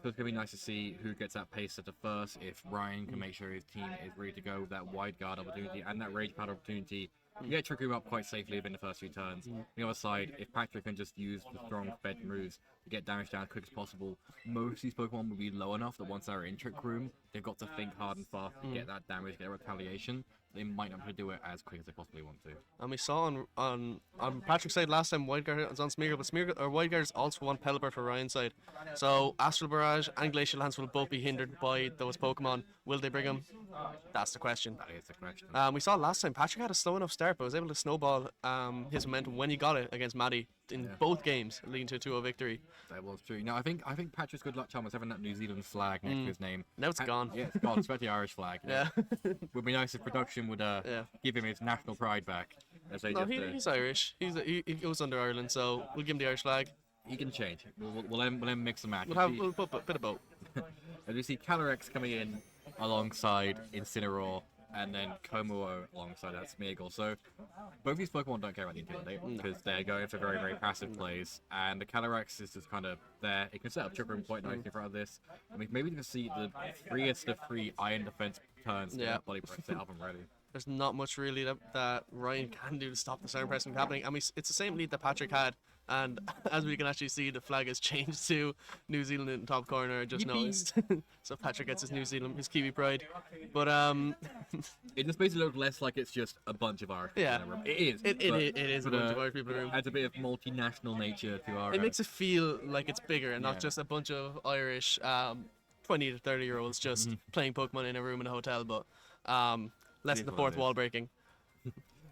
[SPEAKER 7] So it's gonna be nice to see who gets that pace setter first. If Ryan can make sure his team is ready to go with that wide guard opportunity and that rage powder opportunity, you get Trick Room up quite safely within the first few turns. On the other side, if Patrick can just use the strong fed moves to get damage down as quick as possible, most of these Pokemon will be low enough that once they're in Trick Room, they've got to think hard and fast to get that damage, get a retaliation. They might not be able to do it as quick as they possibly want to.
[SPEAKER 6] And we saw on Patrick's side last time, Wideguard was on Smeargle, but Wideguard is also on Pelipper for Ryan's side. So Astral Barrage and Glacial Lance will both be hindered by those Pokemon. Will they bring them? That's the question.
[SPEAKER 7] That is the question.
[SPEAKER 6] We saw last time Patrick had a slow enough start, but was able to snowball his momentum when he got it against Maddie in both games, leading to a 2-0 victory.
[SPEAKER 7] That was true. Now I think Patrick's good luck charm was having that New Zealand flag next to his name.
[SPEAKER 6] Now it's gone.
[SPEAKER 7] Yeah, it's gone. Especially the Irish flag.
[SPEAKER 6] Yeah.
[SPEAKER 7] Would be nice if production would give him his national pride back. As they
[SPEAKER 6] No,
[SPEAKER 7] just,
[SPEAKER 6] he's Irish. He goes under Ireland, so we'll give him the Irish flag.
[SPEAKER 7] he can change. We'll let him mix and match.
[SPEAKER 6] We'll put a bit of both.
[SPEAKER 7] As we see Calyrex coming in alongside Incineroar, and then Komuo alongside that Smeargle. So both these Pokemon don't care about the Intimidate because they're going for very, very passive plays, and the Calyrex is just kind of there. It can set up Trick Room quite nicely in front of this. I mean, maybe you can see the freest of free Iron Defense turns.
[SPEAKER 6] Yeah.
[SPEAKER 7] Body press set up and ready.
[SPEAKER 6] There's not much really that Ryan can do to stop the sound pressing from happening. I mean, it's the same lead that Patrick had, and as we can actually see, the flag has changed to New Zealand in the top corner. I just noticed. So Patrick gets his New Zealand, his Kiwi pride. But
[SPEAKER 7] It just basically looks less like it's just a bunch of Irish people
[SPEAKER 6] Yeah.
[SPEAKER 7] in a room. It is.
[SPEAKER 6] it is a bunch of Irish people in the room.
[SPEAKER 7] Adds a bit of multinational nature to our.
[SPEAKER 6] It makes it feel like it's bigger and
[SPEAKER 7] Yeah.
[SPEAKER 6] not just a bunch of Irish 20 to 30-year-olds just playing Pokemon in a room in a hotel, but less than the
[SPEAKER 7] what
[SPEAKER 6] fourth
[SPEAKER 7] it is.
[SPEAKER 6] wall breaking.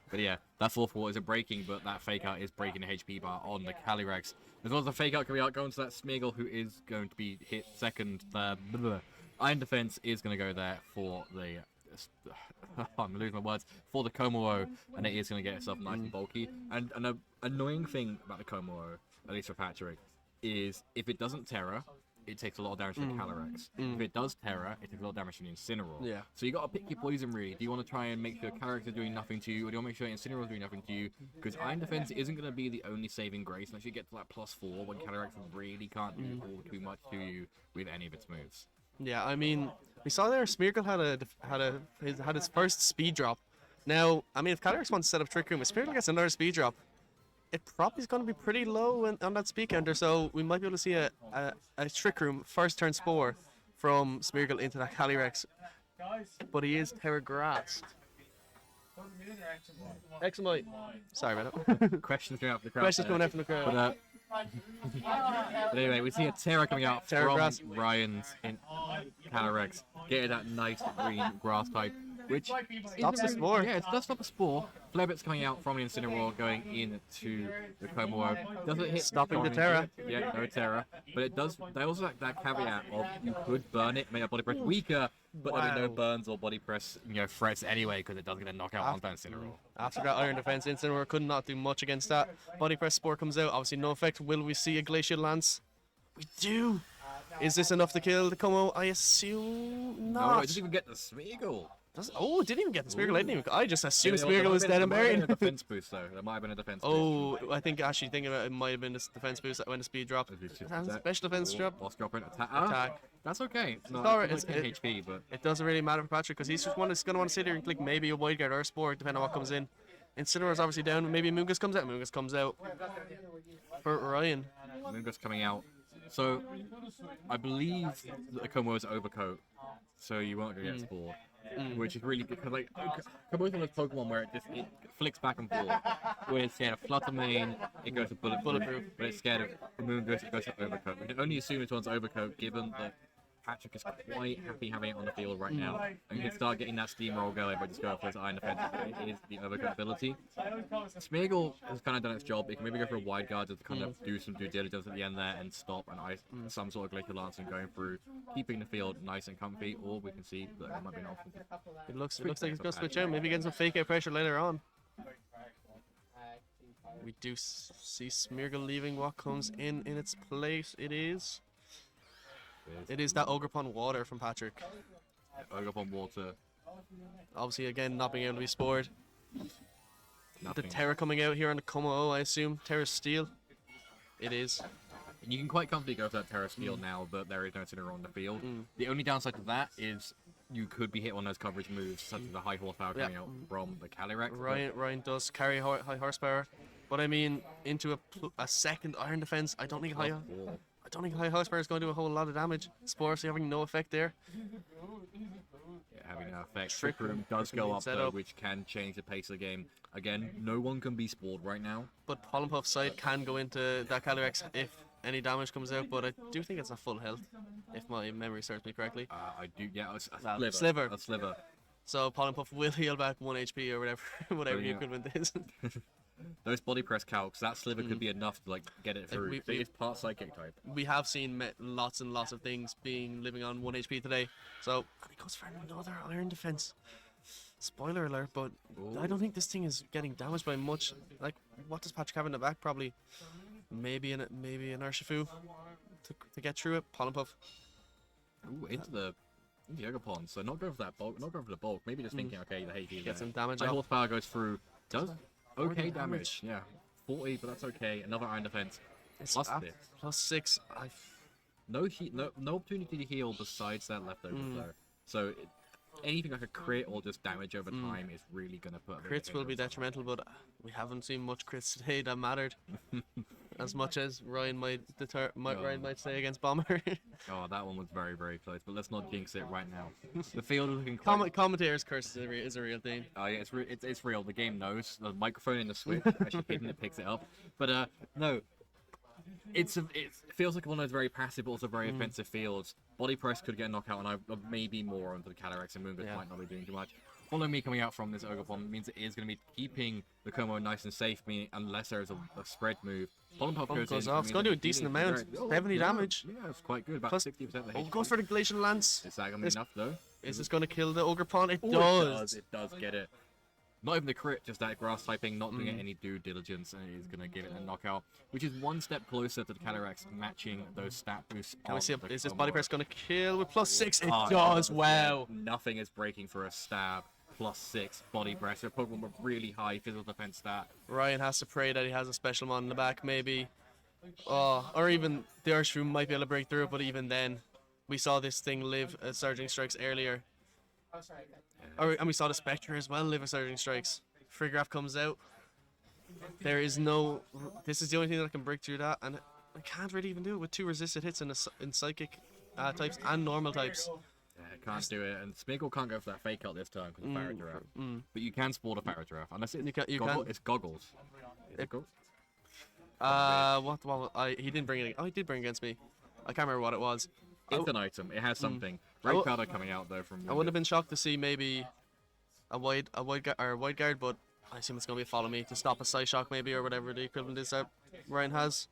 [SPEAKER 7] But yeah, that fourth wall isn't breaking, but that fake out is breaking the HP bar on the Calyrex. As well as the fake out can be out going to that Smeargle, who is going to be hit second. Iron Defense is going to go there for the. I'm losing my words. For the Komuo, and it is going to get itself nice and bulky. And an annoying thing about the Komuo, at least for Patrick, is if it doesn't Terra, it takes a lot of damage from the Calyrex. If it does Terra, it takes a lot of damage from the Incineroar.
[SPEAKER 6] Yeah.
[SPEAKER 7] So you got to pick your poison really. Do you want to try and make sure Calyrex is doing nothing to you, or do you want to make sure Incineroar is doing nothing to you? Because Iron Defense isn't going to be the only saving grace unless you get to that +4 when Calyrex really can't do all too much to you with any of its moves.
[SPEAKER 6] Yeah, I mean, we saw there Smeargle had his first speed drop. Now, I mean, if Calyrex wants to set up Trick Room, if Smeargle gets another speed drop, it probably is going to be pretty low on that speed counter, so we might be able to see a Trick Room first turn Spore from Smeargle into that Calyrex. But he is Terra Grassed. Examite. Sorry about that.
[SPEAKER 7] Questions coming out from the crowd.
[SPEAKER 6] Questions coming out from the crowd.
[SPEAKER 7] But anyway, we see a Terra coming out
[SPEAKER 6] Terra
[SPEAKER 7] from
[SPEAKER 6] Grass.
[SPEAKER 7] Ryan's in Calyrex, getting that nice green grass type, which
[SPEAKER 6] Stops the Spore.
[SPEAKER 7] Yeah, it does stop the Spore. Flarebit's coming out from the Incineroar, going into the Como. Doesn't hit
[SPEAKER 6] Stopping the
[SPEAKER 7] Dominant.
[SPEAKER 6] Terra.
[SPEAKER 7] Yeah, no Terra. But it does. They also like that caveat of you could burn it, make a body press weaker, but there'll be no
[SPEAKER 6] Wow.
[SPEAKER 7] burns or body press, threats anyway, because it does get a knockout on that Incineroar.
[SPEAKER 6] After that Iron Defense, Incineroar could not do much against that. Body Press Spore comes out, obviously no effect. Will we see a Glacial Lance? We do! Is this enough to kill the Como? I assume
[SPEAKER 7] No,
[SPEAKER 6] not.
[SPEAKER 7] it doesn't even get the Smeagol.
[SPEAKER 6] Oh, it didn't even get the Smeargle. I just assumed
[SPEAKER 7] There
[SPEAKER 6] Smeargle was dead and
[SPEAKER 7] might have been
[SPEAKER 6] buried.
[SPEAKER 7] a defense boost though. There might have been a defense boost.
[SPEAKER 6] Oh, I think actually thinking about it, it might have been this defense boost that when the speed drop. Special defense drop.
[SPEAKER 7] Boss dropping attack.
[SPEAKER 6] Attack.
[SPEAKER 7] That's okay. It's not
[SPEAKER 6] alright,
[SPEAKER 7] it's
[SPEAKER 6] it's-
[SPEAKER 7] HP, but
[SPEAKER 6] It doesn't really matter for Patrick because he's just going to want to sit here and click maybe a Wide Guard or a Spore depending on what comes in. Incineroar's obviously down. Maybe Moongus comes out. Moongus comes out for Ryan.
[SPEAKER 7] Moongus coming out. So I believe that the Como is overcoat, so you won't get spored. Which is really good because Como is one of those Pokemon where it flicks back and forth. When it's scared of Flutter Mane, it goes to bulletproof. But it's scared of Moongus, it goes to overcoat. We can only assume it's one's overcoat given that Patrick is quite happy having it on the field right now. And you can start getting that steamroll going by just going for his Iron Defense. It is the overcoat ability. Smeargle has kind of done its job. It can maybe go for a wide guard just to kind of do some due diligence at the end there and stop and ice some sort of Glacial Lance and going through, keeping the field nice and comfy. Or we can see that there might be an option.
[SPEAKER 6] It looks like he's going to switch out. Maybe getting some fake out pressure later on. We do see Smeargle leaving. What comes in its place? It is that Ogerpon Water from Patrick.
[SPEAKER 7] Ogerpon Water.
[SPEAKER 6] Obviously, again, not being able to be spored.
[SPEAKER 7] Nothing.
[SPEAKER 6] The Terra coming out here on the Como, I assume. Terra Steel. It is.
[SPEAKER 7] You can quite comfortably go for that Terra Steel now, but there is no Incineroar on the field. The only downside to that is you could be hit on those coverage moves, such as the high horsepower coming out from the Calyrex.
[SPEAKER 6] Ryan does carry high horsepower, but I mean, into a second Iron Defense, I don't think high horsepower is going to do a whole lot of damage. Spores having no effect there.
[SPEAKER 7] Yeah, having no effect. Trick Room does go up though, which can change the pace of the game. Again, no one can be spored right now.
[SPEAKER 6] But Pollen Puff side can go into that Calyrex if any damage comes out, but I do think it's a full health, if my memory serves me correctly.
[SPEAKER 7] I do, yeah,
[SPEAKER 6] A
[SPEAKER 7] sliver.
[SPEAKER 6] So Pollen Puff will heal back 1 HP or whatever the equivalent is.
[SPEAKER 7] Those body press calcs, that sliver could be enough to get it through. It's part psychic type.
[SPEAKER 6] We have seen lots and lots of things living on 1 HP today. So he goes for another Iron Defense. Spoiler alert, but I don't think this thing is getting damaged by much. Like, what does Patrick have in the back? Probably maybe an Urshifu to get through it. Pollen Puff.
[SPEAKER 7] Ooh, into the Ogerpon. So not going for that bulk, not going for the bulk. Maybe just thinking, okay, the HP
[SPEAKER 6] Get some damage
[SPEAKER 7] High
[SPEAKER 6] off.
[SPEAKER 7] horsepower goes through. Does okay
[SPEAKER 6] the
[SPEAKER 7] damage. Yeah, 40, but that's okay. Another Iron Defense.
[SPEAKER 6] It's
[SPEAKER 7] Plus
[SPEAKER 6] up,
[SPEAKER 7] this.
[SPEAKER 6] +6.
[SPEAKER 7] No opportunity to heal besides that leftover though. So anything like a crit or just damage over time is really gonna put.
[SPEAKER 6] Crits will be detrimental, but we haven't seen much crits today that mattered. As much as Ryan might say against Bomber.
[SPEAKER 7] Oh, that one was very, very close. But let's not jinx it right now. The field is looking quite...
[SPEAKER 6] Commentator's curse is a real thing.
[SPEAKER 7] Oh yeah, it's real. The game knows. The microphone in the Switch actually hidden, it picks it up. But no, it feels like one of those very passive, but also very offensive fields. Body press could get a knockout, and maybe more onto the Calyrex, and Moongus might not be doing too much. Follow Me coming out from this Ogerpon means it is going to be keeping the Como nice and safe, meaning unless there is a spread move. Pollen Puff goes
[SPEAKER 6] off. It's going to do a decent amount. 70 damage.
[SPEAKER 7] Yeah, it's quite good. About
[SPEAKER 6] Plus,
[SPEAKER 7] 60% of the HP.
[SPEAKER 6] Goes for the Glacial Lance.
[SPEAKER 7] Is that going to be enough, though?
[SPEAKER 6] Is this going to kill the Ogerpon? It
[SPEAKER 7] Ooh,
[SPEAKER 6] does.
[SPEAKER 7] It does get it. Not even the crit, just that grass typing, not doing any due diligence, and it is going to give it a knockout, which is one step closer to the Calyrex matching those stat boosts.
[SPEAKER 6] Can we see?
[SPEAKER 7] of the
[SPEAKER 6] Is this
[SPEAKER 7] Como.
[SPEAKER 6] body press going to kill with +6? It
[SPEAKER 7] Oh,
[SPEAKER 6] does.
[SPEAKER 7] yeah,
[SPEAKER 6] Wow.
[SPEAKER 7] nothing is breaking for a stab. +6 body press. A Pokemon with really high physical defense stat.
[SPEAKER 6] Ryan has to pray that he has a special mon in the back, maybe. Or even the Urshifu might be able to break through it, but even then, we saw this thing live at Surging Strikes earlier. And we saw the Spectre as well live at Surging Strikes. Free-Graph comes out. There is no... This is the only thing that can break through that, and I can't really even do it with 2 resisted hits in Psychic types and normal types.
[SPEAKER 7] Yeah, can't do it, and Smeagol can't go for that fake out this time because of Farigiraf. But you can spawn a Farigiraf, unless it's, it's Goggles. Is it Goggles?
[SPEAKER 6] He didn't bring it. Oh, he did bring it against me. I can't remember what it was.
[SPEAKER 7] It's an item. It has something. Red powder coming out though from.
[SPEAKER 6] I would have been shocked to see maybe a wide guard, but I assume it's gonna be a follow me to stop a Psyshock maybe or whatever the equivalent is that Ryan has.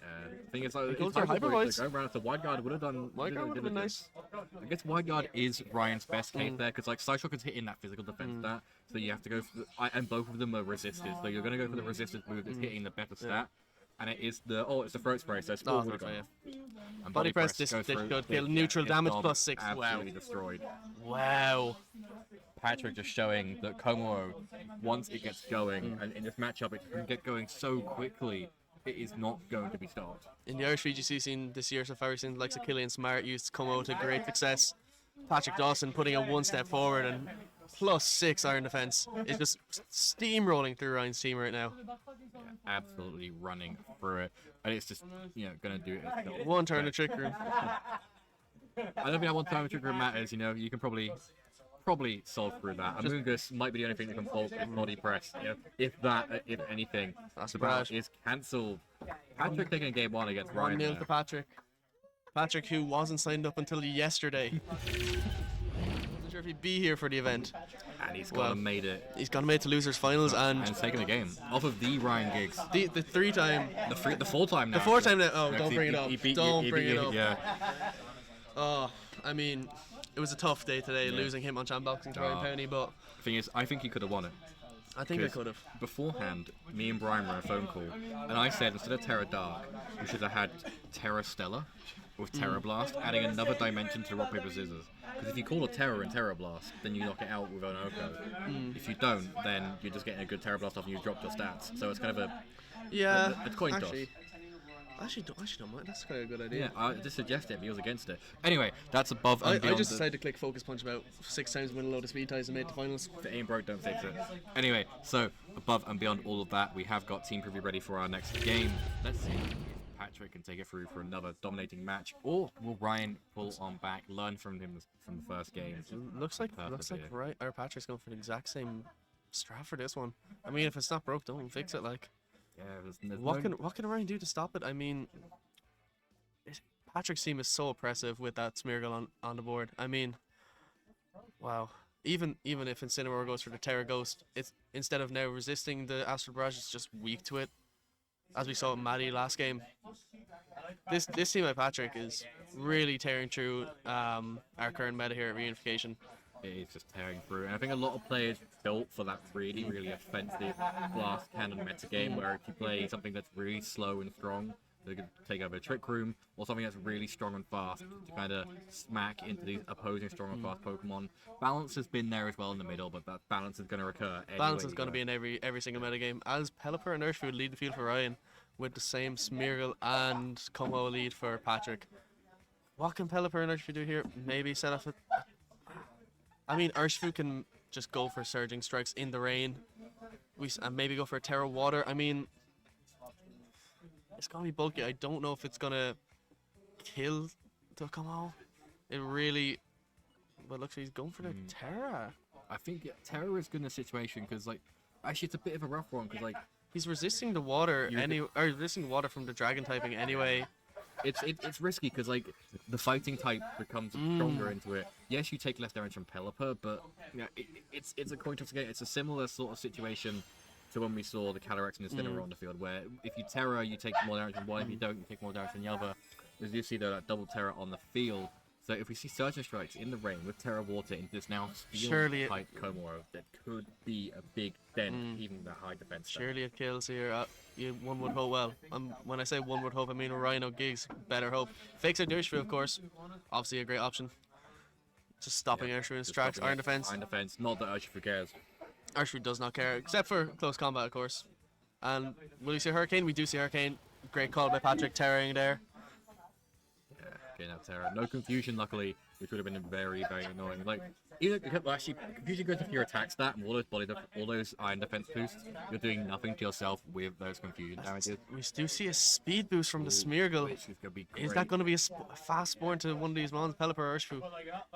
[SPEAKER 7] The thing is, like,
[SPEAKER 6] goes for Hyper Voice.
[SPEAKER 7] Going around to Wide Guard would have done.
[SPEAKER 6] Wide Guard would have been nice.
[SPEAKER 7] I guess Wide Guard is Ryan's best case there because like Psyshock is hitting that physical defense stat, so you have to go for and both of them are resisted, so you're gonna go for the resisted move that's hitting the better stat. And it is it's the throat spray, so Spore would have gone. And
[SPEAKER 6] Body press, this
[SPEAKER 7] goes through,
[SPEAKER 6] could kill neutral damage
[SPEAKER 7] gone,
[SPEAKER 6] +6.
[SPEAKER 7] Absolutely
[SPEAKER 6] Wow.
[SPEAKER 7] destroyed.
[SPEAKER 6] Wow.
[SPEAKER 7] Patrick just showing that Como, once it gets going, and in this matchup, it can get going so quickly, it is not going to be stopped.
[SPEAKER 6] In the Irish VGC scene this year so far, we've seen the likes of Killian Smart used Como to great success. Patrick Dawson putting a 1 step forward and +6 iron defense is just steamrolling through Ryan's team right now.
[SPEAKER 7] Absolutely running through it, and it's just going to do it itself.
[SPEAKER 6] 1 turn of Trick Room.
[SPEAKER 7] I don't think that 1 time Trick Room matters. You can probably solve through that. Amoongus might be the only thing that can bulk in body press. If anything,
[SPEAKER 6] That's
[SPEAKER 7] the
[SPEAKER 6] bad.
[SPEAKER 7] battle is cancelled. Patrick taking game 1 against
[SPEAKER 6] 1
[SPEAKER 7] Ryan.
[SPEAKER 6] 0
[SPEAKER 7] there.
[SPEAKER 6] to Patrick. Patrick, who wasn't signed up until yesterday. Wasn't sure if he'd be here for the event.
[SPEAKER 7] And he's gone and made it.
[SPEAKER 6] He's gone made to losers finals and
[SPEAKER 7] And taking the game off of the Ryan gigs.
[SPEAKER 6] the 3-time.
[SPEAKER 7] The 4-time now.
[SPEAKER 6] The 4-time now. Oh,
[SPEAKER 7] No,
[SPEAKER 6] don't
[SPEAKER 7] 'cause
[SPEAKER 6] bring it up.
[SPEAKER 7] he beat
[SPEAKER 6] Don't
[SPEAKER 7] you,
[SPEAKER 6] bring it up.
[SPEAKER 7] Yeah.
[SPEAKER 6] Oh, I mean, it was a tough day today losing him on Chamboxing to Ryan Powney, but
[SPEAKER 7] Thing is, I think he could have won it.
[SPEAKER 6] I think I
[SPEAKER 7] 'Cause
[SPEAKER 6] could have.
[SPEAKER 7] Beforehand, me and Brian were on a phone call, and I said instead of Terra Dark, we should have had Terra Stella with Terra Blast, adding another dimension to Rock Paper Scissors. Because if you call a Terra in Terra Blast, then you knock it out with an Oko. If you don't, then you're just getting a good Terra Blast off and you drop your stats. So it's kind of a coin toss.
[SPEAKER 6] Actually, don't mind. That's kind of a good idea.
[SPEAKER 7] Yeah, I just suggested it, but he was against it. Anyway, that's above and
[SPEAKER 6] I
[SPEAKER 7] beyond.
[SPEAKER 6] just decided to click Focus Punch about 6 times, win a load of speed ties, and made the finals.
[SPEAKER 7] If it ain't broke, don't fix it. Anyway, so above and beyond all of that, we have got team preview ready for our next game. Let's see if Patrick can take it through for another dominating match, or will Ryan pull on back, learn from him from the first game?
[SPEAKER 6] Looks like
[SPEAKER 7] Perfect, yeah.
[SPEAKER 6] right. Our Patrick's going for the exact same strat for this one. I mean, if it's not broke, don't fix it. Like,
[SPEAKER 7] Yeah, there's
[SPEAKER 6] what can Ryan do to stop it? I mean, Patrick's team is so oppressive with that Smeargle on the board. I mean, wow. Even if Incineroar goes for the Terra Ghost, it's instead of now resisting the Astral Barrage, it's just weak to it. As we saw with Maddie last game. This team by Patrick is really tearing through our current meta here at ReUnification.
[SPEAKER 7] It is just tearing through, and I think a lot of players built for that really, really offensive blast cannon meta game, where if you play something that's really slow and strong, they can take over a Trick Room, or something that's really strong and fast to kind of smack into these opposing strong and fast Pokemon. Balance has been there as well in the middle, but that balance is going to recur.
[SPEAKER 6] Balance is going to be in every single meta game. As Pelipper and Urshifu lead the field for Ryan, with the same Smeargle and Como lead for Patrick. What can Pelipper and Urshifu do here? Maybe set off I mean, Urshifu can just go for Surging Strikes in the rain. And maybe go for a Terra Water. I mean, it's going to be bulky. I don't know if it's going to kill the Como. It really... But looks like he's going for the Terra.
[SPEAKER 7] I think Terra is good in a situation, because, like, actually it's a bit of a rough one, because, like,
[SPEAKER 6] He's resisting the water resisting the water from the dragon typing anyway.
[SPEAKER 7] It's risky because like the fighting type becomes stronger into it. Yes, you take less damage from Pelipper, but it's a coin toss game. It's a similar sort of situation to when we saw the Calyrex and Incineroar on the field, where if you Terra, you take more damage from one. If you don't, you take more damage from the other. As you see that double Terra on the field, So if we see Surgeon Strikes in the rain with Terra Water into this now
[SPEAKER 6] Surely
[SPEAKER 7] steel-type Komoro, that could be a big dent, even the high defense stuff.
[SPEAKER 6] Surely it kills here. One would hope. Well, when I say one would hope, I mean Rhino Gigs. Better hope. Fakes out Dirshfu, of course. Obviously a great option. Just stopping Urshifu's tracks. Iron defense.
[SPEAKER 7] Iron defense. Not that Urshifu cares.
[SPEAKER 6] Urshifu does not care, except for close combat, of course. And will you see Hurricane? We do see Hurricane. Great call by Patrick, tearing there.
[SPEAKER 7] Yeah, getting out Terra. No confusion, luckily, which would have been very, very annoying. Like, even well, actually, confusion goes if your attack stat and all those iron defense boosts. You're doing nothing to yourself with those confusion damages.
[SPEAKER 6] We do see a speed boost from the Smeargle.
[SPEAKER 7] Which is gonna be great.
[SPEAKER 6] Is that going to be a fast spawn to one of these mons? Pelipper or Urshifu?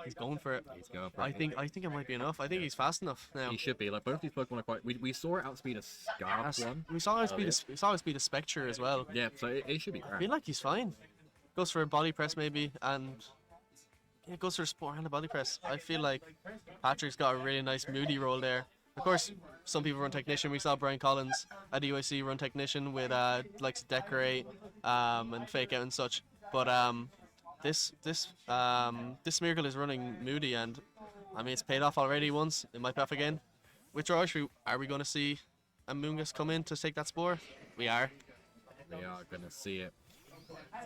[SPEAKER 6] He's going for it.
[SPEAKER 7] He's going for
[SPEAKER 6] I
[SPEAKER 7] it.
[SPEAKER 6] think it might be enough. I think he's fast enough now.
[SPEAKER 7] He should be. Like, both these Pokemon are quite. We saw it outspeed a Scarf one.
[SPEAKER 6] We saw him speed a Spectre as well.
[SPEAKER 7] Yeah, so it should be
[SPEAKER 6] I
[SPEAKER 7] grand.
[SPEAKER 6] feel like he's fine. Goes for a body press maybe, and yeah, goes for a spore and a body press. I feel like Patrick's got a really nice moody roll there. Of course, some people run Technician. We saw Brian Collins at UIC run Technician with likes to Decorate and Fake Out and such. But this Smeargle is running moody, and I mean it's paid off already once. It might pay off again. Which are we going to see a Moongus come in to take that spore? We are.
[SPEAKER 7] We are gonna see it.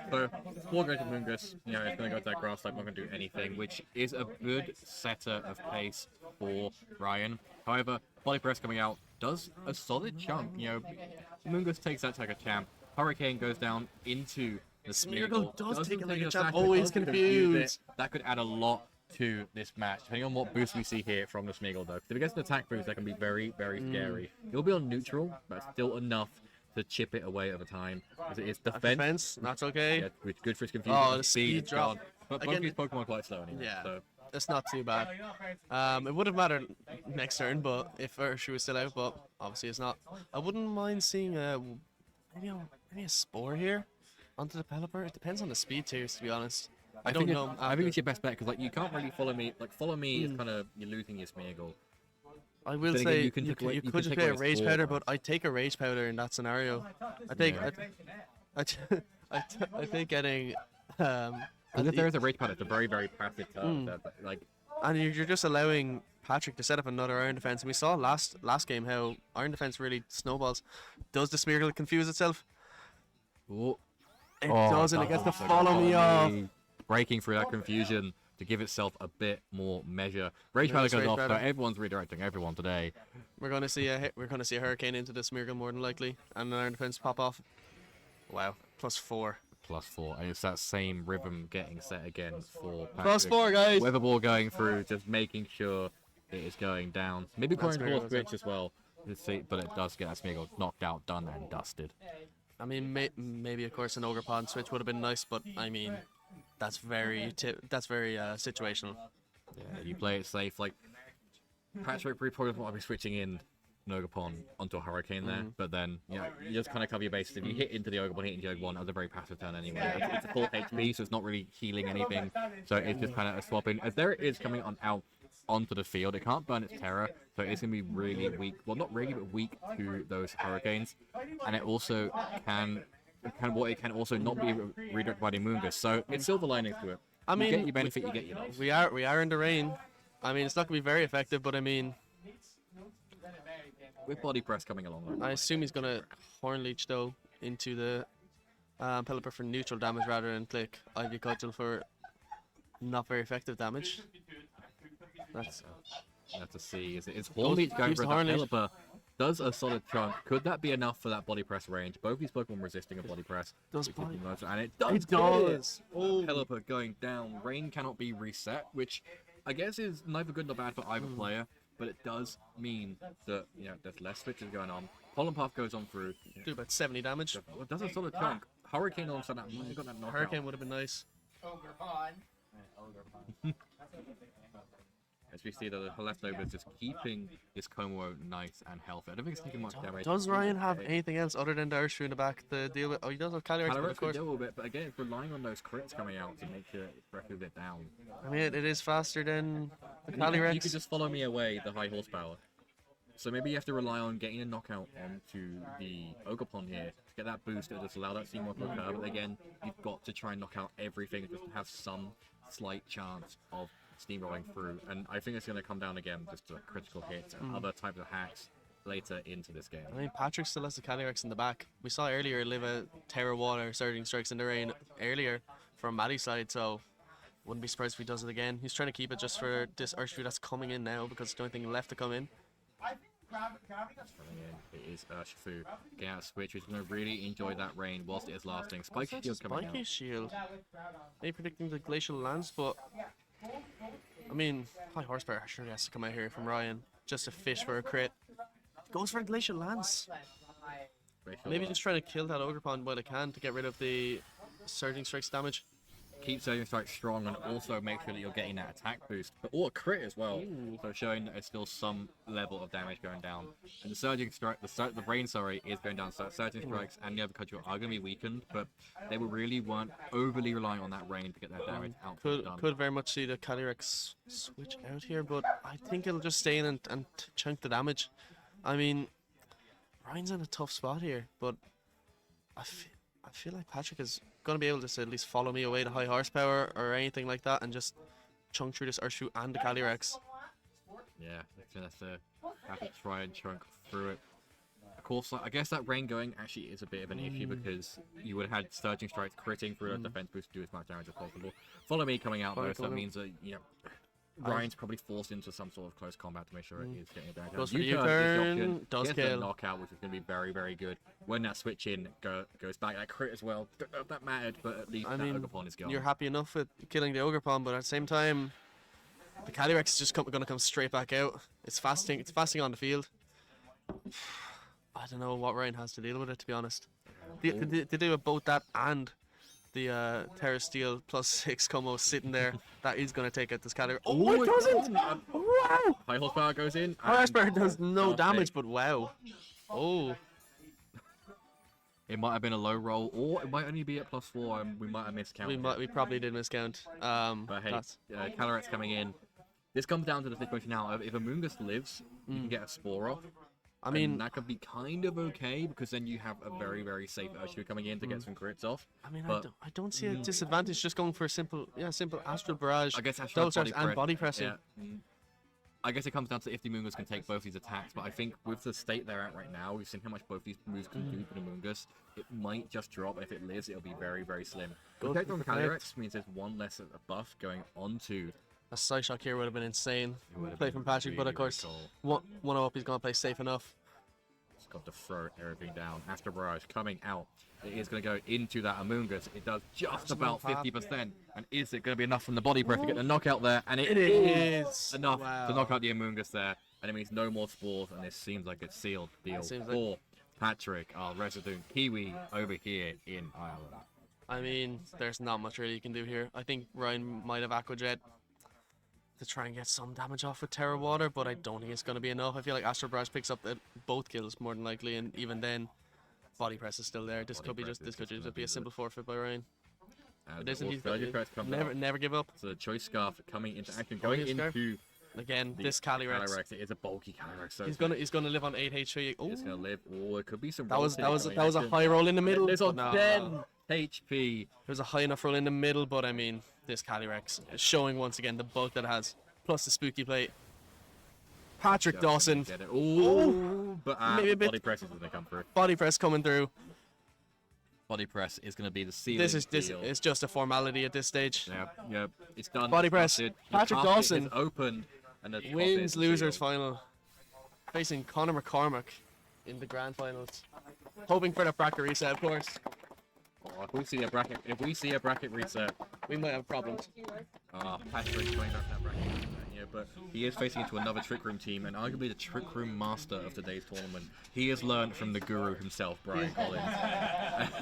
[SPEAKER 7] So, Spore going to Moongus, you know, it's going to go to that grass type, not going to do anything, which is a good setter of pace for Ryan. However, Body Press coming out does a solid chunk, you know, Moongus takes that like a champ, Hurricane goes down into the Smeargle,
[SPEAKER 6] does take it like a
[SPEAKER 7] sack,
[SPEAKER 6] champ,
[SPEAKER 7] it
[SPEAKER 6] always
[SPEAKER 7] does confuse
[SPEAKER 6] confused.
[SPEAKER 7] it. That could add a lot to this match, depending on what boost we see here from the Smeargle though. If it gets an attack boost, that can be very, very scary. It'll be on neutral, but still enough to chip it away over time. It's defense.
[SPEAKER 6] That's okay.
[SPEAKER 7] Yeah, which good for his confusion.
[SPEAKER 6] Oh, the speed drop.
[SPEAKER 7] gone. But both
[SPEAKER 6] Again,
[SPEAKER 7] these Pokemon are quite slow anyway.
[SPEAKER 6] Yeah.
[SPEAKER 7] So.
[SPEAKER 6] It's not too bad. It would have mattered next turn, but if Urshifu was still out, but obviously it's not. I wouldn't mind seeing maybe a Spore here onto the Pelipper. It depends on the speed tiers, to be honest. I don't know.
[SPEAKER 7] I think it's your best bet because like you can't really follow me. Like follow me is kind of you're losing your Smeargle.
[SPEAKER 6] I will
[SPEAKER 7] Then
[SPEAKER 6] say
[SPEAKER 7] again,
[SPEAKER 6] you
[SPEAKER 7] can
[SPEAKER 6] could just
[SPEAKER 7] take
[SPEAKER 6] play a
[SPEAKER 7] away
[SPEAKER 6] Rage
[SPEAKER 7] Spore,
[SPEAKER 6] Powder,
[SPEAKER 7] though.
[SPEAKER 6] but I'd take a Rage Powder in that scenario. I think getting
[SPEAKER 7] Because if there is a Rage Pad, it's a very, very passive turn. Like,
[SPEAKER 6] and you're just allowing Patrick to set up another Iron Defense. And we saw last game how Iron Defense really snowballs. Does the Smeargle confuse itself?
[SPEAKER 7] oh,
[SPEAKER 6] It doesn't. It gets to follow me off.
[SPEAKER 7] breaking through that confusion to give itself a bit more measure. Rage Powder
[SPEAKER 6] Nice
[SPEAKER 7] goes
[SPEAKER 6] Rage
[SPEAKER 7] off, so
[SPEAKER 6] Powder.
[SPEAKER 7] everyone's redirecting everyone today.
[SPEAKER 6] We're gonna see a Hurricane into the Smeargle more than likely, and an Iron Defense pop off. Wow, +4.
[SPEAKER 7] +4, and it's that same rhythm getting set again for
[SPEAKER 6] Plus
[SPEAKER 7] Patrick.
[SPEAKER 6] 4, guys.
[SPEAKER 7] Weather ball going through, just making sure it is going down. Maybe
[SPEAKER 6] That's
[SPEAKER 7] Corin
[SPEAKER 6] very
[SPEAKER 7] Force
[SPEAKER 6] well
[SPEAKER 7] Switch as well. Let's see, but it does get that Smeargle knocked out, done, and dusted.
[SPEAKER 6] I mean, maybe of course an Ogre Pod switch would have been nice, but I mean, that's very situational.
[SPEAKER 7] Yeah, you play it safe. Like Patrick probably might be switching in Nogapon onto a Hurricane there, but then you just kind of cover your bases. If you hit into the Ogre hit into the Ogre that was a very passive turn anyway. It's a full HP, so it's not really healing anything. So it's just kind of a swap in. As there it is coming on out onto the field, it can't burn its Terror, so it's gonna be really weak. Well, not really, but weak to those Hurricanes, and it also can also not be redirected by the Moongus. So it's silver linings to it.
[SPEAKER 6] I mean,
[SPEAKER 7] you get your benefit, you get your loss.
[SPEAKER 6] We are in the rain. I mean, it's not gonna be very effective, but I mean,
[SPEAKER 7] With Body Press coming along.
[SPEAKER 6] I assume he's gonna Horn Leech though into the Pelipper for neutral damage rather than click Ivy Cudgel for not very effective damage. That's
[SPEAKER 7] You have to see. Is Horn Leech going
[SPEAKER 6] keeps
[SPEAKER 7] for
[SPEAKER 6] the
[SPEAKER 7] that
[SPEAKER 6] Horn Leech.
[SPEAKER 7] Pelipper? Does a solid chunk. Could that be enough for that Body Press range? Both these Pokemon resisting a Body Press.
[SPEAKER 6] Does
[SPEAKER 7] which is
[SPEAKER 6] body-
[SPEAKER 7] the most- and it does.
[SPEAKER 6] It does.
[SPEAKER 7] Oh. Pelipper going down. Rain cannot be reset, which I guess is neither good nor bad for either player. But it does mean that there's less switches going on. Pollen Puff goes on through.
[SPEAKER 6] do about 70 damage.
[SPEAKER 7] Well, it does a solid chunk. Hurricane all of a sudden might have got that knockout.
[SPEAKER 6] Hurricane would have been nice.
[SPEAKER 7] As we see that the leftover is just keeping this Como nice and healthy. I don't think it's taking much damage.
[SPEAKER 6] Does Ryan have anything else other than the Urshifu in the back to deal with? Oh, he does have Calyrex, but
[SPEAKER 7] Calyrex
[SPEAKER 6] of
[SPEAKER 7] could
[SPEAKER 6] course.
[SPEAKER 7] deal with it, but again, it's relying on those crits coming out to make sure it breathes it down.
[SPEAKER 6] I mean, it is faster than the
[SPEAKER 7] You could
[SPEAKER 6] Calyrex.
[SPEAKER 7] just follow me away, the high horsepower. So maybe you have to rely on getting a knockout onto the Ogerpon here to get that boost that just allow that Steamroll to occur. But again, you've got to try and knock out everything just to have some slight chance of steamrolling through. And I think it's going to come down again just to critical hits and other types of hacks later into this game.
[SPEAKER 6] I mean, Patrick still has the Calyrex in the back. We saw earlier Liva Terra Water Surging Strikes in the rain earlier from Maddie's side, so wouldn't be surprised if he does it again. He's trying to keep it just for this Urshifu that's coming in now because it's the only thing left to come in.
[SPEAKER 7] Coming in, it is Urshifu getting out of switch, who's going to really enjoy that rain whilst it is lasting. Spiky Shield coming
[SPEAKER 6] Spiky
[SPEAKER 7] out.
[SPEAKER 6] Shield. Maybe predicting the Glacial Lance, but I mean, high horsepower surely has to come out here from Ryan just to fish for a crit. Goes for the Glacial Lance. Maybe just trying to kill that Ogerpon while they can to get rid of the Surging Strikes damage.
[SPEAKER 7] Keep Surging Strike strong and also make sure that you're getting that attack boost, but or a crit as well. So showing that there's still some level of damage going down. And the Surging Strike, the Rain, sorry, is going down. So Surging Strikes and the other control are going to be weakened, but they weren't overly relying on that Rain to get that damage out.
[SPEAKER 6] Could very much see the Calyrex switch out here, but I think it'll just stay in and chunk the damage. I mean, Ryan's in a tough spot here, but I feel like Patrick is going to be able to at least follow me away to high horsepower or anything like that and just chunk through this Urshifu and the Calyrex.
[SPEAKER 7] Yeah, it's going to have to try and chunk through it. Of course, I guess that Rain going actually is a bit of an issue because you would have had Surging Strikes critting through a defense boost to do as much damage as possible. Follow me coming out though, so that means that, you know, Ryan's probably forced into some sort of close combat to make sure it is getting it down.
[SPEAKER 6] Goes for the U-turn, does
[SPEAKER 7] gets
[SPEAKER 6] kill.
[SPEAKER 7] a knockout, which is going to be very, very good. When that switch in goes back, that crit as well. Don't know if that mattered, but at least that Ogerpon is gone.
[SPEAKER 6] You're happy enough with killing the Ogerpon, but at the same time, the Calyrex is just going to come straight back out. It's fasting on the field. I don't know what Ryan has to deal with it, to be honest. They do both that and the Terra Steel +6 combo sitting there. That is going to take out this Calyrex. Oh, it doesn't! Wow!
[SPEAKER 7] High horsepower goes in.
[SPEAKER 6] High horsepower does no damage, but wow. Oh.
[SPEAKER 7] It might have been a low roll, or it might only be at +4, and we might have miscounted.
[SPEAKER 6] We probably did miscount.
[SPEAKER 7] But hey, Calyrex coming in. This comes down to the situation now. If Amoonguss lives, you can get a Spore off.
[SPEAKER 6] I mean,
[SPEAKER 7] that could be kind of okay because then you have a very, very safe Urshifu coming in to get some crits off.
[SPEAKER 6] I mean, I don't see a disadvantage just going for a simple Astral Barrage.
[SPEAKER 7] I guess Astral
[SPEAKER 6] body pressing.
[SPEAKER 7] Yeah. I guess it comes down to if the Amoonguss can take both these attacks, but I think with the state they're at right now, we've seen how much both these moves can do for the Amoonguss. It might just drop. If it lives, it'll be very, very slim. Protect from Calyrex means there's one less of a buff going onto.
[SPEAKER 6] A Psyshock here would have been insane. Play from Patrick, but of course, one up, he's going to play safe enough.
[SPEAKER 7] It's got to throw everything down. Astral Barrage coming out. It is going to go into that Amoonguss. It does just about 50%. And is it going to be enough from the body breath to get the knockout there? And it is enough to knock out the Amoonguss there. And it means no more spores. And this seems like it's sealed deal for Patrick, our resident Kiwi over here in Ireland.
[SPEAKER 6] I mean, there's not much really you can do here. I think Ryan might have Aqua Jet to try and get some damage off with Terra Water, but I don't think it's going to be enough. I feel like Astral Barrage picks up both kills more than likely, and even then, Body Press is still there. This could just be a simple forfeit by Ryan. Never give up.
[SPEAKER 7] So the Choice Scarf coming into action, going into
[SPEAKER 6] again this Calyrex.
[SPEAKER 7] It is a bulky Calyrex. So
[SPEAKER 6] he's gonna live on 8 HP.
[SPEAKER 7] Oh, he's gonna live. Oh, it could be some.
[SPEAKER 6] That was a high roll in the middle.
[SPEAKER 7] It's on 10 HP.
[SPEAKER 6] There's a high enough roll in the middle, but I mean, this Calyrex is showing once again the bulk that it has, plus the spooky plate. Patrick Dawson.
[SPEAKER 7] Oh, but body press is going to come through.
[SPEAKER 6] Body press coming through.
[SPEAKER 7] Body press is going to be the ceiling.
[SPEAKER 6] This is just a formality at this stage.
[SPEAKER 7] Yep. It's done.
[SPEAKER 6] Body press. Patrick Dawson
[SPEAKER 7] opened and
[SPEAKER 6] wins losers final, facing Conor McCormack in the grand finals. Hoping for the bracket reset, of course.
[SPEAKER 7] Oh, if we see a bracket reset,
[SPEAKER 6] we might have problems.
[SPEAKER 7] Patrick's going back that bracket reset, yeah, but he is facing into another Trick Room team, and arguably the Trick Room master of today's tournament. He has learned from the guru himself, Brian Collins.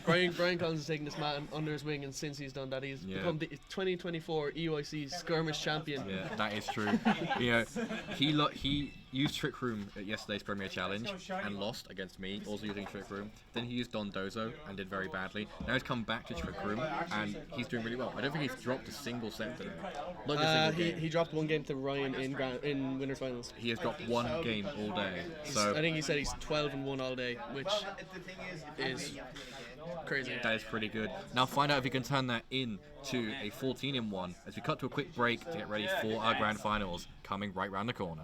[SPEAKER 6] Brian Collins has taken this man under his wing, and since he's done that, he's become the 2024 EOIC skirmish champion.
[SPEAKER 7] Yeah, that is true. You know, used Trick Room at yesterday's Premier Challenge and lost against me, also using Trick Room. Then he used Don Dozo and did very badly. Now he's come back to Trick Room and he's doing really well. I don't think he's dropped a single set today. Not a single game.
[SPEAKER 6] He dropped one game to Ryan in winners finals.
[SPEAKER 7] He has dropped one game all day. So
[SPEAKER 6] I think he said he's 12-1 all day, which is crazy.
[SPEAKER 7] that is pretty good. Now find out if he can turn that into a 14-1 as we cut to a quick break to get ready for our grand finals coming right round the corner.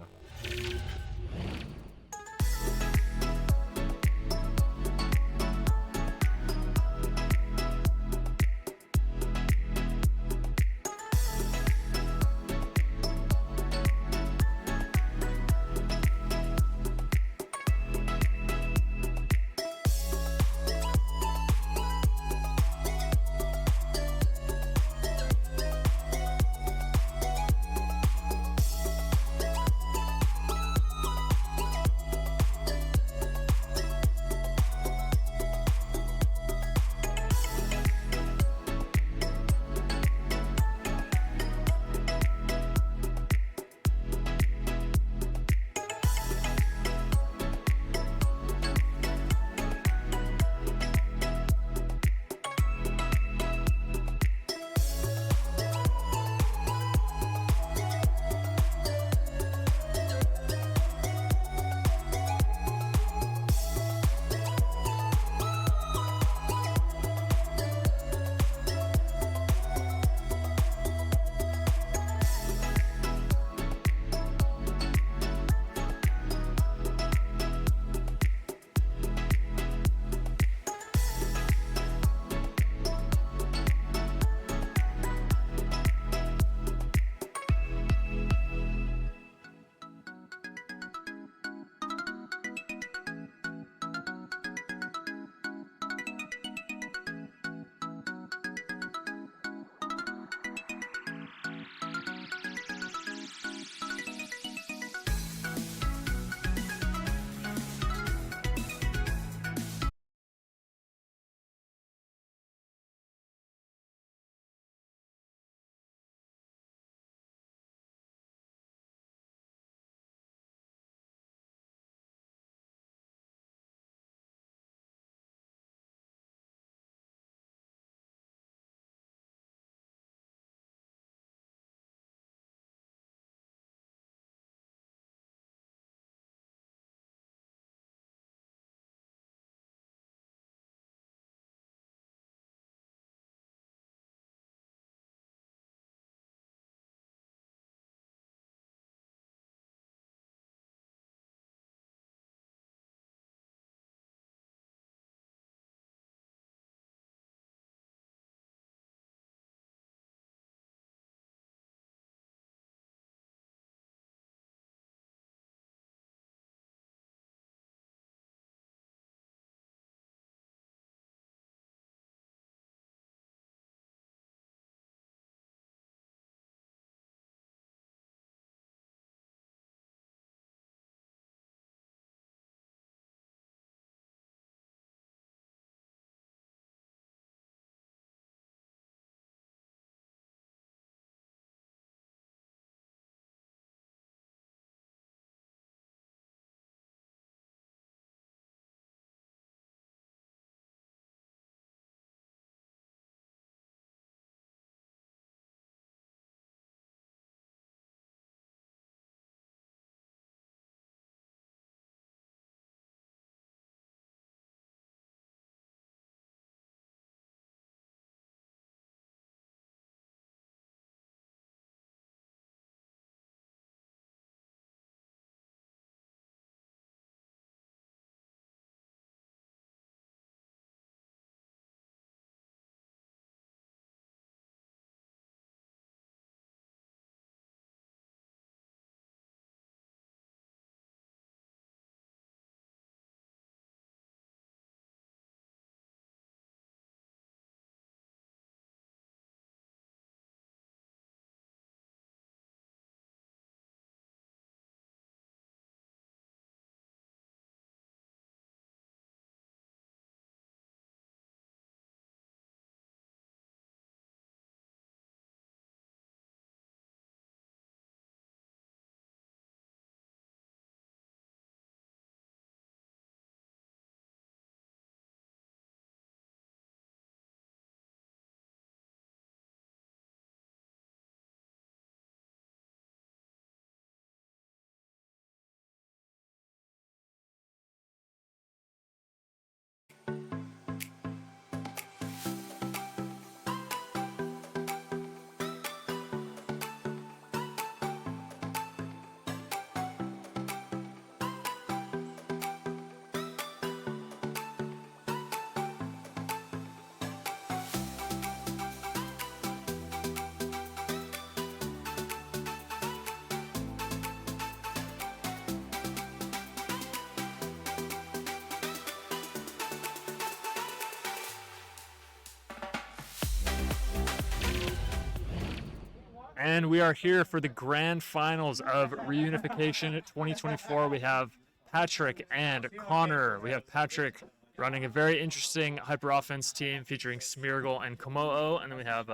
[SPEAKER 2] and we are here for the grand finals of Reunification 2024. We have Patrick and Connor. We have Patrick running a very interesting hyper offense team featuring Smeargle and Komo'o, and then we have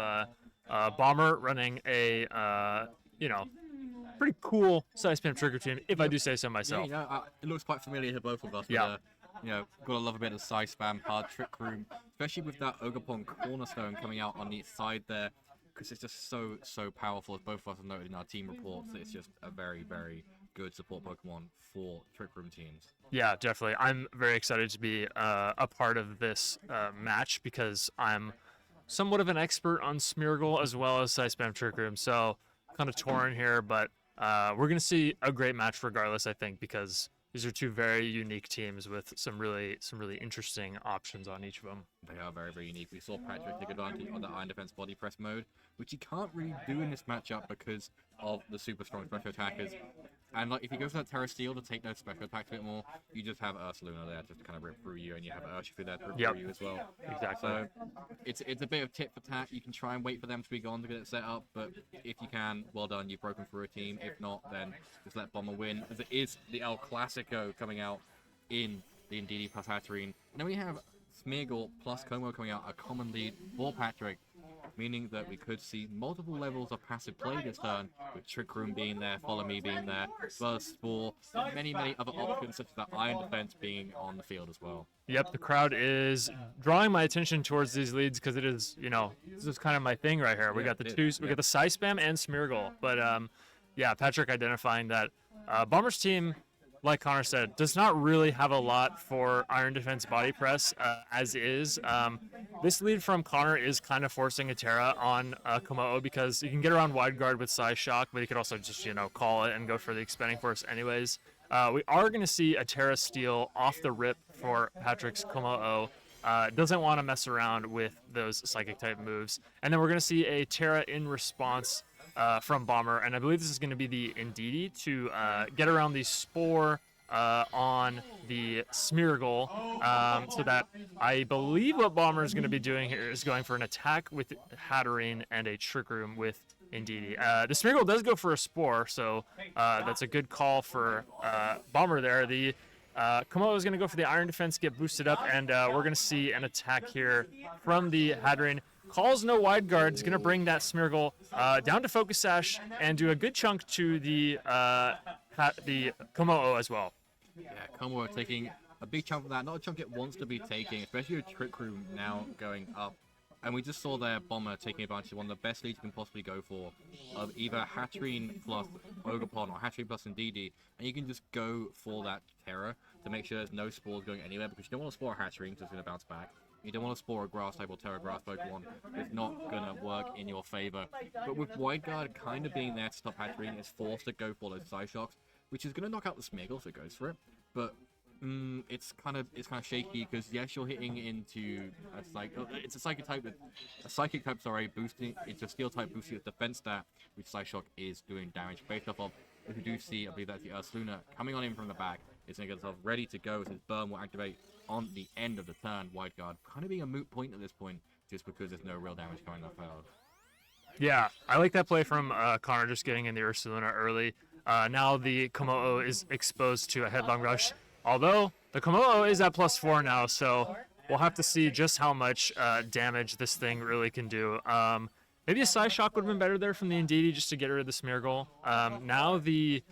[SPEAKER 2] Bomber running a pretty cool side spam trigger team, if I do say so myself.
[SPEAKER 7] Yeah, it looks quite familiar to both of us.
[SPEAKER 2] Yeah.
[SPEAKER 7] But, gotta love a bit of side spam, hard trick room, especially with that Ogerpon cornerstone coming out on the side there, because it's just so powerful. As both of us have noted in our team reports, it's just a very, very good support Pokemon for trick room teams.
[SPEAKER 2] Yeah, definitely. I'm very excited to be a part of this match because I'm somewhat of an expert on Smeargle as well as side spam trick room, so kind of torn here, but we're gonna see a great match regardless, I think, because these are two very unique teams with some really interesting options on each of them.
[SPEAKER 7] They are very, very unique. We saw Patrick take advantage of the Iron Defense body press mode, which he can't really do in this matchup because of the super strong special attackers. And like, if you go for that Terra Steel to take those special attacks a bit more, you just have Ursaluna there just to kind of rip through you, and you have Urshifu there to rip through you as well.
[SPEAKER 2] Exactly.
[SPEAKER 7] So it's a bit of tit for tat. You can try and wait for them to be gone to get it set up, but if you can, well done. You've broken through a team. If not, then just let Bomber win, as it is the El Clasico coming out in the Indeedee plus Hatterene. And then we have Smeargle plus Como coming out, a common lead for Patrick, meaning that we could see multiple levels of passive play this turn, with Trick Room being there, Follow Me being there, Burst Spore, and many other options such as that Iron Defense being on the field as well.
[SPEAKER 2] Yep, the crowd is drawing my attention towards these leads because it is, this is kind of my thing right here. We got the we got the Psy Spam and Smeargle, but yeah, Patrick identifying that Bomber's team, like Connor said, does not really have a lot for Iron Defense body press as is. This lead from Connor is kind of forcing a Terra on Komo'o because you can get around Wide Guard with Psy Shock, but you could also just, call it and go for the Expanding Force anyways. We are going to see a Terra Steel off the rip for Patrick's Komo'o. Doesn't want to mess around with those Psychic type moves. And then we're going to see a Terra in response from Bomber, and I believe this is going to be the Indeedee to get around the Spore on the Smeargle, so that I believe what Bomber is going to be doing here is going for an attack with Hatterene and a Trick Room with Indeedee. The Smeargle does go for a Spore, so that's a good call for Bomber there. The Komodo is going to go for the Iron Defense, get boosted up, and we're going to see an attack here from the Hatterene. Calls no Wide Guard, is going to bring that Smeargle down to Focus Sash and do a good chunk to the Komo'o as well.
[SPEAKER 7] Yeah, Como taking a big chunk of that, not a chunk it wants to be taking, especially with Trick Room now going up. And we just saw their Bomber taking advantage of one of the best leads you can possibly go for, of either Hatterene plus Ogerpon or Hatterene plus Indeedee, and you can just go for that Terra to make sure there's no Spores going anywhere, because you don't want to Spore a Hatterene because it's going to bounce back. You don't want to Spore a Grass type or Terra Grass Pokemon. It's not going to work in your favor. But with Wide Guard kind of being there to stop Hatterene, it's forced to go for those Psyshocks, which is going to knock out the Smeargle if it goes for it. But it's kind of shaky because yes, you're hitting into it's a psychic type boosting. It's a steel type boosting its defense stat, which Psyshock is doing damage based off of. If you do see, I believe that's the Ursaluna coming on in from the back. It's going to get itself ready to go, since Burn will activate on the end of the turn. Wide Guard kind of being a moot point at this point, just because there's no real damage coming off field.
[SPEAKER 2] Yeah, I like that play from Connor, just getting in the Ursaluna early. Now the Komo'o is exposed to a Headlong Rush, although the Komo'o is at +4 now, so we'll have to see just how much damage this thing really can do. Maybe a Psy Shock would have been better there from the Indeedee just to get rid of the Smeargle. Now the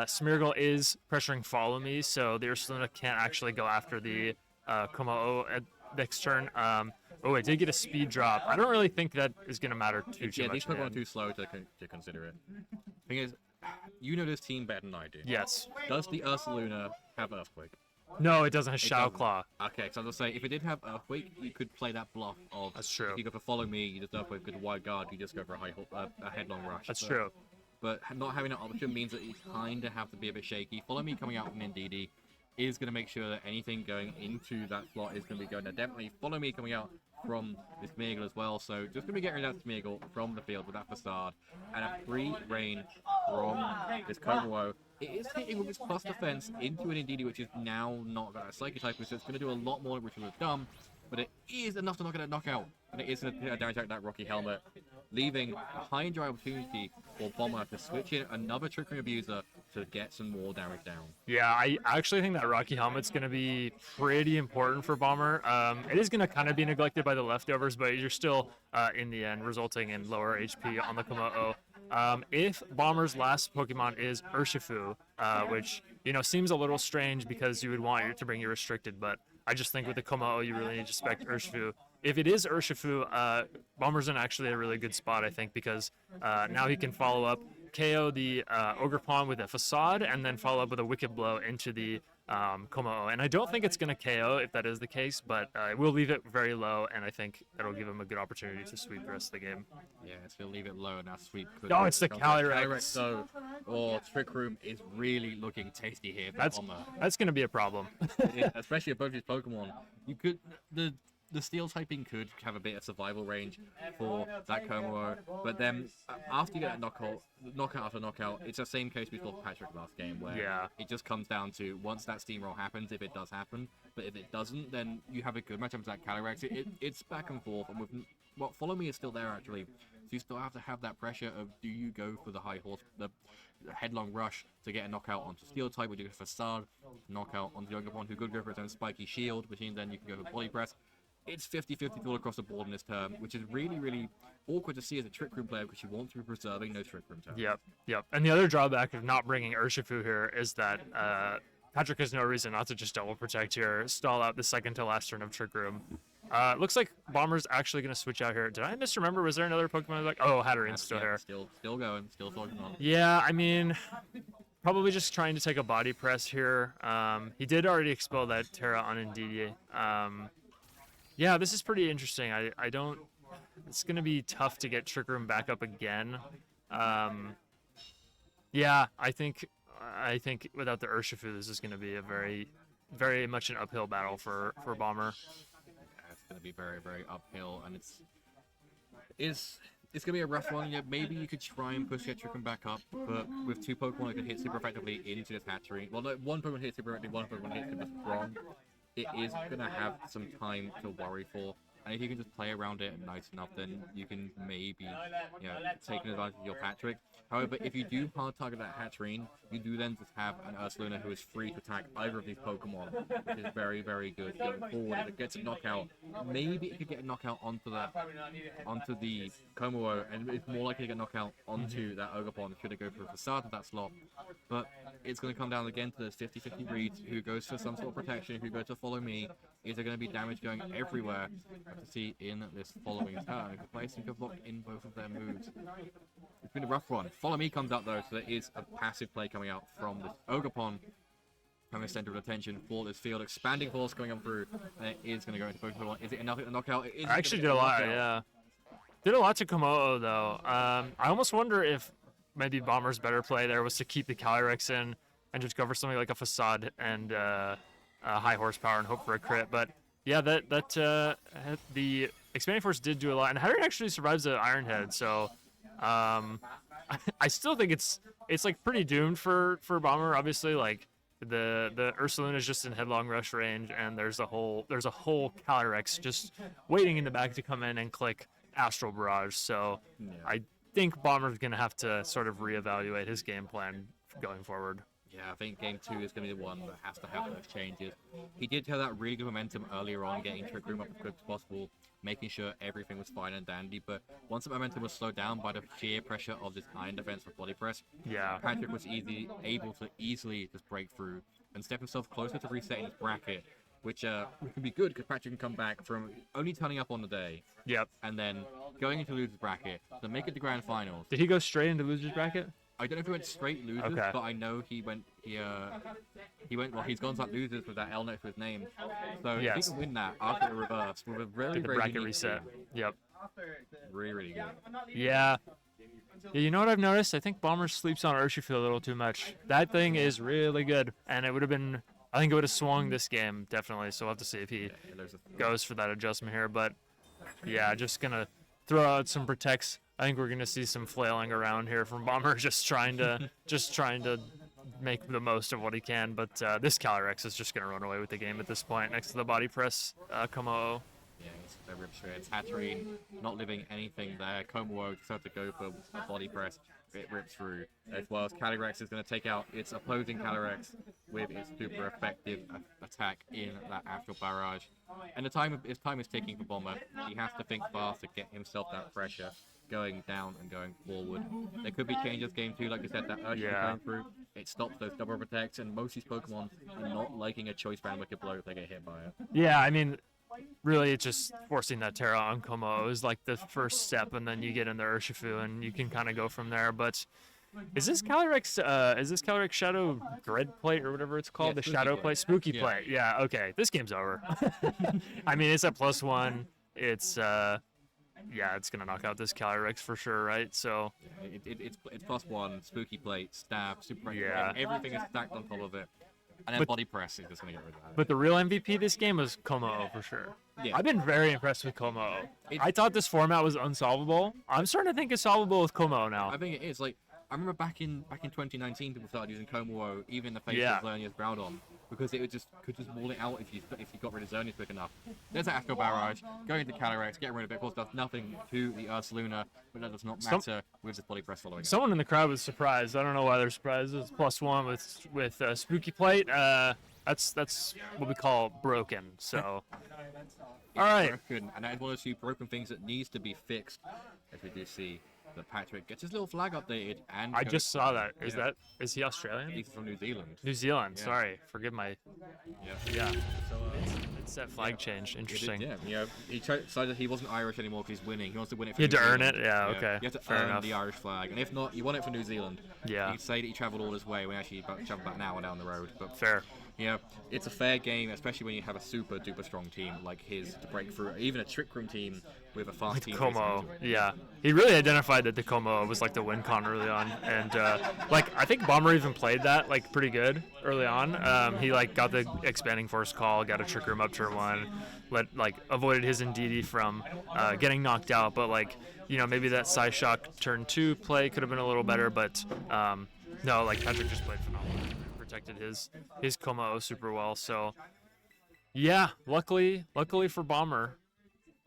[SPEAKER 2] Smeargle is pressuring Follow Me, so the Ursaluna can't actually go after the Komo'o at next turn. Oh, I did get a speed drop. I don't really think that is going to matter too much.
[SPEAKER 7] Yeah, these Pokemon are too slow to consider it. Thing is, you know this team better than I do.
[SPEAKER 2] Yes.
[SPEAKER 7] Does the Ursaluna have Earthquake?
[SPEAKER 2] No, it doesn't have Shadow Claw.
[SPEAKER 7] Okay, so I was going to say, if it did have Earthquake, you could play that bluff of...
[SPEAKER 2] That's true.
[SPEAKER 7] If you go for Follow Me, you just Earthquake. With Wide Guard, you just go for a Headlong Rush.
[SPEAKER 2] That's true.
[SPEAKER 7] But not having that option means that you kind of have to be a bit shaky. Follow Me coming out from Indeedee is going to make sure that anything going into that slot is going to be going there. Definitely Follow Me coming out from this Smeargle as well, so just going to be getting rid of that Smeargle from the field with that Facade, and a free reign from this Komo'o it is hitting with its plus defense into an Indeedee, which is now not got a Psychic type, so it's going to do a lot more, which was dumb, but it is enough to not get a knockout, and it is going to damage out that Rocky Helmet, leaving a high and dry opportunity for Bomber to switch in another Trick Room Abuser to get some more damage down.
[SPEAKER 2] Yeah, I actually think that Rocky Helmet's going to be pretty important for Bomber. It is going to kind of be neglected by the leftovers, but you're still, in the end, resulting in lower HP on the Komodo. If Bomber's last Pokemon is Urshifu, which, seems a little strange because you would want it to bring you restricted, but I just think with the Komodo, you really need to spec Urshifu. If it is Urshifu, Bomber's in actually a really good spot, I think, because now he can follow up, KO the Ogerpon with a Facade, and then follow up with a Wicked Blow into the Komodo. And I don't think it's going to KO if that is the case, but we'll leave it very low, and I think it'll give him a good opportunity to sweep the rest of the game.
[SPEAKER 7] Yeah, it's going to leave it low, and that sweep could...
[SPEAKER 2] No, it's the Calyrex.
[SPEAKER 7] So, Trick Room is really looking tasty here for Bomber.
[SPEAKER 2] That's going to be a problem.
[SPEAKER 7] Especially with both his Pokemon. You could... The steel typing could have a bit of survival range for that Komodo, but then after you get a knockout after knockout, it's the same case we saw Patrick last game, where it just comes down to once that steamroll happens, if it does happen, but if it doesn't, then you have a good matchup with that Calyrex. It's back and forth, and with Follow Me is still there actually, so you still have to have that pressure of do you go for the high horse, the headlong rush to get a knockout onto Steel type, would you go for Facade, knockout onto the Youngapon, who could go for his own spiky shield, which means then you can go for Body Press. It's 50-50 all across the board in this term, which is really, really awkward to see as a Trick Room player because you want to be preserving those Trick Room turns.
[SPEAKER 2] Yep. And the other drawback of not bringing Urshifu here is that Patrick has no reason not to just double protect here, stall out the second to last turn of Trick Room. Looks like Bomber's actually going to switch out here. Did I misremember? Was there another Pokemon like... Oh, Hattering's still here.
[SPEAKER 7] Still going, still talking on.
[SPEAKER 2] Yeah, I mean... Probably just trying to take a body press here. He did already expel that Terra on Indeedee. Yeah, this is pretty interesting. I don't... It's going to be tough to get Trick Room back up again. Yeah, I think without the Urshifu, this is going to be a very, very much an uphill battle for Bomber.
[SPEAKER 7] Yeah, it's going to be very, very uphill, and it's going to be a rough one. Yeah, maybe you could try and push Trick Room back up, but with two Pokemon that can hit super effectively into this hatchery, well, no, one Pokemon hits super effectively, one Pokemon hits super strong. It is going to have some time to worry for. And if you can just play around it nice enough, then you can maybe, take an advantage of your Patrick. However, if you do hard target that Hatterene, you do then just have an Ursaluna who is free to attack either of these Pokemon, which is very, very good going forward. If it gets a knockout, maybe it could get a knockout onto the Komodo, and it's more likely to get a knockout onto that Ogerpon should it go for a Facade at that slot. But it's going to come down again to this 50-50 reads, who goes for some sort of protection, who goes to Follow Me. Is there going to be damage going everywhere? Have to see in this following turn. If the players seem to have locked in both of their moves. It's been a rough one. Follow Me comes out though, so there is a passive play coming out from this Ogerpon. Having a center of attention for this field. Expanding force going on through. And it is going to go into both Pokemon. Is it enough to knockout?
[SPEAKER 2] I actually did a lot, yeah. Did a lot to Komodo though. I almost wonder if maybe Bomber's better play there was to keep the Calyrex in and just go for something like a Facade and high horsepower and hope for a crit. But yeah, the Expanding Force did do a lot, and Hatterene actually survives the Iron Head, so I still think it's like pretty doomed for Bomber. Obviously, like the Ursaluna is just in headlong rush range, and there's a whole Calyrex just waiting in the back to come in and click Astral Barrage. So yeah. I think Bomber's gonna have to sort of reevaluate his game plan going forward.
[SPEAKER 7] Yeah, I think Game 2 is going to be the one that has to have those changes. He did have that really good momentum earlier on, getting Trick Room up as quick as possible, making sure everything was fine and dandy, but once the momentum was slowed down by the sheer pressure of this Iron Defense for Body Press, Patrick was able to easily just break through and step himself closer to resetting his bracket, which can be good because Patrick can come back from only turning up on the day.
[SPEAKER 2] Yep.
[SPEAKER 7] And then going into loser's bracket to make it to grand finals.
[SPEAKER 2] Did he go straight into loser's bracket?
[SPEAKER 7] I don't know if he went straight losers, but I know he went. Well, he's gone to that losers with that L next to his name. So if he can win that after the reverse with a really,
[SPEAKER 2] the bracket reset. Yep.
[SPEAKER 7] Really, really good.
[SPEAKER 2] Yeah. Yeah, you know what I've noticed? I think Bomber sleeps on Urshifu a little too much. That thing is really good, and it would have been. I think it would have swung this game definitely. So we'll have to see if he goes for that adjustment here. But yeah, just gonna throw out some protects. I think we're gonna see some flailing around here from Bomber, just trying to make the most of what he can. But this Calyrex is just going to run away with the game at this point next to the body press Komo.
[SPEAKER 7] Yeah, it's the rip straight. It's Hatchery not living anything there. Komo decided to go for a body press. It rips through. As well as Calyrex is going to take out its opposing Calyrex with its super effective attack in that Astral Barrage. And his time is ticking for Bomber. He has to think fast to get himself that pressure going down and going forward. There could be changes game 2, like I said, that Urshifu going through. It stops those double protects, and most of these Pokemon are not liking a choice band wicked blow if they get hit by it.
[SPEAKER 2] Yeah, I mean, really, it's just forcing that Terra on Komo is like the first step, and then you get in the Urshifu, and you can kind of go from there. But is this Calyrex Shadow Grid Plate or whatever it's called?
[SPEAKER 7] Yeah,
[SPEAKER 2] the
[SPEAKER 7] Spooky
[SPEAKER 2] Shadow
[SPEAKER 7] Plate.
[SPEAKER 2] Plate? Spooky
[SPEAKER 7] Yeah.
[SPEAKER 2] Plate. Yeah, okay. This game's over. I mean, it's at +1. It's, yeah, it's going to knock out this Calyrex for sure, right? So,
[SPEAKER 7] It's +1, Spooky Plate, Stab, Super
[SPEAKER 2] Yeah.
[SPEAKER 7] everything is stacked on top of it. And then body press is just going to get rid of that.
[SPEAKER 2] but the real MVP this game was Komo for sure.
[SPEAKER 7] Yeah.
[SPEAKER 2] I've been very impressed with Komo.
[SPEAKER 7] It-
[SPEAKER 2] I thought this format was unsolvable. I'm starting to think it's solvable with Komo now.
[SPEAKER 7] I think it is. Like, I remember back in 2019, people started using Komo even in the face
[SPEAKER 2] Yeah.
[SPEAKER 7] of Xerneas Groudon, because it could just maul it out if you got rid of Xerneas quick enough. There's that Astral Barrage, going into Calyrex, getting rid of it. Of course, does nothing to the Ursaluna, but that does not matter with this body press following it.
[SPEAKER 2] Someone in the crowd was surprised. I don't know why they're surprised. It's +1 with Spooky Plate. That's what we call broken. So, all right.
[SPEAKER 7] Broken, and that is one of the few broken things that needs to be fixed, as we do see that Patrick gets his little flag updated. And
[SPEAKER 2] I
[SPEAKER 7] goes-
[SPEAKER 2] just saw that.
[SPEAKER 7] Yeah.
[SPEAKER 2] Is he Australian?
[SPEAKER 7] He's from New Zealand.
[SPEAKER 2] New Zealand.
[SPEAKER 7] Yeah.
[SPEAKER 2] Sorry, forgive my.
[SPEAKER 7] Yeah.
[SPEAKER 2] Yeah,
[SPEAKER 7] So,
[SPEAKER 2] it's that flag change. Interesting.
[SPEAKER 7] Yeah, you know, he decided he wasn't Irish anymore because he's winning. He wants to win it for
[SPEAKER 2] He had
[SPEAKER 7] New
[SPEAKER 2] to earn
[SPEAKER 7] Zealand.
[SPEAKER 2] it? Yeah, okay.
[SPEAKER 7] You have to
[SPEAKER 2] Fair
[SPEAKER 7] earn
[SPEAKER 2] enough.
[SPEAKER 7] the Irish flag. And if not, you won it for New Zealand.
[SPEAKER 2] Yeah.
[SPEAKER 7] He'd say that he travelled all his way when actually he travelled about an hour down the road. But
[SPEAKER 2] Fair.
[SPEAKER 7] yeah, it's a fair game, especially when you have a super duper strong team like his to break through. Even a Trick Room team with a fast team.
[SPEAKER 2] Como,
[SPEAKER 7] racing into it.
[SPEAKER 2] yeah, he really identified that the Como was like the win con early on, and like I think Bomber even played that like pretty good early on. He like got the expanding force call, got a Trick Room up turn 1, avoided his Indeedee from getting knocked out, but like maybe that Psy Shock turn 2 play could have been a little better, but no, like Patrick just played phenomenal, protected his Como super well. So yeah, luckily for Bomber.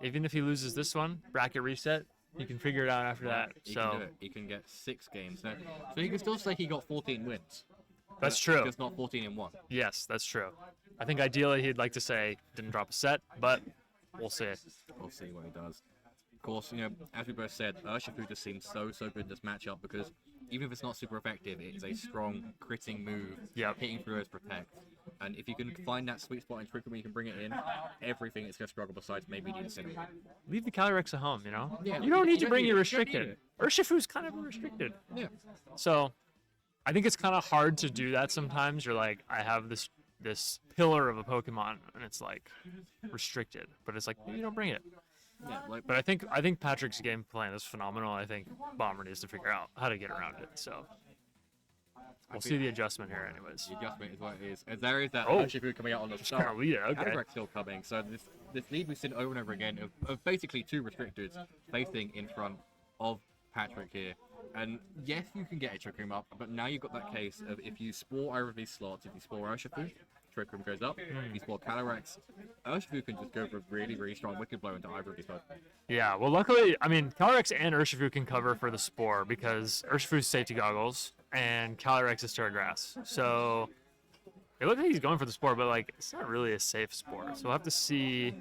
[SPEAKER 2] Even if he loses this one, bracket reset, he can figure it out after that.
[SPEAKER 7] He
[SPEAKER 2] So
[SPEAKER 7] can do it. He can get 6 games. So he can still say he got 14 wins.
[SPEAKER 2] that's true.
[SPEAKER 7] Just not 14 in 1.
[SPEAKER 2] Yes, that's true. I think ideally he'd like to say didn't drop a set, but we'll see.
[SPEAKER 7] We'll see what he does. Of course, as we both said, Urshifu just seems so good in this matchup because even if it's not super effective, it is a strong critting move,
[SPEAKER 2] Yep.
[SPEAKER 7] hitting through as protect. And if you can find that sweet spot in Trick Room, you can bring it in. Everything is going to struggle besides maybe the Incineroar.
[SPEAKER 2] Leave the Calyrex at home,
[SPEAKER 7] Yeah,
[SPEAKER 2] You don't need
[SPEAKER 7] you
[SPEAKER 2] to
[SPEAKER 7] don't
[SPEAKER 2] bring
[SPEAKER 7] need
[SPEAKER 2] your
[SPEAKER 7] it. You don't need
[SPEAKER 2] restricted. Urshifu's kind of restricted.
[SPEAKER 7] Yeah.
[SPEAKER 2] So I think it's kind of hard to do that sometimes. You're like, I have this pillar of a Pokemon, and it's like restricted, but it's like maybe you don't bring it.
[SPEAKER 7] Yeah, like,
[SPEAKER 2] But I think Patrick's game plan is phenomenal. I think Bomber needs to figure out how to get around it. So we'll see the adjustment here, anyways.
[SPEAKER 7] the adjustment is what it is. As there is that
[SPEAKER 2] Oh.
[SPEAKER 7] Urshifu coming out on the
[SPEAKER 2] Just
[SPEAKER 7] start.
[SPEAKER 2] kinda lead it, okay.
[SPEAKER 7] Calyrex still coming. So this lead we've seen over and over again of basically 2 restricteds facing in front of Patrick here. And yes, you can get a Trick Room up, but now you've got that case of if you spore either of these slots, if you spore Urshifu, Trick Room goes up. If you spore Calyrex, Urshifu can just go for a really strong Wicked Blow into either of these Pokemon.
[SPEAKER 2] Yeah, well, luckily, I mean, Calyrex and Urshifu can cover for the Spore because Urshifu's safety goggles and Calyrex is Terra Grass. So it looks like he's going for the Spore, but like it's not really a safe Spore. So we'll have to see.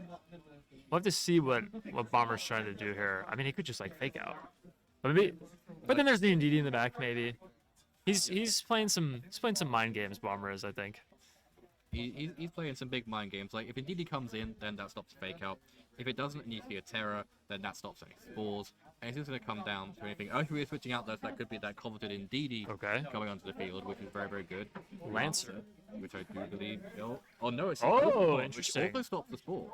[SPEAKER 2] We'll have to see what Bomber's trying to do here. I mean, he could just like fake out, but then there's the Indeedee in the back. Maybe he's playing some mind games. Bomber is, I think.
[SPEAKER 7] He's playing some big mind games. Like, if Indeedee comes in, then that stops Fake Out. If it doesn't, and you see a Terror, then that stops any Spores. And it's just going to come down to anything. Urshifu is switching out those. That could be that coveted Indeedee
[SPEAKER 2] Okay.
[SPEAKER 7] coming onto the field, which is very good.
[SPEAKER 2] Lancer.
[SPEAKER 7] Which I do believe. Oh no, it's
[SPEAKER 2] Oh,
[SPEAKER 7] Pokemon,
[SPEAKER 2] interesting.
[SPEAKER 7] Which also stops the Spore.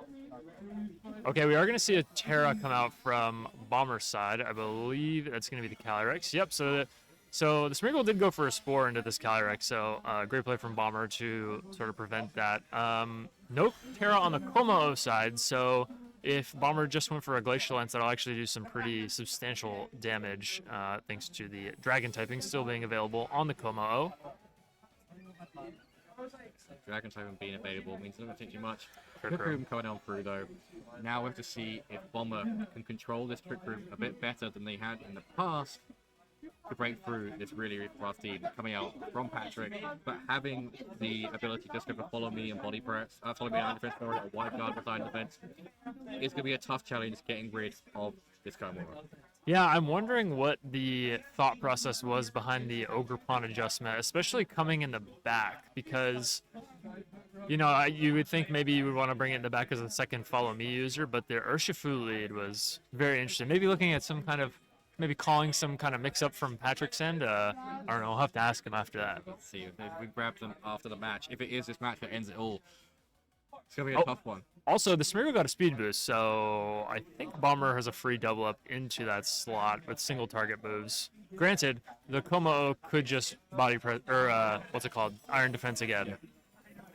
[SPEAKER 2] Okay, we are going to see a Terra come out from Bomber's side. I believe that's going to be the Calyrex. Yep, so the Smeargle did go for a Spore into this Calyrex, so great play from Bomber to sort of prevent that. Nope, Terra on the Como side, so if Bomber just went for a Glacial Lance, that'll actually do some pretty substantial damage, thanks to the Dragon typing still being available on the Como.
[SPEAKER 7] Dragon Siphon being available means not going to take too much.
[SPEAKER 2] Trick
[SPEAKER 7] Trick Room coming on through though. Now we have to see if Bomber can control this Trick Room a bit better than they had in the past to break through this really, really fast team coming out from Patrick, but having the ability to just go for follow me and body press, follow me on defense or a wide guard behind defense is going to be a tough challenge getting rid of this Komura.
[SPEAKER 2] Yeah, I'm wondering what the thought process was behind the Ogre Pawn adjustment, especially coming in the back, because, you know, you would think maybe you would want to bring it in the back as a second follow me user, but the Urshifu lead was very interesting. Maybe looking at some kind of, maybe calling some kind of mix-up from Patrick's end. I don't know, I'll have to ask him after that.
[SPEAKER 7] Let's see if we grab them after the match. If it is this match that ends it all, it's going to be a tough one.
[SPEAKER 2] Also, the Smeargle got a speed boost, so I think Bomber has a free double up into that slot with single target moves. Granted, the Como could just body press, or what's it called? Iron defense again.
[SPEAKER 7] Yeah.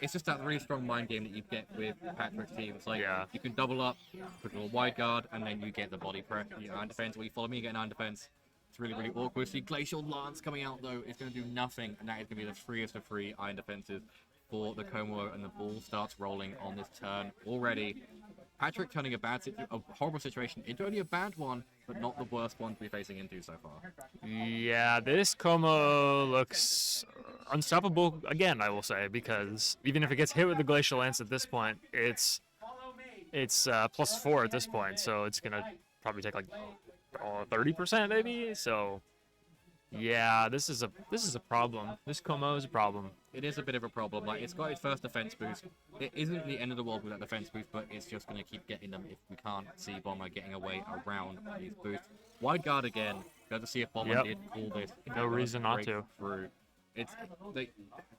[SPEAKER 7] It's just that really strong mind game that you get with Patrick's team. It's like you can double up, put a wide guard, and then you get the body press, you iron defense, or you follow me, you get an iron defense. It's really, really awkward. See, Glacial Lance coming out though, it's going to do nothing, and that is going to be the freest of free iron defenses for the Como, and the ball starts rolling on this turn already. Patrick turning a horrible situation into only a bad one, but not the worst one to be facing into so far.
[SPEAKER 2] Yeah, this Como looks unstoppable again, I will say, because even if it gets hit with the Glacial Lance at this point, it's +4 at this point, so it's gonna probably take like 30% maybe. So yeah, this is a problem. This Como is a problem.
[SPEAKER 7] It is a bit of a problem. Like, it's got its first defense boost. It isn't the end of the world with that defense boost, but it's just going to keep getting them if we can't see Bomber getting away around these boosts. Wide guard again. Got to see if Bomber did pull this.
[SPEAKER 2] No reason not to.
[SPEAKER 7] Through. It's the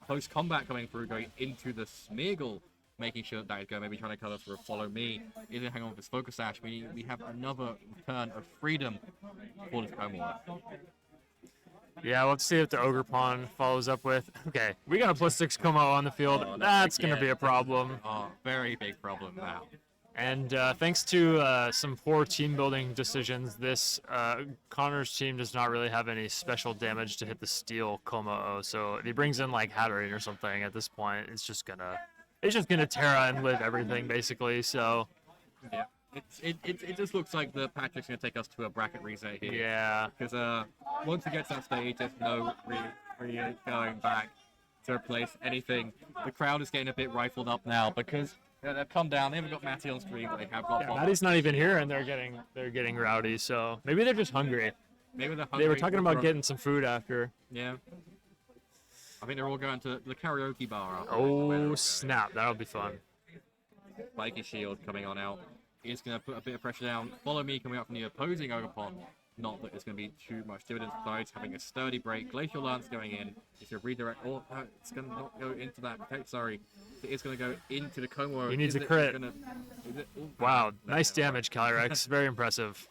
[SPEAKER 7] close combat coming through, going into the Smeargle, making sure that is going, maybe trying to cover for a follow me. He's going to hang on with his Focus Sash. We have another return of freedom for this Komura.
[SPEAKER 2] Yeah, let's see if the Ogre Pawn follows up with. Okay, we got a +6 Como on the field. That's going to be a problem.
[SPEAKER 7] Oh, very big problem now.
[SPEAKER 2] And thanks to some poor team building decisions, this Connor's team does not really have any special damage to hit the steel Como. So if he brings in like Hatterene or something at this point, it's just gonna Terra and live everything basically. So
[SPEAKER 7] yeah. It just looks like the Patrick's going to take us to a bracket reset here.
[SPEAKER 2] Yeah.
[SPEAKER 7] Because once it gets to that stage, there's no really going back to replace anything. The crowd is getting a bit rifled up now because they've come down. They haven't got Matty on stream, but they have got.
[SPEAKER 2] Matty's not even here, and they're getting rowdy. So maybe they're just hungry.
[SPEAKER 7] Maybe they're hungry.
[SPEAKER 2] They were talking about getting some food after.
[SPEAKER 7] Yeah. I think they're all going to the karaoke bar.
[SPEAKER 2] Oh snap! That'll be fun.
[SPEAKER 7] Spiky Shield coming on out. Is going to put a bit of pressure down. Follow me coming up from the opposing Ogre Pawn. Not that it's going to be too much dividends besides having a sturdy break. Glacial Lance going in. It's going to redirect. Oh, no, it's going to not go into that. Sorry. It is going to go into the Como.
[SPEAKER 2] He needs a crit. Wow, nice damage, Calyrex. Very impressive.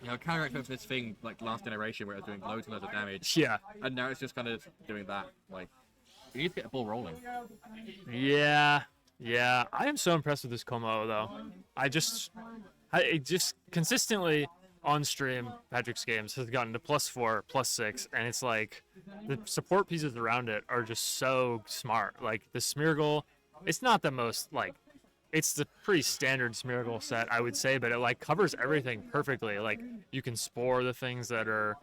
[SPEAKER 7] You know, Calyrex went for this thing like last generation where it was doing loads and loads of damage.
[SPEAKER 2] Yeah.
[SPEAKER 7] And now it's just kind of doing that. Like, you need to get the ball rolling.
[SPEAKER 2] Yeah. Yeah, I am so impressed with this Como though. I just consistently on stream, Patrick's games has gotten to +4, +6, and it's like the support pieces around it are just so smart. Like the Smeargle, it's not the most like, it's the pretty standard Smeargle set, I would say, but it like covers everything perfectly. Like you can spore the things that are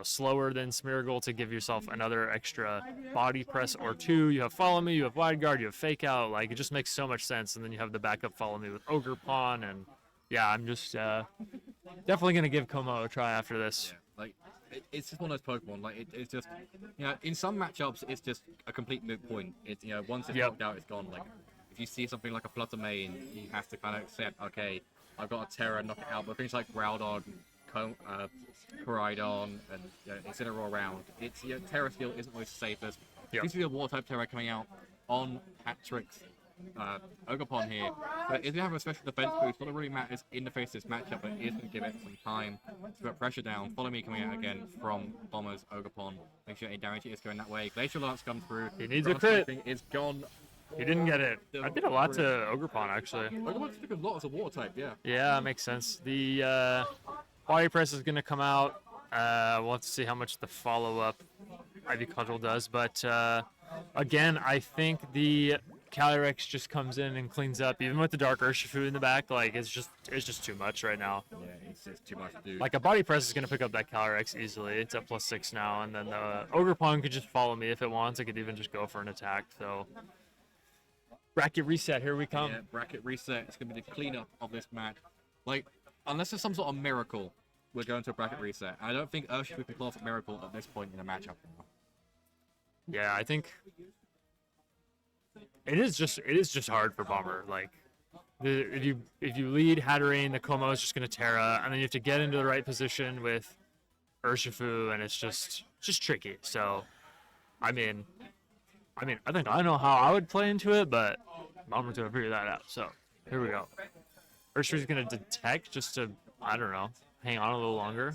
[SPEAKER 2] slower than Smeargle to give yourself another extra body press or two. You have Follow Me, you have Wide Guard, you have Fake Out. Like, it just makes so much sense. And then you have the backup Follow Me with Ogre Pawn. And yeah, I'm just definitely going to give Como a try after this.
[SPEAKER 7] Yeah, like, it's just one of those Pokemon. Like, it's just, in some matchups, it's just a complete moot point. It's, once it's knocked out, it's gone. Like, if you see something like a Flutter Mane, you have to kind of accept, okay, I've got a Terra, knock it out. But things like Groudon, Koraidon, and Incineroar around, it's Terra Steel isn't always the safest. You see the Water type Terra coming out on Patrick's Ogre Pawn here, but if you have a special defense boost, what it really matters in the face of this matchup, but it is going to give it some time to put pressure down. Follow Me coming out again from Bomber's Ogre Pawn. Make sure any damage is going that way. Glacial Lance comes through.
[SPEAKER 2] He needs a crit.
[SPEAKER 7] It's gone.
[SPEAKER 2] He didn't get it. I did a lot to Ogre Pawn actually.
[SPEAKER 7] Ogre Pawn took a lot as a Water type, yeah.
[SPEAKER 2] Yeah, makes sense. The body press is going to come out. We'll have to see how much the follow-up Ivy Cudgel does, but Again, I think the Calyrex just comes in and cleans up, even with the Dark Urshifu in the back. Like it's just too much right now.
[SPEAKER 7] Yeah, it's just too much to do.
[SPEAKER 2] Like a body press is gonna pick up that Calyrex easily. It's at +6 now, and then the Ogre Pawn could just follow me if it wants. It could even just go for an attack. So bracket reset, here we come.
[SPEAKER 7] Yeah, bracket reset. It's gonna be the cleanup of this match. Like, unless there's some sort of miracle, we're going to a bracket reset. I don't think Urshifu can pull off a miracle at this point in the matchup now.
[SPEAKER 2] Yeah, I think it is just hard for Bomber. Like if you lead Hatterene, the Como is just gonna Terra, and then you have to get into the right position with Urshifu, and it's just tricky. So, I think I know how I would play into it, but Bomber's gonna figure that out. So here we go. Urshifu's gonna detect just to, I don't know, hang on a little longer.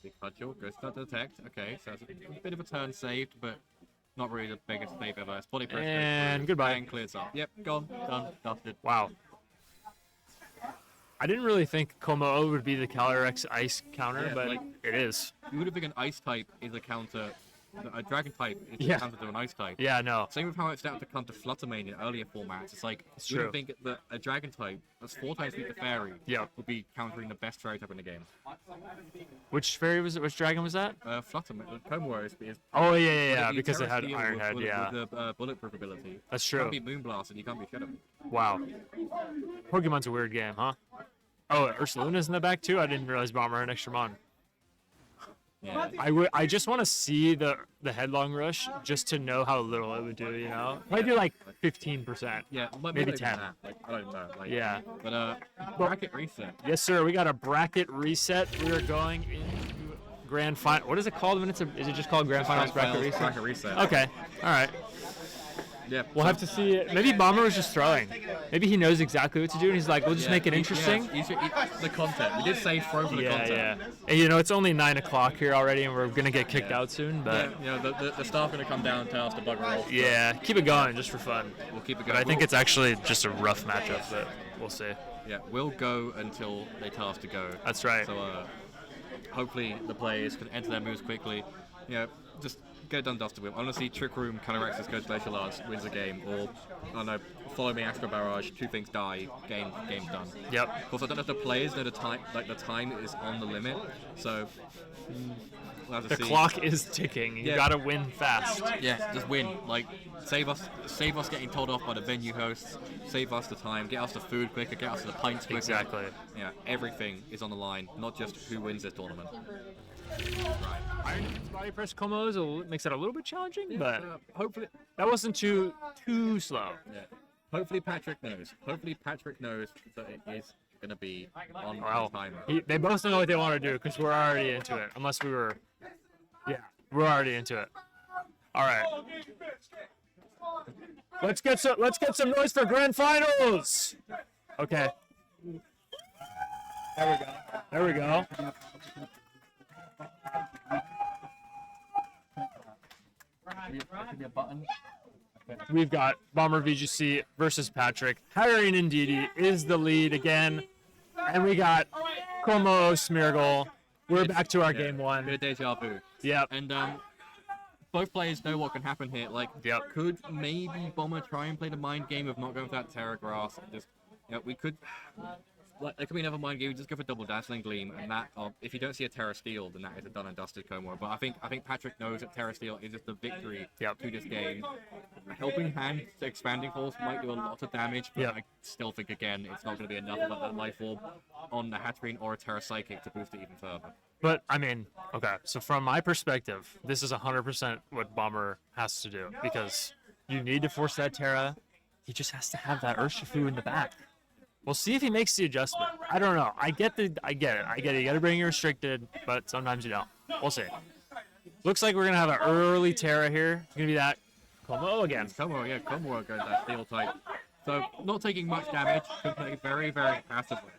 [SPEAKER 7] Big Cudgel goes to detect. Okay, so it's a bit of a turn saved, but not really the biggest save ever. It's body press goes
[SPEAKER 2] And
[SPEAKER 7] through,
[SPEAKER 2] goodbye.
[SPEAKER 7] and clears up. Yep, gone, done, dusted.
[SPEAKER 2] Wow. I didn't really think Como would be the Calyrex ice counter,
[SPEAKER 7] Yeah,
[SPEAKER 2] but
[SPEAKER 7] like-
[SPEAKER 2] it is.
[SPEAKER 7] You would have think an ice type is a counter. A dragon type is
[SPEAKER 2] Yeah.
[SPEAKER 7] a counter to an ice type.
[SPEAKER 2] Yeah, no.
[SPEAKER 7] Same with how it's down to counter Fluttermane in earlier formats. It's like
[SPEAKER 2] It's
[SPEAKER 7] you would
[SPEAKER 2] true.
[SPEAKER 7] think that a dragon type that's 4 times weak to fairy
[SPEAKER 2] Yeah.
[SPEAKER 7] would be countering the best fairy type in the game.
[SPEAKER 2] Which fairy was it? Which dragon was that?
[SPEAKER 7] Fluttermane, Komura is
[SPEAKER 2] Oh yeah,
[SPEAKER 7] would
[SPEAKER 2] yeah,
[SPEAKER 7] be
[SPEAKER 2] because it
[SPEAKER 7] Terra
[SPEAKER 2] had
[SPEAKER 7] Steel
[SPEAKER 2] Iron
[SPEAKER 7] with
[SPEAKER 2] Head. Yeah,
[SPEAKER 7] with the bulletproof ability.
[SPEAKER 2] that's
[SPEAKER 7] You
[SPEAKER 2] true.
[SPEAKER 7] can't be Moonblast and you can't be Shadow.
[SPEAKER 2] Wow. Pokemon's a weird game, huh? Oh, Ursaluna's in the back too. I didn't realize Bomber had an extra mon.
[SPEAKER 7] Yeah.
[SPEAKER 2] I just want to see the headlong rush just to know how little it would do. You know, might do like 15%.
[SPEAKER 7] Yeah,
[SPEAKER 2] Maybe
[SPEAKER 7] not even
[SPEAKER 2] 10.
[SPEAKER 7] that. Like, I don't know. Like,
[SPEAKER 2] Yeah.
[SPEAKER 7] But bracket reset.
[SPEAKER 2] Yes, sir. We got a bracket reset. We are going into grand final. What is it called when it's is it just called grand finals bracket reset?
[SPEAKER 7] Bracket reset.
[SPEAKER 2] Okay. All right.
[SPEAKER 7] Yeah.
[SPEAKER 2] We'll have to see it. Maybe Bomber was just throwing. Maybe he knows exactly what to do, and he's like, "We'll just make it interesting."
[SPEAKER 7] The content. We did say throw for the
[SPEAKER 2] Yeah,
[SPEAKER 7] content.
[SPEAKER 2] yeah. And, you know, it's only 9 o'clock here already, and we're gonna get kicked out soon. But
[SPEAKER 7] You know, the staff are going to come down and tell us to bugger off.
[SPEAKER 2] yeah, keep it going just for fun.
[SPEAKER 7] We'll keep it
[SPEAKER 2] But
[SPEAKER 7] going.
[SPEAKER 2] I think it's actually just a rough matchup, but we'll see.
[SPEAKER 7] Yeah, we'll go until they tell us to go.
[SPEAKER 2] That's right.
[SPEAKER 7] So hopefully the players can enter their moves quickly. You know, just get it done, dusted with. Honestly, Trick Room, Calyrex goes Glacial Arts, wins the game, or I don't know, follow me, Astro Barrage, 2 things die, game's done.
[SPEAKER 2] Yep.
[SPEAKER 7] Of course, I don't know if the players know the time, like the time is on the limit, so we'll have to
[SPEAKER 2] The
[SPEAKER 7] see.
[SPEAKER 2] clock is ticking. You
[SPEAKER 7] Yeah.
[SPEAKER 2] gotta win fast.
[SPEAKER 7] Yeah, just win. Like, save us getting told off by the venue hosts. Save us the time. Get us the food quicker. Get us the pints quicker.
[SPEAKER 2] Exactly.
[SPEAKER 7] Yeah, everything is on the line, not just who wins this tournament.
[SPEAKER 2] Iron Man's body press combos makes it a little bit challenging, but
[SPEAKER 7] Hopefully,
[SPEAKER 2] that wasn't too slow.
[SPEAKER 7] yeah. Hopefully Patrick knows. Hopefully Patrick knows that it is gonna be on
[SPEAKER 2] Well,
[SPEAKER 7] the timer.
[SPEAKER 2] they both know what they want to do because we're already into it. Unless we were, yeah, we're already into it. All right. Let's get some noise for grand finals. Okay. There we go.
[SPEAKER 4] Could be a button.
[SPEAKER 2] We've got Bomber VGC versus Patrick. Hatterene and Didi is the lead again. And we got Como Smeargle. We're back to our game
[SPEAKER 7] Bit
[SPEAKER 2] one.
[SPEAKER 7] of deja vu.
[SPEAKER 2] Yep.
[SPEAKER 7] And both players know what can happen here. Like,
[SPEAKER 2] Yep.
[SPEAKER 7] could maybe Bomber try and play the mind game of not going for that Terra Grass? Just, you know, we could. Like, there could be another mind game. Just go for double Dazzling Gleam, and that. If you don't see a Terra Steel, then that is a done and dusted Como. But I think Patrick knows that Terra Steel is just the victory
[SPEAKER 2] Yep.
[SPEAKER 7] to this game. A helping hand to Expanding Force might do a lot of damage, but
[SPEAKER 2] Yep.
[SPEAKER 7] I still think again it's not going to be enough of that life orb on the Hatterene or a Terra Psychic to boost it even further.
[SPEAKER 2] But, I mean, okay, so from my perspective, this is 100% what Bomber has to do. Because you need to force that Terra. He just has to have that Urshifu in the back. We'll see if he makes the adjustment. I don't know. I get it. You got to bring your restricted, but sometimes you don't. We'll see. Looks like we're going to have an early Terra here. It's going to be that Como again.
[SPEAKER 7] Como goes that steel type. So not taking much damage, can play very, very passively.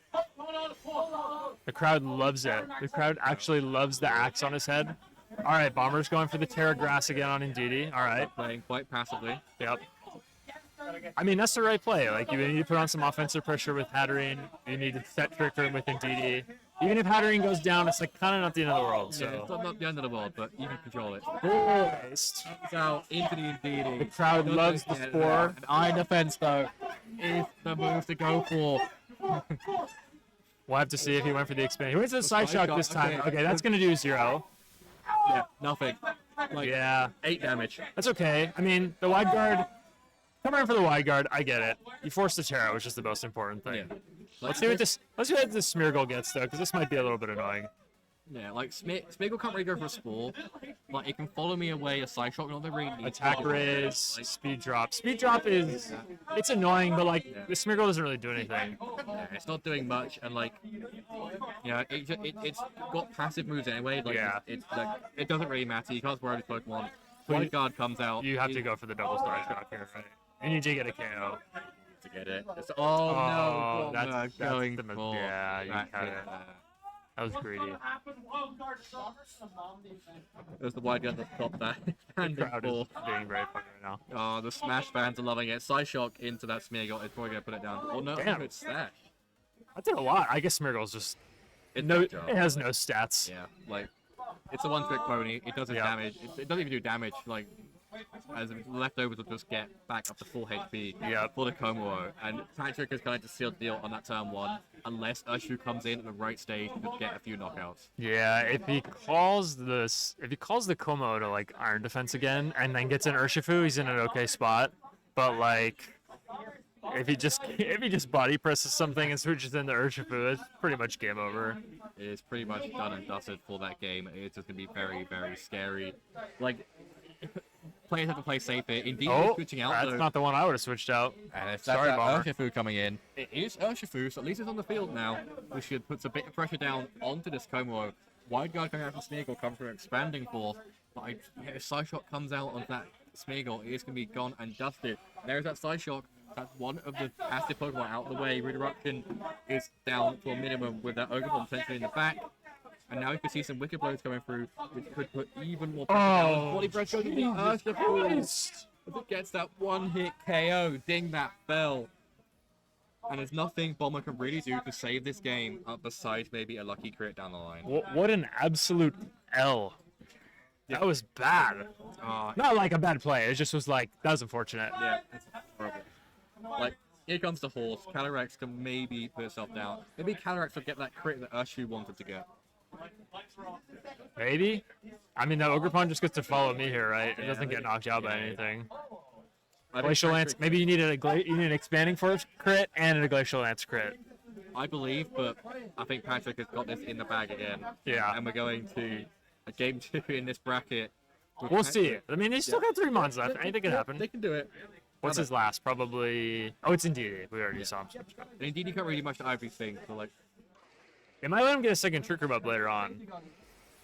[SPEAKER 2] The crowd loves it. The crowd actually loves the axe on his head. All right, Bomber's going for the Terra Grass again on Indeedee. All right.
[SPEAKER 7] Playing quite passively.
[SPEAKER 2] Yep. I mean, that's the right play. Like, you need to put on some offensive pressure with Hatterene. You need to set Trick Room with Indeedee. Even if Hatterene goes down, it's like kind of not the end of the world.
[SPEAKER 7] Yeah, it's
[SPEAKER 2] So
[SPEAKER 7] not the end of the world, but you can control it.
[SPEAKER 2] goal waste.
[SPEAKER 7] So into the Indeedee.
[SPEAKER 2] The crowd loves the spore.
[SPEAKER 7] An eye defense though is the move to go for.
[SPEAKER 2] We'll have to see if he went for the expand. He went to the side
[SPEAKER 7] side
[SPEAKER 2] shock this
[SPEAKER 7] shot,
[SPEAKER 2] time.
[SPEAKER 7] okay.
[SPEAKER 2] Okay, that's gonna do 0.
[SPEAKER 7] Yeah, nothing. Like
[SPEAKER 2] Yeah,
[SPEAKER 7] 8 damage.
[SPEAKER 2] that's okay. I mean, the wide guard. Come around for the wide guard. I get it. You forced the Terra, which is the most important thing.
[SPEAKER 7] Yeah.
[SPEAKER 2] Let's see what this. Let's see what this Smeargle gets though, because this might be a little bit annoying.
[SPEAKER 7] Yeah, like Smeagol can't really go for a spore. Like it can follow me away a side shot, not the really need
[SPEAKER 2] Attack
[SPEAKER 7] to.
[SPEAKER 2] raise, speed drop. Speed drop is it's annoying, but like the Smeargle doesn't really do anything.
[SPEAKER 7] Yeah, it's not doing much, and like, it's got passive moves anyway. Like,
[SPEAKER 2] Yeah.
[SPEAKER 7] it's like it doesn't really matter. You can't worry with Pokemon. Point guard comes out.
[SPEAKER 2] You have to go for the double star shot here, right? And you do get a KO.
[SPEAKER 7] to get it. It's,
[SPEAKER 2] Oh,
[SPEAKER 7] no,
[SPEAKER 2] that's
[SPEAKER 7] going
[SPEAKER 2] the
[SPEAKER 7] for
[SPEAKER 2] yeah. You
[SPEAKER 7] that
[SPEAKER 2] got it.
[SPEAKER 7] hit.
[SPEAKER 2] That was greedy.
[SPEAKER 7] It was the wide gun that stopped that.
[SPEAKER 2] The crowd is being very funny right now.
[SPEAKER 7] Oh, the Smash fans are loving it. Psyshock into that Smeargle is probably going to put it down. Oh no,
[SPEAKER 2] Damn.
[SPEAKER 7] it's that.
[SPEAKER 2] I did a lot. I guess Smeargle's just
[SPEAKER 7] It's
[SPEAKER 2] no.
[SPEAKER 7] good
[SPEAKER 2] It
[SPEAKER 7] job.
[SPEAKER 2] has no stats.
[SPEAKER 7] Yeah, like, it's a one-trick pony. It doesn't
[SPEAKER 2] Yeah.
[SPEAKER 7] damage. It doesn't even do damage, like, as leftovers will just get back up to full HP
[SPEAKER 2] Yeah.
[SPEAKER 7] for the Komodo. And Patrick is kind of sealed the deal on that turn 1, unless Urshu comes in at the right stage to get a few knockouts.
[SPEAKER 2] Yeah, if he calls the Como to like Iron Defense again and then gets an Urshifu, he's in an okay spot. But like if he just body presses something and switches into Urshifu, it's pretty much game over.
[SPEAKER 7] It is pretty much done and dusted for that game. It's just going to be very, very scary. Like, players have to play safe here. Indeed,
[SPEAKER 2] Oh,
[SPEAKER 7] switching out
[SPEAKER 2] that's
[SPEAKER 7] though.
[SPEAKER 2] not the one I would have switched out.
[SPEAKER 7] And if
[SPEAKER 2] Sorry,
[SPEAKER 7] that's
[SPEAKER 2] Bomber.
[SPEAKER 7] Urshifu coming in, it is Urshifu, so at least it's on the field now, which should put a bit of pressure down onto this Komo. Wide guard coming out from Smeagol comes from expanding force, but if Psyshock comes out on that Smeagol, it is going to be gone and dusted. There's that Psyshock. That's one of the passive Pokemon out of the way. Redirection is down to a minimum with that Ogre Bomb potentially in the back. And now you can see some Wicked Blows coming through, which could put even more pressure down. Body Breath goes to the Urshifu. As it gets that one-hit KO, ding that bell. And there's nothing Bomber can really do to save this game, besides maybe a lucky crit down the line.
[SPEAKER 2] What an absolute L. That was bad. Not like a bad play. It just was like that was unfortunate.
[SPEAKER 7] Yeah, it's horrible. Like, here comes the horse. Calyrex can maybe put itself down. Maybe Calyrex will get that crit that Urshu wanted to get.
[SPEAKER 2] Maybe. I mean, that Ogerpon just gets to follow me here, right? It
[SPEAKER 7] Yeah,
[SPEAKER 2] doesn't get knocked out by
[SPEAKER 7] yeah.
[SPEAKER 2] anything.
[SPEAKER 7] I think
[SPEAKER 2] Glacial Lance.
[SPEAKER 7] Patrick-
[SPEAKER 2] Maybe you need you need an expanding force crit and a Glacial Lance crit.
[SPEAKER 7] I believe, but I think Patrick has got this in the bag again.
[SPEAKER 2] Yeah.
[SPEAKER 7] And we're going to a game 2 in this bracket. with
[SPEAKER 2] We'll
[SPEAKER 7] Patrick.
[SPEAKER 2] see. I mean, he's still got 3 months left. Anything can happen.
[SPEAKER 7] They can do it.
[SPEAKER 2] What's his last? Probably. Oh, it's Indeed. We already saw him.
[SPEAKER 7] And indeed, you can't really much to Ivory thing, so like,
[SPEAKER 2] They might let him get a second Trick Room up later on.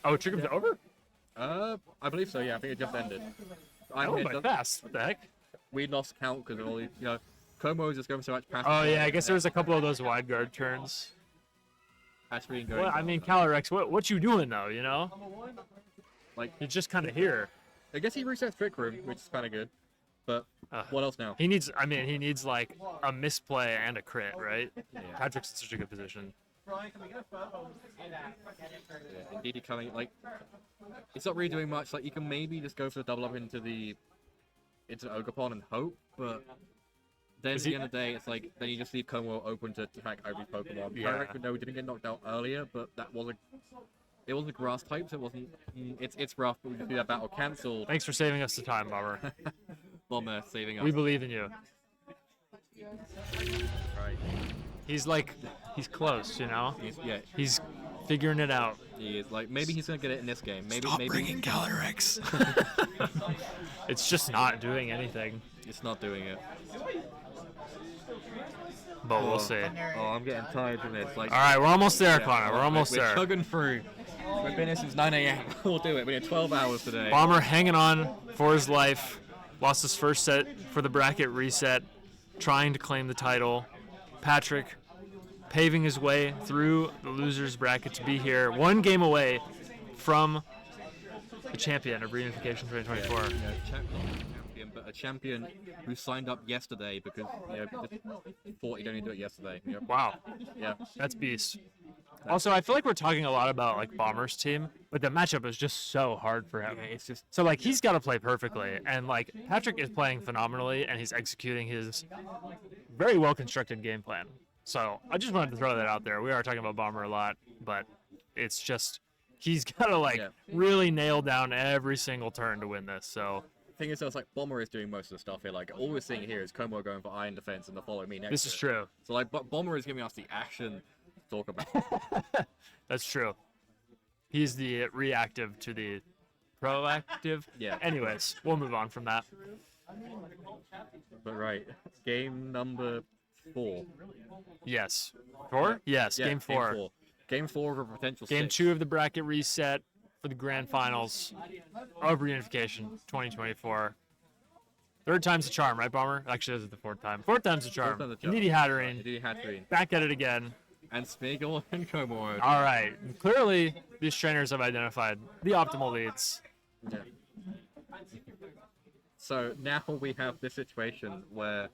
[SPEAKER 2] Oh, Trick Room's over?
[SPEAKER 7] I believe so, yeah, I think it just ended.
[SPEAKER 2] I went by fast. What the heck?
[SPEAKER 7] We lost count because of all these, Como is just going so much past.
[SPEAKER 2] Oh, yeah. I guess there was a couple of those wide guard turns.
[SPEAKER 7] Actually going.
[SPEAKER 2] Well, I mean, Calyrex, what you doing, though, you know?
[SPEAKER 7] Like,
[SPEAKER 2] You're just kind of here.
[SPEAKER 7] I guess he resets Trick Room, which is kind of good. But what else now?
[SPEAKER 2] He needs like a misplay and a crit, right?
[SPEAKER 7] Yeah.
[SPEAKER 2] Patrick's in such a good position.
[SPEAKER 7] Yeah, indeed, he coming like it's not really doing much. Like you can maybe just go for the double up into Ogerpon and hope, but then at the end of the day, it's like then you just leave Como open to attack every Pokemon.
[SPEAKER 2] Yeah.
[SPEAKER 7] Calyrex, no, didn't get knocked out earlier, but that wasn't. It wasn't grass type, so it wasn't. It's rough, but we can do that battle cancelled.
[SPEAKER 2] Thanks for saving us the time, Bomber.
[SPEAKER 7] Bomber saving us.
[SPEAKER 2] We believe in you.
[SPEAKER 7] Right.
[SPEAKER 2] He's close, you know?
[SPEAKER 7] Yeah,
[SPEAKER 2] He's figuring it out.
[SPEAKER 7] he is. Like maybe he's gonna get it in this game. Maybe
[SPEAKER 2] Calyrex. It's just not doing anything.
[SPEAKER 7] it's not doing it.
[SPEAKER 2] But we'll see.
[SPEAKER 7] Oh, I'm getting tired of this. Like,
[SPEAKER 2] All right, we're almost there,
[SPEAKER 7] yeah,
[SPEAKER 2] Connor. We're almost
[SPEAKER 7] we're
[SPEAKER 2] there.
[SPEAKER 7] chugging through. We've been here since 9 a.m. We'll do it. We had 12 hours today.
[SPEAKER 2] Bomber hanging on for his life. Lost his first set for the bracket reset. Trying to claim the title. Patrick paving his way through the losers bracket to be here. 1 game away from the champion of ReUnification 2024.
[SPEAKER 7] Yeah, champion, but a champion who signed up yesterday because just thought he'd only do it yesterday.
[SPEAKER 2] Wow,
[SPEAKER 7] Yeah.
[SPEAKER 2] that's beast. Also, I feel like we're talking a lot about like Bomber's team, but the matchup is just so hard for him.
[SPEAKER 7] Yeah, it's just
[SPEAKER 2] So like he's got to play perfectly, and like Patrick is playing phenomenally, and he's executing his very well constructed game plan. So I just wanted to throw that out there. We are talking about Bomber a lot, but it's just he's got to like
[SPEAKER 7] Yeah.
[SPEAKER 2] really nail down every single turn to win this. So
[SPEAKER 7] thing is, it's like Bomber is doing most of the stuff here. Like all we're seeing here is Como going for iron defense and the follow me next.
[SPEAKER 2] this
[SPEAKER 7] to
[SPEAKER 2] is
[SPEAKER 7] it.
[SPEAKER 2] true.
[SPEAKER 7] So like, Bomber is giving us the action to talk about.
[SPEAKER 2] That's true. He's the reactive to the proactive.
[SPEAKER 7] Yeah.
[SPEAKER 2] Anyways, we'll move on from that.
[SPEAKER 7] But right, game number 4.
[SPEAKER 2] Yes. 4? Yes,
[SPEAKER 7] Yeah,
[SPEAKER 2] game 4.
[SPEAKER 7] Game 4 of a potential
[SPEAKER 2] Game
[SPEAKER 7] 6.
[SPEAKER 2] 2 of the bracket reset for the grand finals of ReUnification 2024. Third time's the charm, right, Bomber? Actually, this is the fourth time. Fourth time's the charm.
[SPEAKER 7] time's the charm.
[SPEAKER 2] Needy Hattering.
[SPEAKER 7] Indeed, had to be.
[SPEAKER 2] Back at it again.
[SPEAKER 7] And Smeagol and Como.
[SPEAKER 2] All right. Clearly, these trainers have identified the optimal leads.
[SPEAKER 7] Yeah. So now we have this situation where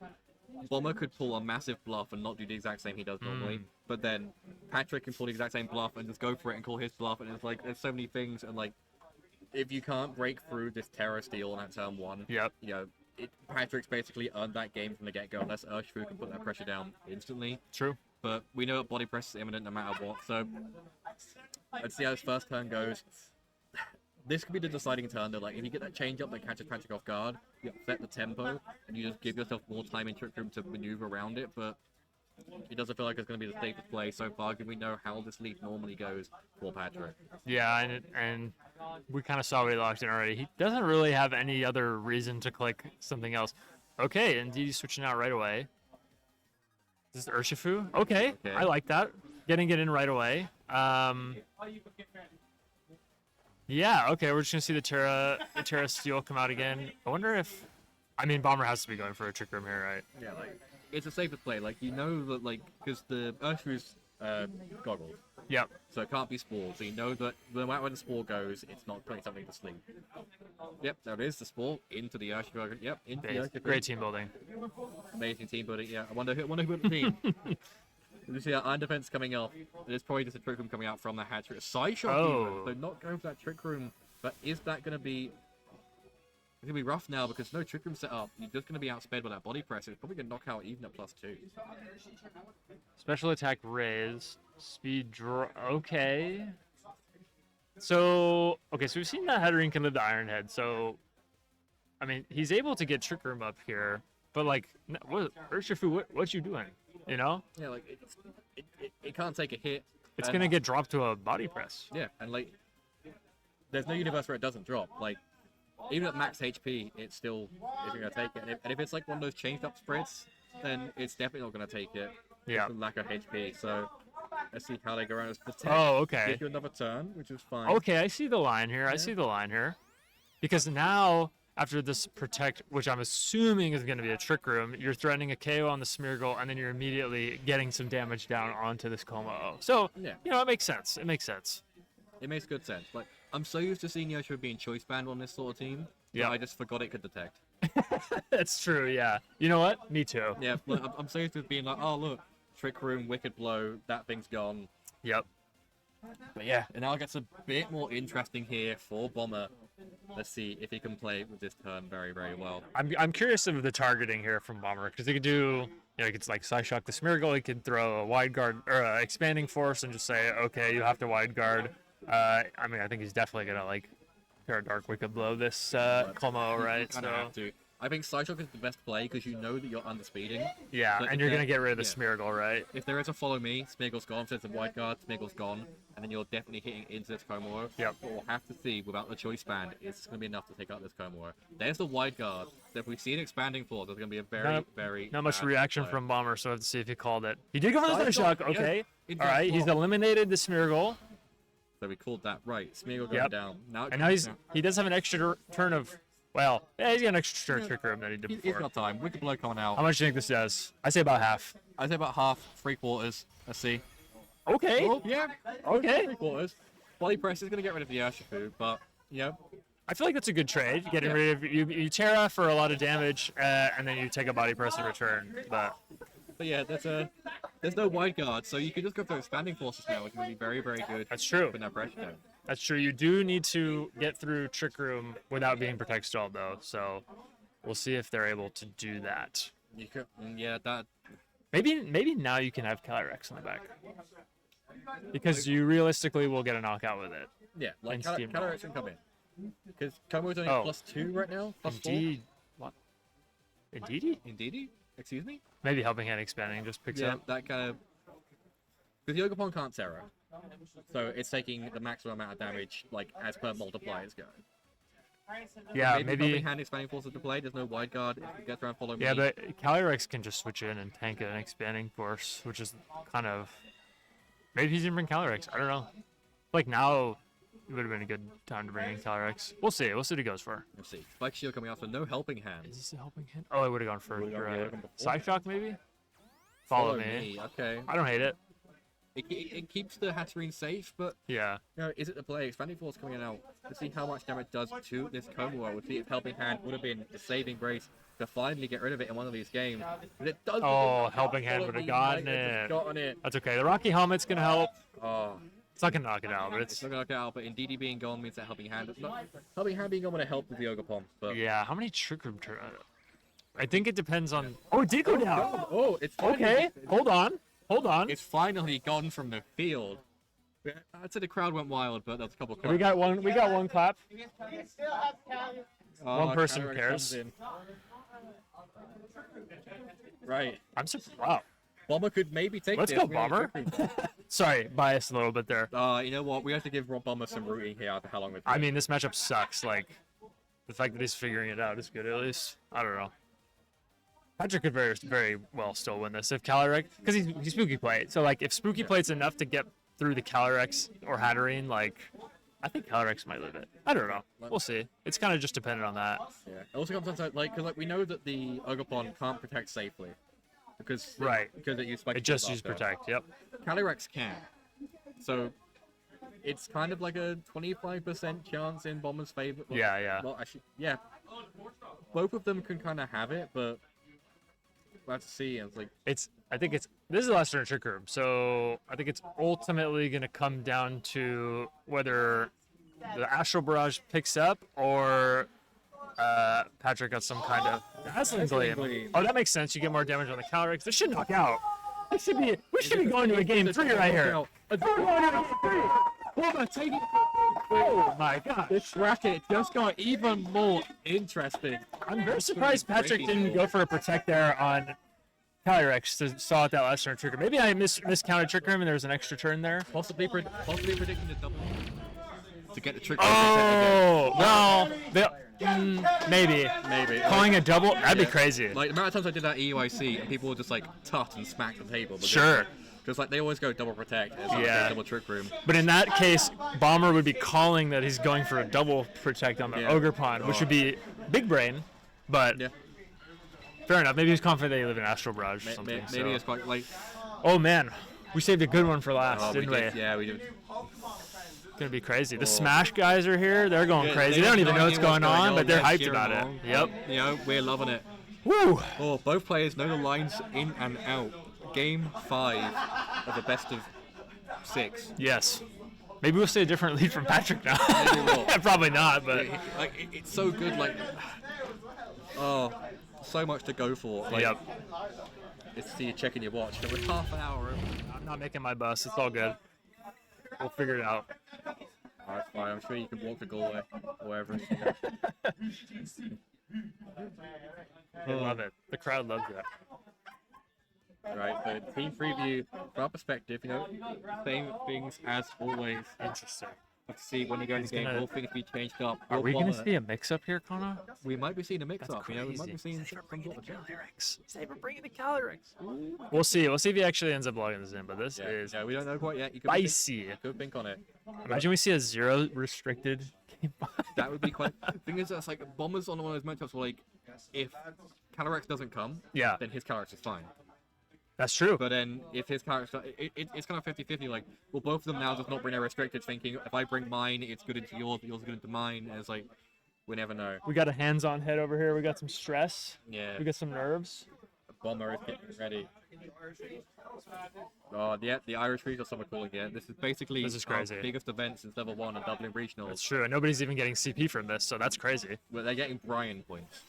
[SPEAKER 7] Bomber could pull a massive bluff and not do the exact same he does normally, but then Patrick can pull the exact same bluff and just go for it and call his bluff, and it's like there's so many things, and like if you can't break through this Terror Steal on turn 1,
[SPEAKER 2] Yep.
[SPEAKER 7] you know, Patrick's basically earned that game from the get-go unless Urshifu can put that pressure down instantly.
[SPEAKER 2] True.
[SPEAKER 7] But we know that body press is imminent no matter what, so let's see how his first turn goes. This could be the deciding turn, though. Like, if you get that change up that catches Patrick off guard, you upset the tempo, and you just give yourself more time in Trick Room to maneuver around it, but it doesn't feel like it's going to be the safest play so far, given we know how this lead normally goes for Patrick.
[SPEAKER 2] Yeah, and we kind of saw what he locked in already. He doesn't really have any other reason to click something else. Okay, indeed, he's switching out right away. This is Urshifu. Okay, I like that. Getting it in right away. Yeah, okay, we're just gonna see the Terra Steel come out again. I wonder if, I mean, Bomber has to be going for a Trick Room here, right?
[SPEAKER 7] Yeah, like, it's a safer play. Like, you know that, like, because the Urshifu's goggles,
[SPEAKER 2] Yep.
[SPEAKER 7] so it can't be Spore, so you know that no matter where the Spore goes, it's not putting something to sleep. Yep, there it is, the Spore, into the Urshifu. Yep, into the Urshifu.
[SPEAKER 2] Great team building.
[SPEAKER 7] Amazing team building, yeah. I wonder who built the team. You see that iron defense coming off. There's probably just a Trick Room coming out from the hatchery. A side shot, even. So not going for that Trick Room. But is that going to be... It's going to be rough now because no Trick Room set up. You're just going to be outsped by that body press. It's probably going to knock out even at +2.
[SPEAKER 2] Special attack raise. Speed draw. Okay. So we've seen that Hattering can live the Iron Head. So, I mean, he's able to get Trick Room up here. But, like, Urshifu, what you doing? You know?
[SPEAKER 7] Yeah, like, it can't take a hit.
[SPEAKER 2] It's going to get dropped to a body press.
[SPEAKER 7] Yeah, and, like, there's no universe where it doesn't drop. Like, even at max HP, it still isn't going to take it. And if it's, like, one of those changed up spreads, then it's definitely not going to take it.
[SPEAKER 2] Yeah.
[SPEAKER 7] With lack of HP, so let's see how they go around.
[SPEAKER 2] Oh, okay.
[SPEAKER 7] Give you another turn, which is fine.
[SPEAKER 2] Okay, I see the line here. I see the line here. Because now, after this protect, which I'm assuming is going to be a Trick Room, you're threatening a KO on the Smeargle, and then you're immediately getting some damage down onto this Como. So,
[SPEAKER 7] Yeah.
[SPEAKER 2] you know, it makes sense. It makes sense.
[SPEAKER 7] It makes good sense. Like, I'm so used to seeing Yoshi being choice banned on this sort of team.
[SPEAKER 2] Yeah.
[SPEAKER 7] I just forgot it could detect.
[SPEAKER 2] That's true, yeah. You know what? Me too.
[SPEAKER 7] Yeah, like, I'm so used to being like, oh look, Trick Room, Wicked Blow, that thing's gone.
[SPEAKER 2] Yep.
[SPEAKER 7] But yeah, it now gets a bit more interesting here for Bomber. Let's see if he can play with this turn very, very well.
[SPEAKER 2] I'm curious of the targeting here from Bomber, because he could do, you know, he could like Psyshock the Smeargle, he could throw a wide guard or expanding force and just say, okay, you have to wide guard. I mean, I think he's definitely gonna like Terra Dark Wicked Blow this Como, right?
[SPEAKER 7] Kind of have to. I think Psyshock is the best play because you know that you're underspeeding.
[SPEAKER 2] Yeah,
[SPEAKER 7] But
[SPEAKER 2] and
[SPEAKER 7] if
[SPEAKER 2] you're
[SPEAKER 7] there-
[SPEAKER 2] gonna get rid of the
[SPEAKER 7] yeah.
[SPEAKER 2] Smeargle, right?
[SPEAKER 7] If there is a follow me, Smeagol's gone. If there's a wide guard, Smeagol's gone. And then you're definitely hitting into this Komoro.
[SPEAKER 2] Yep.
[SPEAKER 7] But we'll have to see without the choice band, it's going to be enough to take out this Komoro. There's the wide guard. So if we see an expanding force, there's going to be a very,
[SPEAKER 2] Not much
[SPEAKER 7] bad
[SPEAKER 2] reaction
[SPEAKER 7] play.
[SPEAKER 2] from Bomber, so I have to see if he called it. He did go for the
[SPEAKER 7] Psyshock,
[SPEAKER 2] Psyshock, okay.
[SPEAKER 7] yeah.
[SPEAKER 2] All right, he's eliminated the Smeargle,
[SPEAKER 7] So we called that right. Smeagol going
[SPEAKER 2] Yep.
[SPEAKER 7] down. Now it
[SPEAKER 2] and now
[SPEAKER 7] comes
[SPEAKER 2] he does have an extra turn of, well, yeah, he's got an extra turn Trick Room than he did
[SPEAKER 7] He's
[SPEAKER 2] before.
[SPEAKER 7] got time. Wicked Blow coming
[SPEAKER 2] How
[SPEAKER 7] out.
[SPEAKER 2] much do you think this does? I say about half.
[SPEAKER 7] I'd say about half, 3/4. Let's see.
[SPEAKER 2] Okay.
[SPEAKER 7] Oh, yeah.
[SPEAKER 2] Okay.
[SPEAKER 7] 3/4. Body press is going to get rid of the Urshifu, but, you know,
[SPEAKER 2] I feel like that's a good trade. Getting rid of you Terra for a lot of damage, and then you take a body press in return. But
[SPEAKER 7] yeah, that's a there's no wide guard, so you can just go for expanding forces now, which would be very, very good.
[SPEAKER 2] That's true.
[SPEAKER 7] Putting that pressure down.
[SPEAKER 2] That's true. You do need to get through Trick Room without being Protect Stalled, though. So we'll see if they're able to do that.
[SPEAKER 7] You could, yeah, that.
[SPEAKER 2] Maybe now you can have Calyrex in the back. Because you realistically will get a knockout with it.
[SPEAKER 7] Yeah, like
[SPEAKER 2] And Steam
[SPEAKER 7] Calyrex can come in. Because Komo's only
[SPEAKER 2] Oh.
[SPEAKER 7] +2 right now. +4.
[SPEAKER 2] Indeed. What? Indeedy?
[SPEAKER 7] Indeedy? Excuse me?
[SPEAKER 2] Maybe Helping Hand expanding just picks
[SPEAKER 7] Yeah,
[SPEAKER 2] up.
[SPEAKER 7] that kind of. Because the Ogre can't Terra. So it's taking the maximum amount of damage, like, as per multipliers go.
[SPEAKER 2] Yeah,
[SPEAKER 7] Helping
[SPEAKER 2] maybe.
[SPEAKER 7] Hand expanding forces to play. There's no wide guard. If it gets around, follow me.
[SPEAKER 2] Yeah, but Calyrex can just switch in and tank an expanding force, which is kind of. Maybe he's gonna bring Calyrex. I don't know. Like now, it would have been a good time to bring in Calyrex. We'll see. We'll see what he goes for.
[SPEAKER 7] Let's see. Spike Shield coming out, so no helping hand.
[SPEAKER 2] Is this a helping hand? Oh, I would have gone for
[SPEAKER 7] Would've gone- yeah, would've gone before.
[SPEAKER 2] Side Shock maybe. Follow me.
[SPEAKER 7] Okay.
[SPEAKER 2] I don't hate it.
[SPEAKER 7] It keeps the Hatterene safe, but
[SPEAKER 2] Yeah.
[SPEAKER 7] you know, is it the play? Expanding Force coming out to see how much damage it does to this Como. We'll see if Helping Hand would have been the saving grace to finally get rid of it in one of these games. But it does.
[SPEAKER 2] Oh, Helping Hand would have gotten it.
[SPEAKER 7] Gotten it.
[SPEAKER 2] That's okay. The Rocky Helmet's gonna help.
[SPEAKER 7] Oh,
[SPEAKER 2] It's not gonna knock it out, but
[SPEAKER 7] it's
[SPEAKER 2] it's.
[SPEAKER 7] not gonna knock it out. But Indeedee being gone means that Helping Hand. It's not, Helping Hand being gone would have helped with the Ogre Pomp. But
[SPEAKER 2] Yeah. How many Trick Room turn? I think it depends on. Oh, it did go down.
[SPEAKER 7] oh, it's finally-
[SPEAKER 2] Okay. Hold on. Hold on.
[SPEAKER 7] It's finally gone from the field. Yeah, I'd say the crowd went wild, but that's a couple.
[SPEAKER 2] We got one. We got one clap.
[SPEAKER 7] Oh,
[SPEAKER 2] one person
[SPEAKER 7] Calyrex
[SPEAKER 2] cares.
[SPEAKER 7] comes in. Right.
[SPEAKER 2] I'm surprised. Wow.
[SPEAKER 7] Bomber could maybe take
[SPEAKER 2] Let's
[SPEAKER 7] this.
[SPEAKER 2] go,
[SPEAKER 7] We have
[SPEAKER 2] Bomber.
[SPEAKER 7] Trick Room.
[SPEAKER 2] Sorry, biased a little bit there.
[SPEAKER 7] You know what? We have to give Rob Bomber some routing here after how long it's
[SPEAKER 2] I
[SPEAKER 7] been.
[SPEAKER 2] mean, this matchup sucks. Like, the fact that he's figuring it out is good, at least. I don't know. Patrick could very, very well still win this if Calyrex, because he's Spooky Plate. So, like, if Spooky Plate's enough to get through the Calyrex or Hatterene, like, I think Calyrex might live it. I don't know. We'll see. It's kind of just dependent on that.
[SPEAKER 7] Yeah. It also comes down to because we know that the Ogre can't protect safely because
[SPEAKER 2] Right.
[SPEAKER 7] because it used Spike
[SPEAKER 2] It just
[SPEAKER 7] Shield
[SPEAKER 2] used
[SPEAKER 7] after.
[SPEAKER 2] Protect. Yep.
[SPEAKER 7] Calyrex can. So it's kind of like a 25% chance in Bomber's favor. Well,
[SPEAKER 2] Yeah, yeah.
[SPEAKER 7] Well, actually, yeah. Both of them can kind of have it, but we'll have to see. And it's like
[SPEAKER 2] I think this is the last turn of Trick Room, so I think it's ultimately going to come down to whether the Astral Barrage picks up or Patrick got some kind of Dazzling Gleam. Oh, that makes sense. You get more damage on the Calyrex. This should knock out. We should be going to a game 3 right here. We're going to a game 3.
[SPEAKER 7] Bomber taking.
[SPEAKER 2] Oh my gosh.
[SPEAKER 7] This bracket just got even more interesting.
[SPEAKER 2] I'm very surprised Patrick didn't go for a Protect there on Calyrex to stall out that last turn trigger. Maybe I miscounted Trick Room and there was an extra turn there.
[SPEAKER 7] Possibly predicting the double to get the trick.
[SPEAKER 2] Oh, well, maybe.
[SPEAKER 7] Maybe.
[SPEAKER 2] Calling a double, that'd be crazy.
[SPEAKER 7] Like the amount of times I did that EUIC and people would just like tut and smack the table.
[SPEAKER 2] Sure.
[SPEAKER 7] Because like they always go double protect. It's like
[SPEAKER 2] Yeah.
[SPEAKER 7] double trick room.
[SPEAKER 2] But in that case, Bomber would be calling that he's going for a double Protect on the
[SPEAKER 7] Yeah.
[SPEAKER 2] Ogre Pond, which would be big brain, but
[SPEAKER 7] Yeah.
[SPEAKER 2] fair enough. Maybe he's confident that he live in Astral Barrage or something.
[SPEAKER 7] Maybe
[SPEAKER 2] so.
[SPEAKER 7] it's quite like.
[SPEAKER 2] Oh man, we saved a good one for last,
[SPEAKER 7] Oh,
[SPEAKER 2] didn't we?
[SPEAKER 7] Yeah, we did.
[SPEAKER 2] Gonna be crazy. The Smash guys are here. They're going
[SPEAKER 7] Yeah,
[SPEAKER 2] crazy. They don't even know what's
[SPEAKER 7] idea
[SPEAKER 2] going on, but they're
[SPEAKER 7] Let's
[SPEAKER 2] hyped
[SPEAKER 7] cheer
[SPEAKER 2] about
[SPEAKER 7] along.
[SPEAKER 2] it. Yep.
[SPEAKER 7] You know, we're loving it.
[SPEAKER 2] Woo!
[SPEAKER 7] Oh, both players know the lines in and out. Game 5 of the best of 6.
[SPEAKER 2] Yes. Maybe we'll see a different lead from Patrick now.
[SPEAKER 7] Maybe we will.
[SPEAKER 2] Probably not, but
[SPEAKER 7] It's so good. Like, oh, so much to go for. Like,
[SPEAKER 2] yep.
[SPEAKER 7] It's see you checking your watch. We're half an hour.
[SPEAKER 2] I'm not making my bus. It's all good. We'll figure it out.
[SPEAKER 7] Oh, it's fine. I'm sure you can walk the Galway or wherever.
[SPEAKER 2] They love it. The crowd loves it.
[SPEAKER 7] Right, so team preview from our perspective, you know, same things as always.
[SPEAKER 2] Interesting.
[SPEAKER 7] Have to see when you go into the game,
[SPEAKER 2] gonna-
[SPEAKER 7] will things be changed up?
[SPEAKER 2] Are
[SPEAKER 7] Will
[SPEAKER 2] we gonna
[SPEAKER 7] Bomber-
[SPEAKER 2] see a mix-up here, Connor?
[SPEAKER 7] We might be seeing a mix
[SPEAKER 2] That's
[SPEAKER 7] up. You know, we might
[SPEAKER 2] crazy.
[SPEAKER 7] be seeing some sort of
[SPEAKER 2] Calyrex. Saber bringing the Calyrex. We'll see. We'll see if he actually ends up logging this in, but this is
[SPEAKER 7] Yeah, we don't know quite yet. You
[SPEAKER 2] spicy.
[SPEAKER 7] could think on it.
[SPEAKER 2] Imagine we see a 0 restricted game.
[SPEAKER 7] That would be quite. The thing is, that's like Bombers on one of those matchups where, like, if Calyrex doesn't come,
[SPEAKER 2] Yeah,
[SPEAKER 7] then his Calyrex is fine.
[SPEAKER 2] that's true.
[SPEAKER 7] But then if his Calyrex, it's kind of 50-50. Like, well, both of them now just not bring their restricted, thinking if I bring mine, it's good into yours, yours is good into mine. And it's like, we never know.
[SPEAKER 2] We got a hands-on head over here. We got some stress.
[SPEAKER 7] Yeah.
[SPEAKER 2] We got some nerves.
[SPEAKER 7] Bomber is getting ready. Oh, yeah, the Irish Regional Summer Calling. Yeah, this is basically
[SPEAKER 2] This is crazy.
[SPEAKER 7] our biggest event since level 1 in Dublin Regionals.
[SPEAKER 2] That's true, and nobody's even getting CP from this, so that's crazy.
[SPEAKER 7] But they're getting Brian points.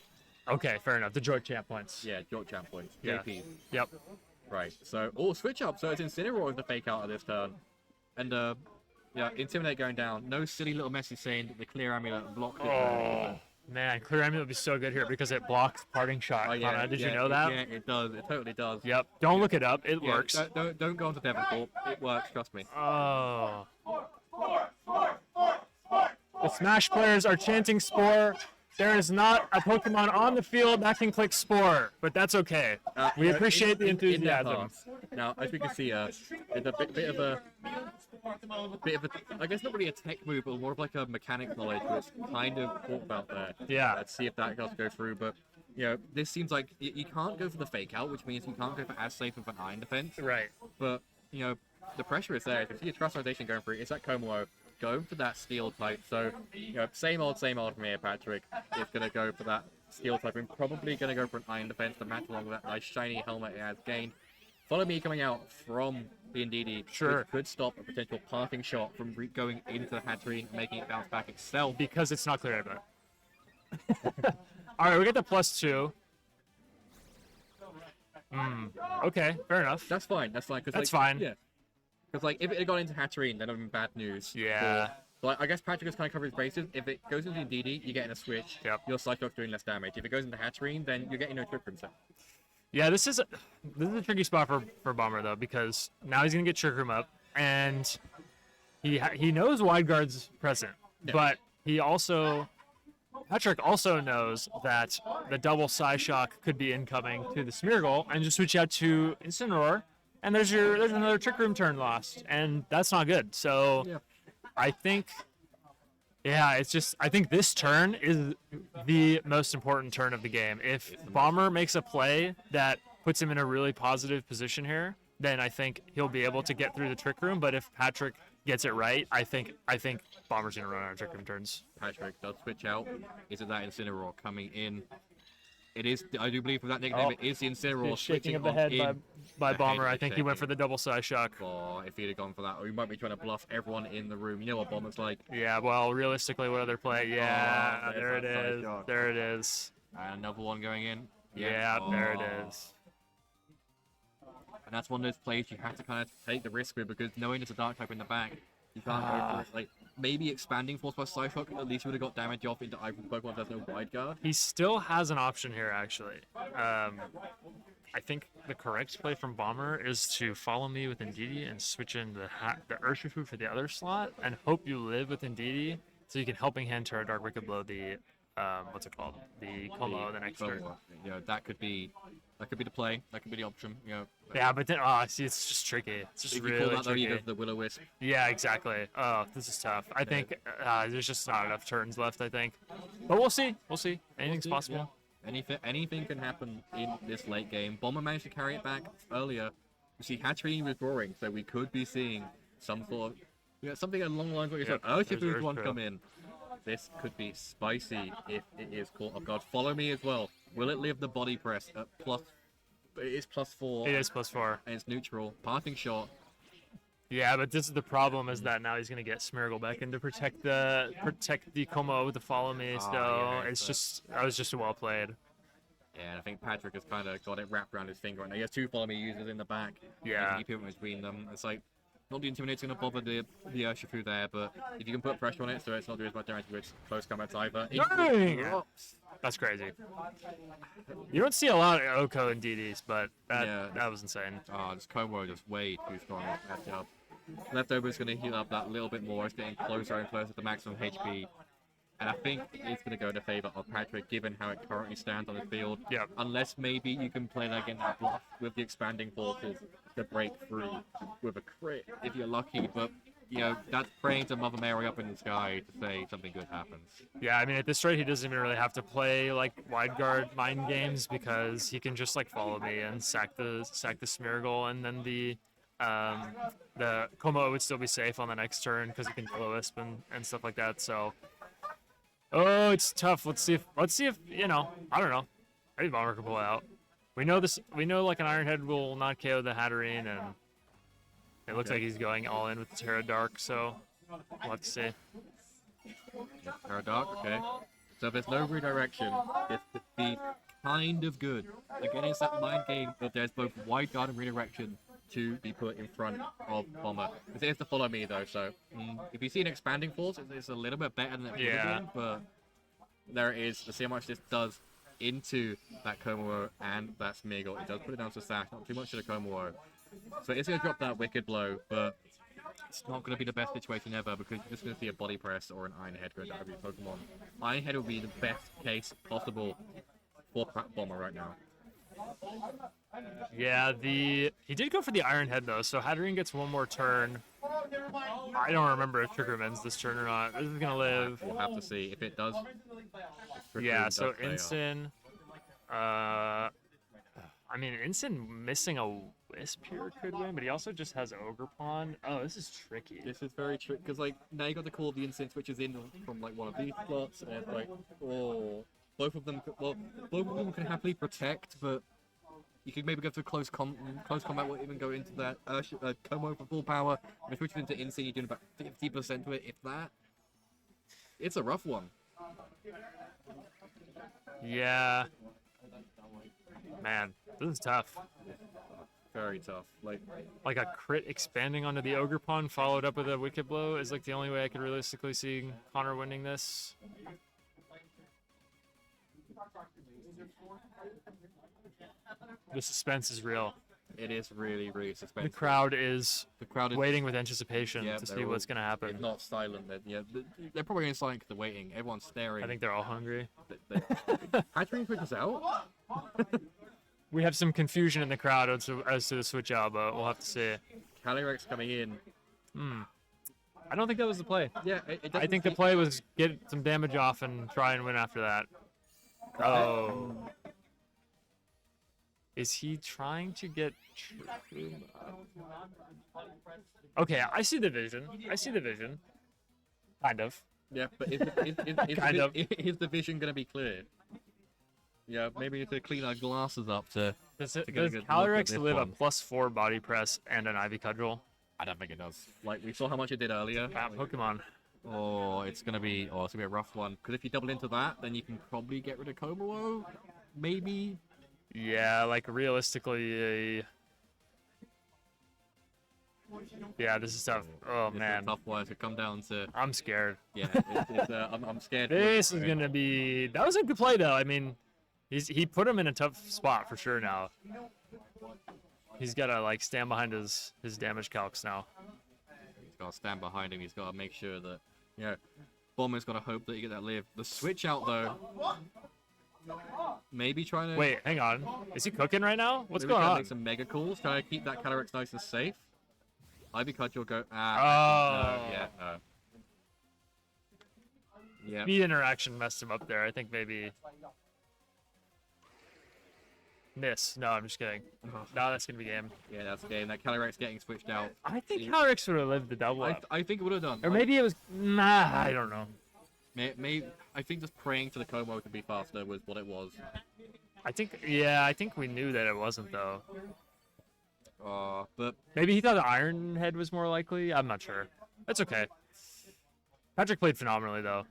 [SPEAKER 2] Okay, fair enough. The joint champ points.
[SPEAKER 7] Yeah, York Champ points.
[SPEAKER 2] Yeah.
[SPEAKER 7] JP.
[SPEAKER 2] Yep.
[SPEAKER 7] Right. So, switch up. So it's Incineroar with the fake out of this turn, and yeah, Intimidate going down. No silly little message saying that the clear amulet blocked it.
[SPEAKER 2] Oh, man, Clear Amulet would be so good here because it blocks Parting Shot.
[SPEAKER 7] Oh, yeah,
[SPEAKER 2] Did
[SPEAKER 7] yeah,
[SPEAKER 2] you know that?
[SPEAKER 7] Yeah, it does. It totally does.
[SPEAKER 2] Yep. Don't look it up. It
[SPEAKER 7] Yeah,
[SPEAKER 2] works.
[SPEAKER 7] Don't go on to Devonport. It works. Trust me.
[SPEAKER 2] Oh. The Smash players are chanting Spore. There is not a Pokemon on the field that can click Spore, but that's okay. We appreciate the
[SPEAKER 7] in their
[SPEAKER 2] enthusiasm.
[SPEAKER 7] hearts. Now, as we can see, it's a bit of a, I guess not really a tech move, but more of like a mechanic knowledge, which kind of talked about there.
[SPEAKER 2] Yeah.
[SPEAKER 7] Let's see if that does go through, but you know, this seems like you can't go for the fake out, which means you can't go for as safe of an iron defense.
[SPEAKER 2] Right.
[SPEAKER 7] But you know, the pressure is there. If you see a Trustization going through, it's that Komo. Go for that steel type. So, you know, same old from here, Patrick. Is going to go for that steel type and probably going to go for an iron defense to match along with that nice shiny helmet it has gained. Follow me coming out from the Indeedee.
[SPEAKER 2] Sure.
[SPEAKER 7] Which could stop a potential parting shot from going into the Hatterene and making it bounce back itself.
[SPEAKER 2] Because it's not Clear Amulet. All right, we get the +2. Okay, fair enough.
[SPEAKER 7] That's fine. That's fine.
[SPEAKER 2] That's fine.
[SPEAKER 7] Yeah. Because like, if it had gone into Hatterene, then it would have been bad news.
[SPEAKER 2] Yeah.
[SPEAKER 7] But I guess Patrick has kind of covered his bases. If it goes into Indeedee, you're getting a switch.
[SPEAKER 2] Yep.
[SPEAKER 7] Your Cyclops doing less damage. If it goes into Hatterene, then you're getting no Trick Room set.
[SPEAKER 2] Yeah, this is a tricky spot for Bomber though, because now he's gonna get Trick Room up, and he knows Wide Guard's present, but Patrick also knows that the double Psyshock could be incoming to the Smeargle, and just switch out to Incineroar, and there's another Trick Room turn lost, and that's not good. So
[SPEAKER 7] Yeah.
[SPEAKER 2] I think. Yeah, I think this turn is the most important turn of the game. If Bomber makes a play that puts him in a really positive position here, then I think he'll be able to get through the Trick Room. But if Patrick gets it right, I think Bomber's gonna run out of Trick Room turns.
[SPEAKER 7] Patrick does switch out. Is it that Incineroar coming in? It is. I do believe with that nickname, it is the Incineroar
[SPEAKER 2] Shaking
[SPEAKER 7] switching
[SPEAKER 2] of the
[SPEAKER 7] on
[SPEAKER 2] head
[SPEAKER 7] in.
[SPEAKER 2] by
[SPEAKER 7] The
[SPEAKER 2] Bomber.
[SPEAKER 7] head
[SPEAKER 2] I
[SPEAKER 7] is
[SPEAKER 2] think he went for
[SPEAKER 7] shaking.
[SPEAKER 2] the double Psyshock.
[SPEAKER 7] Oh, if he'd have gone for that, or he might be trying to bluff everyone in the room. You know what Bomber's like.
[SPEAKER 2] Yeah, well, realistically, what other play? Yeah,
[SPEAKER 7] Oh,
[SPEAKER 2] there it
[SPEAKER 7] there's
[SPEAKER 2] is.
[SPEAKER 7] that Psyshock.
[SPEAKER 2] There it is.
[SPEAKER 7] And another one going in.
[SPEAKER 2] Yeah, there it
[SPEAKER 7] Oh.
[SPEAKER 2] is.
[SPEAKER 7] And that's one of those plays you have to kind of take the risk with, because knowing there's a dark type in the back, you can't go for it. Like, maybe expanding Force by Psyshock, at least you would have got damage off into either Pokemon if there's no Wide Guard.
[SPEAKER 2] He still has an option here, actually. I think the correct play from Bomber is to follow me with Indeedee and switch in the Urshifu for the other slot, and hope you live with Indeedee, so you can Helping Hand to our Dark Wicked Blow the what's it called? The Como the next turn.
[SPEAKER 7] You know, that could be the play. That could be the option. You know.
[SPEAKER 2] Yeah, but then see, it's just tricky. It's just
[SPEAKER 7] If you
[SPEAKER 2] really
[SPEAKER 7] call that though, you
[SPEAKER 2] tricky.
[SPEAKER 7] go for the Will-O-Wisp.
[SPEAKER 2] Yeah, exactly. Oh, this is tough. I think there's just not enough turns left, I think. But we'll see. We'll see. Anything's possible.
[SPEAKER 7] Yeah. Anything can happen in this late game. Bomber managed to carry it back earlier. You see, Hatterene withdrawing, so we could be seeing some sort of, something along the lines of what you said.
[SPEAKER 2] Yep,
[SPEAKER 7] Urshifu's
[SPEAKER 2] there's
[SPEAKER 7] one
[SPEAKER 2] Urshifu.
[SPEAKER 7] come in. This could be spicy if it is caught off guard. Follow me as well. Will it live the body press at plus? It is +4.
[SPEAKER 2] It is +4.
[SPEAKER 7] And it's neutral. Parting shot.
[SPEAKER 2] Yeah, but this is the problem, is that now he's gonna get Smeargle back in to protect the Como with the follow me. So
[SPEAKER 7] yeah,
[SPEAKER 2] it's just that was just well played.
[SPEAKER 7] Yeah, and I think Patrick has kind of got it wrapped around his finger. And he has two follow me users in the back.
[SPEAKER 2] Yeah.
[SPEAKER 7] You keep it between them. It's like, not the Intimidate's going to bother the Urshifu there, but if you can put pressure on it so it's not doing as much damage with close combat either. it
[SPEAKER 2] Dang!
[SPEAKER 7] drops.
[SPEAKER 2] That's crazy. You don't see a lot of Oko and DDs, but
[SPEAKER 7] Yeah.
[SPEAKER 2] that was insane.
[SPEAKER 7] Oh, this Como just way too strong at matchup. Leftover is going to heal up that little bit more. It's getting closer and closer to maximum HP. And I think it's going to go in favor of Patrick, given how it currently stands on the field.
[SPEAKER 2] Yep.
[SPEAKER 7] Unless maybe you can play like in that bluff with the expanding forces to break through with a crit if you're lucky. But, that's praying to Mother Mary up in the sky to say something good happens.
[SPEAKER 2] Yeah, I mean, at this rate, he doesn't even really have to play like wide guard mind games, because he can just like follow me and sack the Smeargle, and then the Como would still be safe on the next turn because he can Will-O-Wisp and stuff like that. So, oh, it's tough. Let's see if I don't know. Maybe Bomber can pull it out. We know this. We know like an Iron Head will not KO the Hatterene, and it looks
[SPEAKER 7] Okay.
[SPEAKER 2] like he's going all in with the Terra Dark. So we'll have to see.
[SPEAKER 7] Terra Dark, okay. So if there's no redirection, it's the kind of good. Again, it's that mind game that there's both wide guard and redirection to be put in front of Bomber. It is to follow me though, so if you see an expanding force, it's a little bit better than it would have
[SPEAKER 2] Yeah.
[SPEAKER 7] been, but there it is. To see how much this does into that Komodo and that Smeagol. It does put it down to Sash, not too much to the Komodo. So it's going to drop that Wicked Blow, but it's not going to be the best situation ever because you're just going to see a Body Press or an Iron Head go down every Pokemon. Iron Head will be the best case possible for Bomber right now.
[SPEAKER 2] Yeah, he did go for the Iron Head though, so Hatterene gets one more turn. I don't remember if Trick Room ends this turn or not. This is gonna live.
[SPEAKER 7] We'll have to see if it does. Trick
[SPEAKER 2] Yeah,
[SPEAKER 7] Room
[SPEAKER 2] so
[SPEAKER 7] does play out.
[SPEAKER 2] Ensign. I mean, Ensign missing a Wisp here could win, but he also just has Ogerpon. Oh, this is tricky.
[SPEAKER 7] This is very tricky because like now you got the call of the Instinct which is in from like one of these slots, and it's like, oh, both of them can happily protect, but you could maybe go to close combat, or even go into that Como for full power. And switch it into Instinct, you're doing about 50% to it, if that. It's a rough one.
[SPEAKER 2] Yeah. Man, this is tough.
[SPEAKER 7] Very tough.
[SPEAKER 2] Like a crit expanding onto the Ogerpon followed up with a Wicked Blow is like the only way I could realistically see Connor winning this. The suspense is real.
[SPEAKER 7] It is really, really
[SPEAKER 2] The
[SPEAKER 7] suspenseful.
[SPEAKER 2] crowd is
[SPEAKER 7] The crowd is
[SPEAKER 2] waiting with anticipation
[SPEAKER 7] Yeah,
[SPEAKER 2] to
[SPEAKER 7] they're
[SPEAKER 2] see
[SPEAKER 7] all-
[SPEAKER 2] what's going to happen.
[SPEAKER 7] If not silent, then yeah, they're probably in silent because they're waiting. Everyone's staring.
[SPEAKER 2] I think they're all hungry.
[SPEAKER 7] Hatterene switches out.
[SPEAKER 2] We have some confusion in the crowd as to the switch out, but we'll have to see.
[SPEAKER 7] Calyrex coming in.
[SPEAKER 2] I don't think that was the play.
[SPEAKER 7] Yeah, it
[SPEAKER 2] I
[SPEAKER 7] doesn't
[SPEAKER 2] think the
[SPEAKER 7] seem-
[SPEAKER 2] play was get some damage off and try and win after that. Oh. Is he trying to get... Okay, I see the vision. Kind of.
[SPEAKER 7] Yeah, but
[SPEAKER 2] Kind of.
[SPEAKER 7] Is the vision going to be clear? Yeah, maybe we need to clean our glasses up to.
[SPEAKER 2] Does
[SPEAKER 7] get a
[SPEAKER 2] does
[SPEAKER 7] good look at
[SPEAKER 2] Calyrex
[SPEAKER 7] this
[SPEAKER 2] live a
[SPEAKER 7] one.
[SPEAKER 2] +4 body press and an Ivy Cudgel?
[SPEAKER 7] I don't think it does. Like we saw how much it did earlier.
[SPEAKER 2] Pokemon.
[SPEAKER 7] Oh, it's gonna be a rough one. Because if you double into that, then you can probably get rid of Komodo. Maybe.
[SPEAKER 2] Yeah, like realistically... Yeah, this is tough. Oh,
[SPEAKER 7] It's
[SPEAKER 2] man.
[SPEAKER 7] a tough one to come down to.
[SPEAKER 2] I'm scared.
[SPEAKER 7] Yeah, I'm scared.
[SPEAKER 2] This is gonna be. That was a good play though. I mean, he put him in a tough spot for sure now. He's gotta like stand behind his damage calcs now.
[SPEAKER 7] He's got to stand behind him. He's got to make sure that Bomber's got to hope that you get that live. The switch out though. Maybe trying to.
[SPEAKER 2] Wait, hang on. Is he cooking right now? What's
[SPEAKER 7] maybe
[SPEAKER 2] going
[SPEAKER 7] trying to
[SPEAKER 2] on?
[SPEAKER 7] Make some mega calls. Trying to keep that Calyrex nice and safe. Ivy Cudgel go.
[SPEAKER 2] Oh.
[SPEAKER 7] No. Yeah.
[SPEAKER 2] Speed interaction messed him up there. I think maybe. Miss. No, I'm just kidding. No, that's gonna be game.
[SPEAKER 7] Yeah, that's the game. That Calyrex getting switched out.
[SPEAKER 2] I think Calyrex would have lived the double up.
[SPEAKER 7] I think it would have done.
[SPEAKER 2] Or maybe it was. Nah, I don't know.
[SPEAKER 7] Maybe I think just praying to the Como to be faster was what it was.
[SPEAKER 2] I think we knew that it wasn't though.
[SPEAKER 7] But
[SPEAKER 2] Maybe he thought the Iron Head was more likely. I'm not sure. That's okay. Patrick played phenomenally though.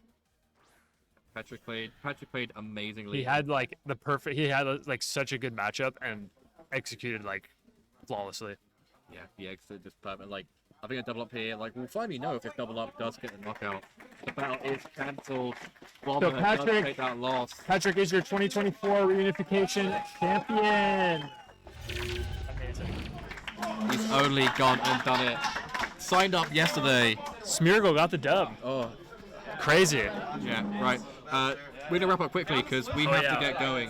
[SPEAKER 7] Patrick played amazingly.
[SPEAKER 2] He had like the perfect. He had like such a good matchup and executed like flawlessly.
[SPEAKER 7] Yeah, the exit just perfect. Like I think a double up here. Like we'll finally know if this double up does get the knockout. The battle is cancelled. Bomber does
[SPEAKER 2] Patrick-
[SPEAKER 7] take that loss.
[SPEAKER 2] Patrick is your 2024 reunification champion. Amazing.
[SPEAKER 7] He's only gone and done it. Signed up yesterday.
[SPEAKER 2] Smeargle got the dub.
[SPEAKER 7] Oh,
[SPEAKER 2] Crazy.
[SPEAKER 7] yeah, right. We're gonna wrap up quickly because we have
[SPEAKER 2] yeah.
[SPEAKER 7] to get going.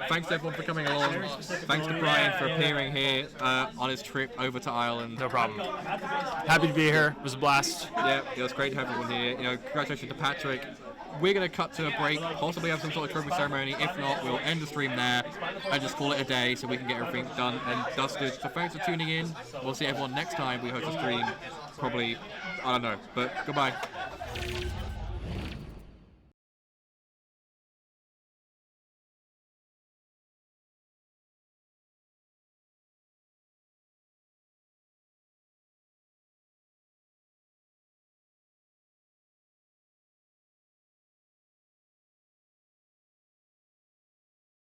[SPEAKER 7] Thanks to everyone for coming along. Thanks to Brian for appearing here on his trip over to Ireland.
[SPEAKER 2] No problem. Happy to be here. It was a blast.
[SPEAKER 7] Yeah, it was great to have everyone here. Congratulations to Patrick. We're gonna cut to a break, possibly have some sort of trophy ceremony. If not, we'll end the stream there and just call it a day so we can get everything done and dusted. So thanks for tuning in. We'll see everyone next time we host a stream. Probably, I don't know, but goodbye.